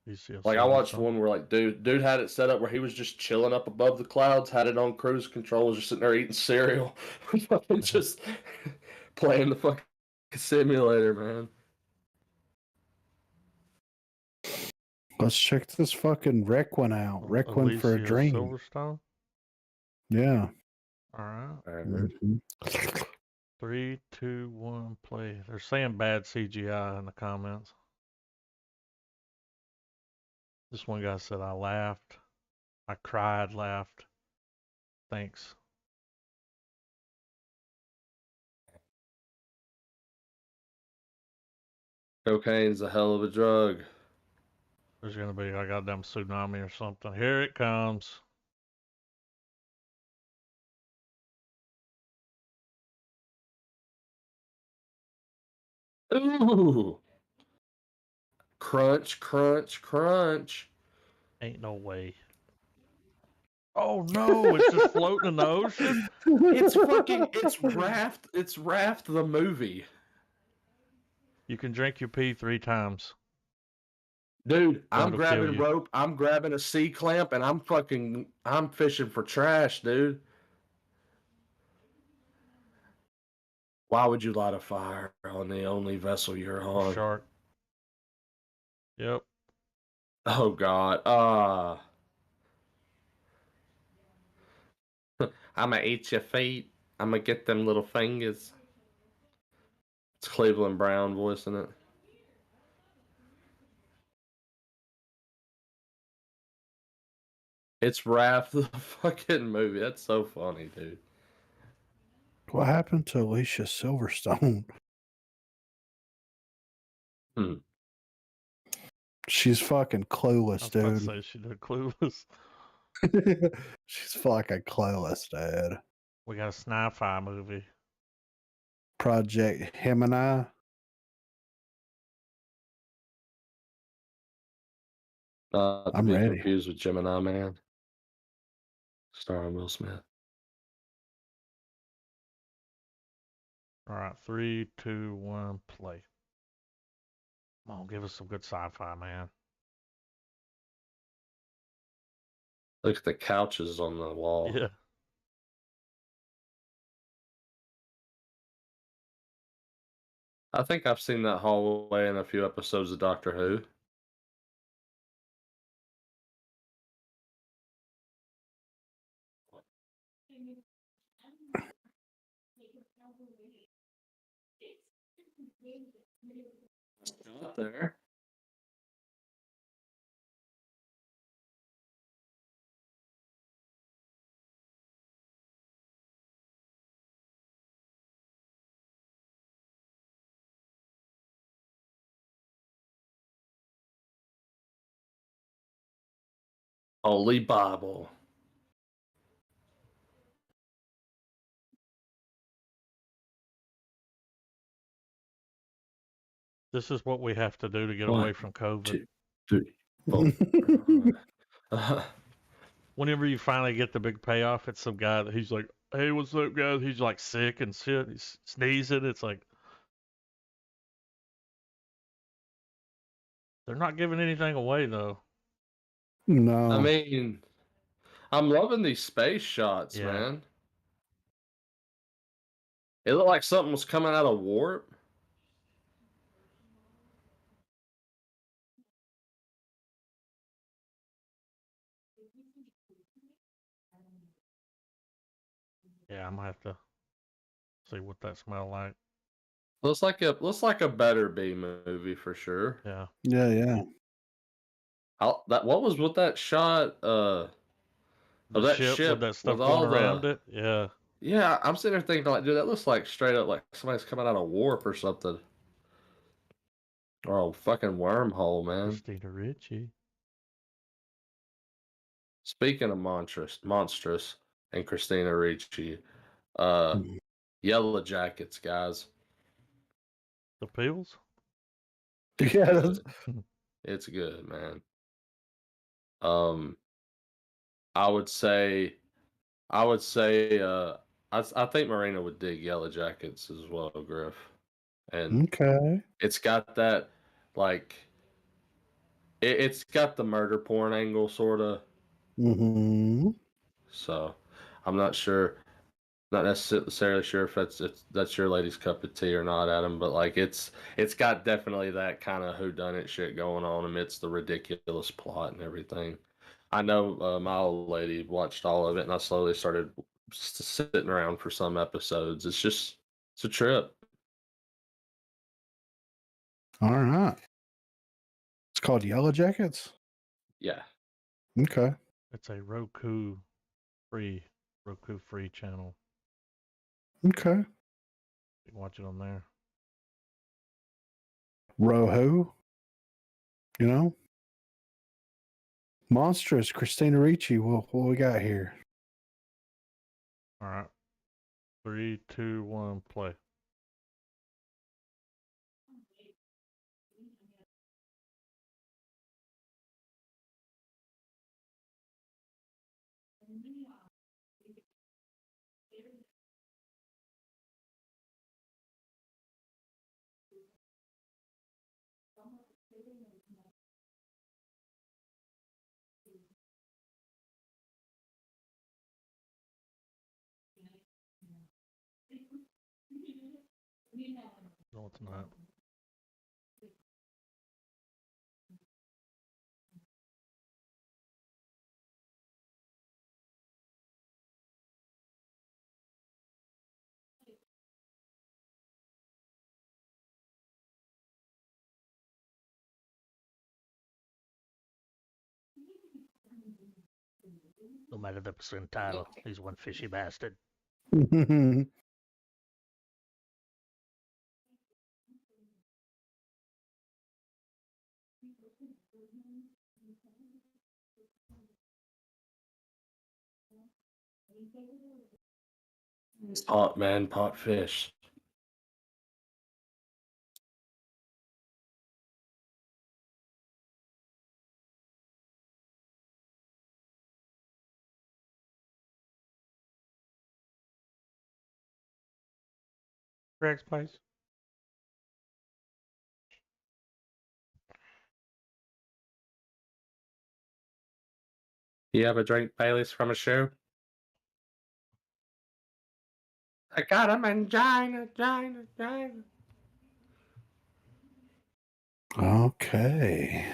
You see a Like I silver watched sun. one where like dude had it set up where he was just chilling up above the clouds, had it on cruise control, was just sitting there eating cereal, fucking just playing the fucking simulator, man. Let's check this fucking Requiem out. Requiem for a Alicia Dream. Silverstone. Yeah. All right. Mhm. 3, 2, 1, play. They're saying bad CGI in the comments. This one guy said, I laughed. I cried, laughed. Thanks. Cocaine's a hell of a drug. There's going to be a goddamn tsunami or something. Here it comes. Ooh. Crunch, crunch, crunch. Ain't no way. Oh no, it's just floating in the ocean? It's Raft the movie. You can drink your pee 3 times. Dude, I'm That'll kill grabbing you. rope, I'm grabbing a C clamp, and I'm fishing for trash, dude. Why would you light a fire on the only vessel you're on? Shark. Yep. Oh God. I'ma eat your feet. I'ma get them little fingers. It's Cleveland Brown voicing it. It's Raph the fucking movie. That's so funny, dude. What happened to Alicia Silverstone? Hmm. She's fucking I clueless, was about to dude. say she did Clueless. She's fucking clueless, dude. We got a sci-fi movie. Project Gemini. Not to I'm be ready. confused with Gemini Man. Starring Will Smith. All right, 3, 2, 1, play. Come on, give us some good sci-fi, man. Look at the couches on the wall. Yeah. I think I've seen that hallway in a few episodes of Doctor Who. Not there. Holy Bible. This is what we have to do to get One, away from COVID. 2, 3, 4. Whenever you finally get the big payoff, it's some guy that he's like, hey, what's up, guys? He's like sick and shit. He's sneezing. It's like, they're not giving anything away, though. No. I mean, I'm loving these space shots, Yeah. man. It looked like something was coming out of warp. Yeah, I'm gonna have to see what that smelled like. Looks like a better B movie for sure. Yeah. Yeah. What was with that shot? The Of that ship with ship that stuff with going all around the it. Yeah. Yeah, I'm sitting there thinking like, dude, that looks like straight up like somebody's coming out of warp or something. Or a fucking wormhole, man. Christina Ricci. Speaking of monstrous and Christina Ricci, Mhm. Yellow Jackets, guys. The Pills? Yeah. That's... It's good, man. I would say I think Marina would dig Yellow Jackets as well, Griff. And Okay. it's got that like it's got the murder porn angle, sort of. Mm-hmm. So I'm not sure, not necessarily sure if that's your lady's cup of tea or not, Adam. But like it's got definitely that kind of whodunit shit going on amidst the ridiculous plot and everything. I know my old lady watched all of it, and I slowly started sitting around for some episodes. It's a trip. All right. It's called Yellow Jackets. Yeah. Okay. It's a free channel. Okay. You can watch it on there. Roho. You know? Monstrous, Christina Ricci. What we got here? All right. 3, 2, 1, play. No, it's not. No matter the percentile, he's one fishy bastard. Pot man, pot fish. Greg's place. You have a drink, Bailey's, from a shoe? I got a mangina. Okay.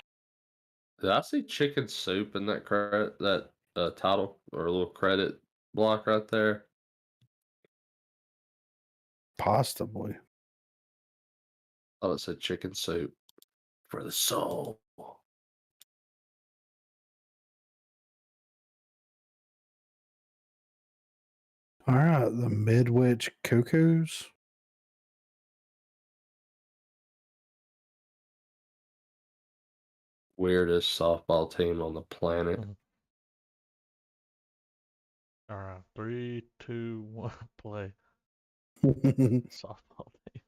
Did I see chicken soup in that title or a little credit block right there? Possibly. Oh, it said chicken soup for the soul. All right. The Midwich Cuckoos. Weirdest softball team on the planet. All right. 3, 2, 1, play. Softball team.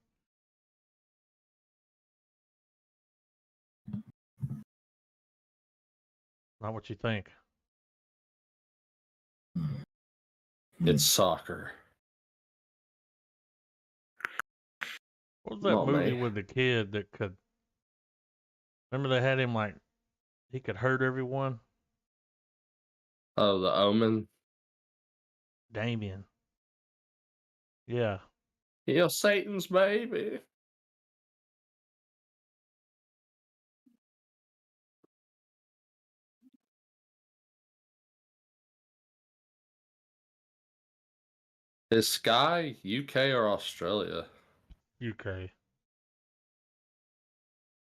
Not what you think. It's soccer. What was that Not movie me. with the kid that could? Remember they had him like he could hurt everyone. Oh, The Omen. Damien. Yeah. You're Satan's baby. Is Sky UK or Australia? UK.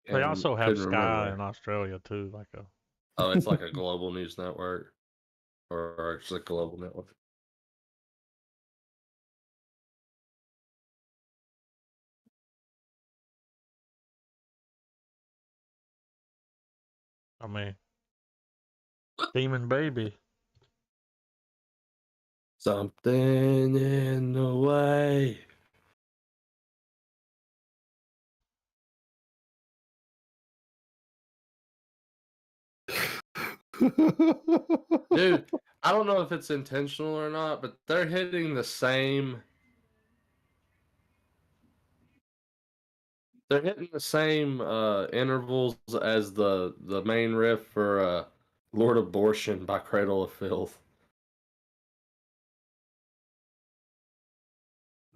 They also have couldn't Sky remember. in Australia too, like a. Oh, it's like a global news network, or it's a global network. I mean, Demon Baby. Something in the way. Dude, I don't know if it's intentional or not, but they're hitting the same They're hitting the same intervals as the main riff for Lord Abortion by Cradle of Filth.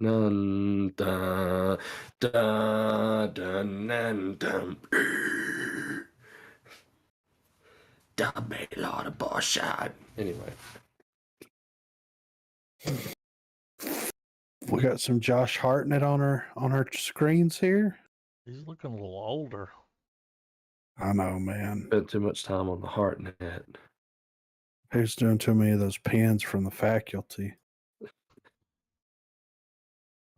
Dun, dun, dun, dun, dun, dun. Double Lord Abortion. Anyway. We got some Josh Hartnett on our screens here. He's looking a little older. I know, man. Spent too much time on the HeartNet. He's doing too many of those pins from the faculty.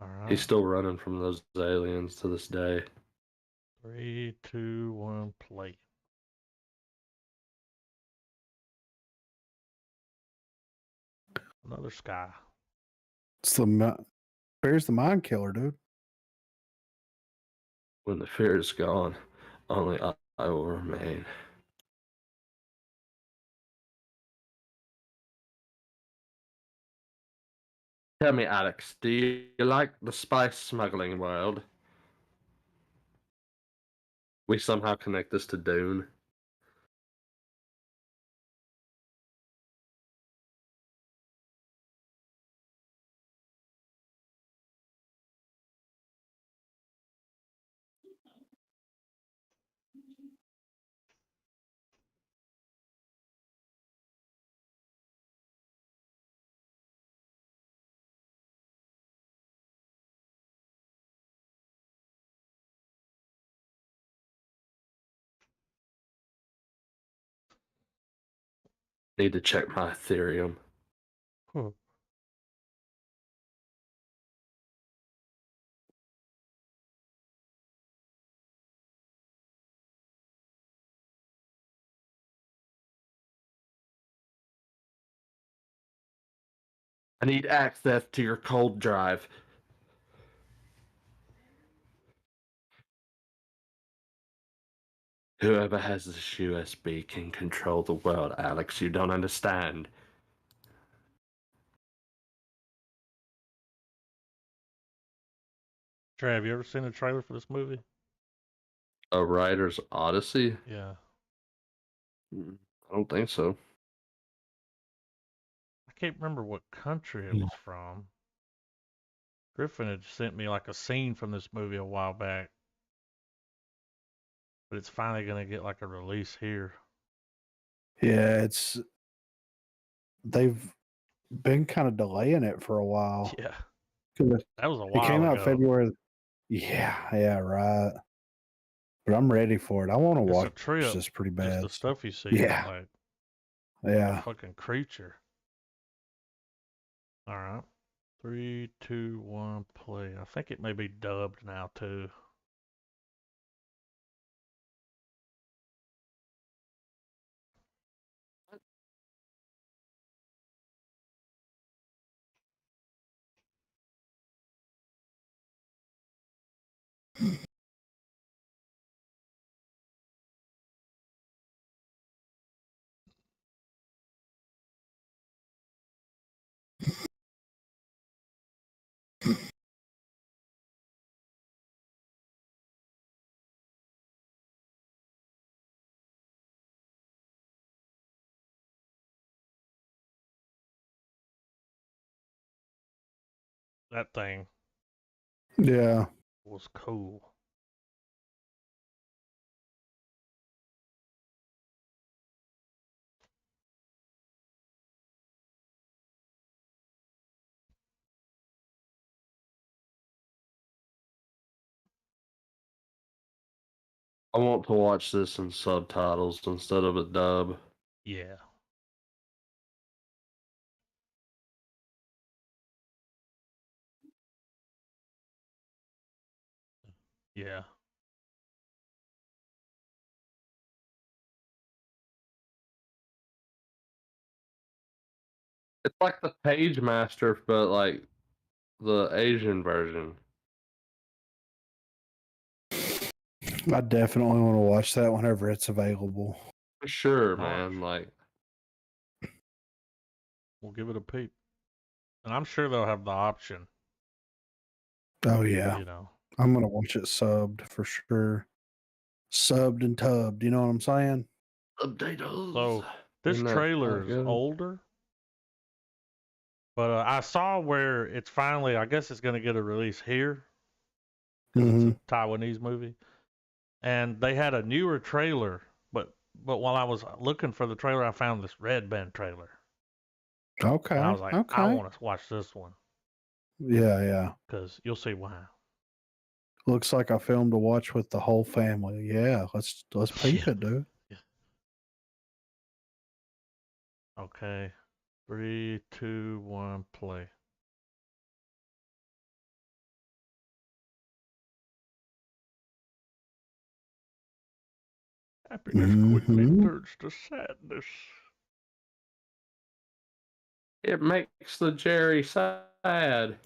All right. He's still running from those aliens to this day. 3, 2, 1, play. Another sky. It's Fear's the mind killer, dude. When the fear is gone, only I will remain. Tell me, Alex, do you like the spice smuggling world? We somehow connect this to Dune. Need to check my Ethereum. I need access to your cold drive. Whoever has this USB can control the world, Alex. You don't understand. Trey, have you ever seen a trailer for this movie? A Writer's Odyssey? Yeah. I don't think so. I can't remember what country it was from. Griffin had sent me like a scene from this movie a while back. But it's finally going to get like a release here. Yeah, they've been kind of delaying it for a while. Yeah. 'Cause That was a it while came out ago. February. Yeah, right. But I'm ready for it. I want to It's a watch trip. this pretty Just bad. the stuff you see. Yeah. Like Yeah. a fucking creature. All right. 3, 2, 1, play. I think it may be dubbed now too. That thing Yeah. was cool. I want to watch this in subtitles instead of a dub. Yeah. Yeah. It's like the Page Master, but like the Asian version. I definitely want to watch that whenever it's available. For sure, Gosh. man. Like, We'll give it a peep. And I'm sure they'll have the option, Oh yeah. you know. I'm gonna watch it subbed for sure. Subbed and tubbed. You know what I'm saying? Potatoes. So this Isn't that how it trailer's goes? older, but I saw where it's finally. I guess it's going to get a release here because it's a Taiwanese movie, and they had a newer trailer. But while I was looking for the trailer, I found this Red Band trailer, Okay. and I was like, Okay. I want to watch this one Yeah. because you'll see why. Looks like a film to watch with the whole family. Yeah, let's peep it, dude. Yeah. Okay, 3, 2, 1, play. Happiness quickly turns to sadness. It makes the Jerry sad.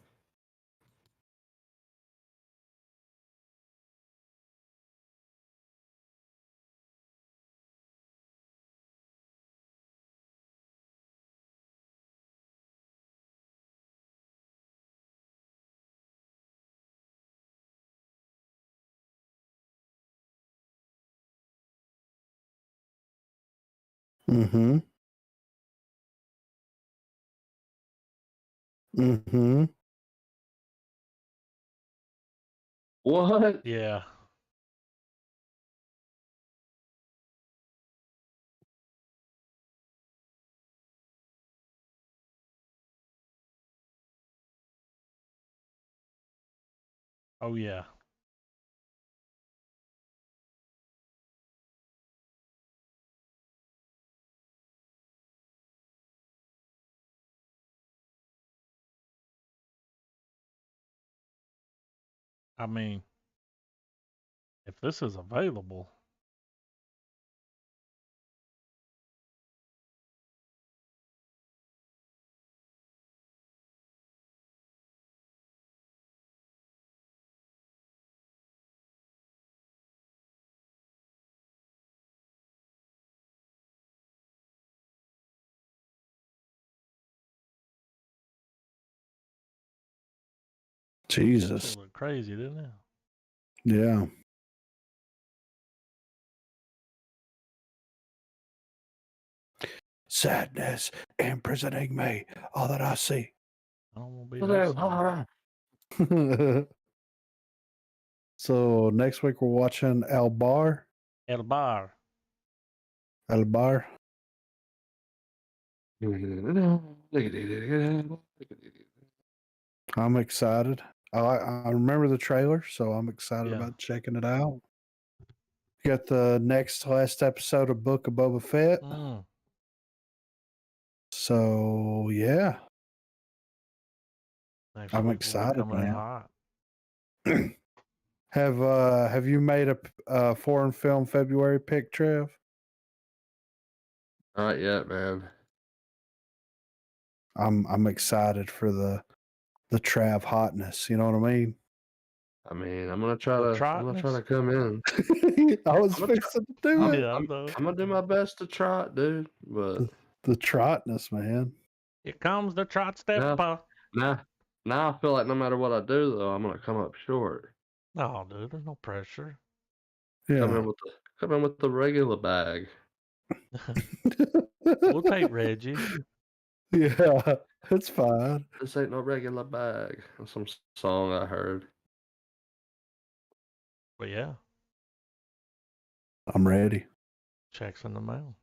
Mm-hmm. Mm-hmm. What? Yeah. Oh yeah. I mean, if this is available, it Jesus. looked crazy, didn't it? Yeah. Sadness imprisoning me. All that I see. I don't want to be that sad. So next week we're watching El Bar. El Bar. El Bar. I'm excited. I remember the trailer, so I'm excited Yeah. about checking it out. Got the last episode of Book of Boba Fett. So yeah, Next I'm week excited, coming in man. hot. Have you made a foreign film February pick, Trev? Not yet, man. I'm excited for the Trav hotness. You know what I mean? I'm gonna try to come in. I was fixing to do it. Yeah, I I'm know. gonna do my best to try it, dude. But The trotness, man. Here comes the trot stepper. now I feel like no matter what I do, though, I'm gonna come up short. No, dude, there's no pressure. Yeah. Come in with the regular bag. We'll take Reggie. Yeah, it's fine. This ain't no regular bag. That's some song I heard. But yeah, I'm ready. checks in the mail.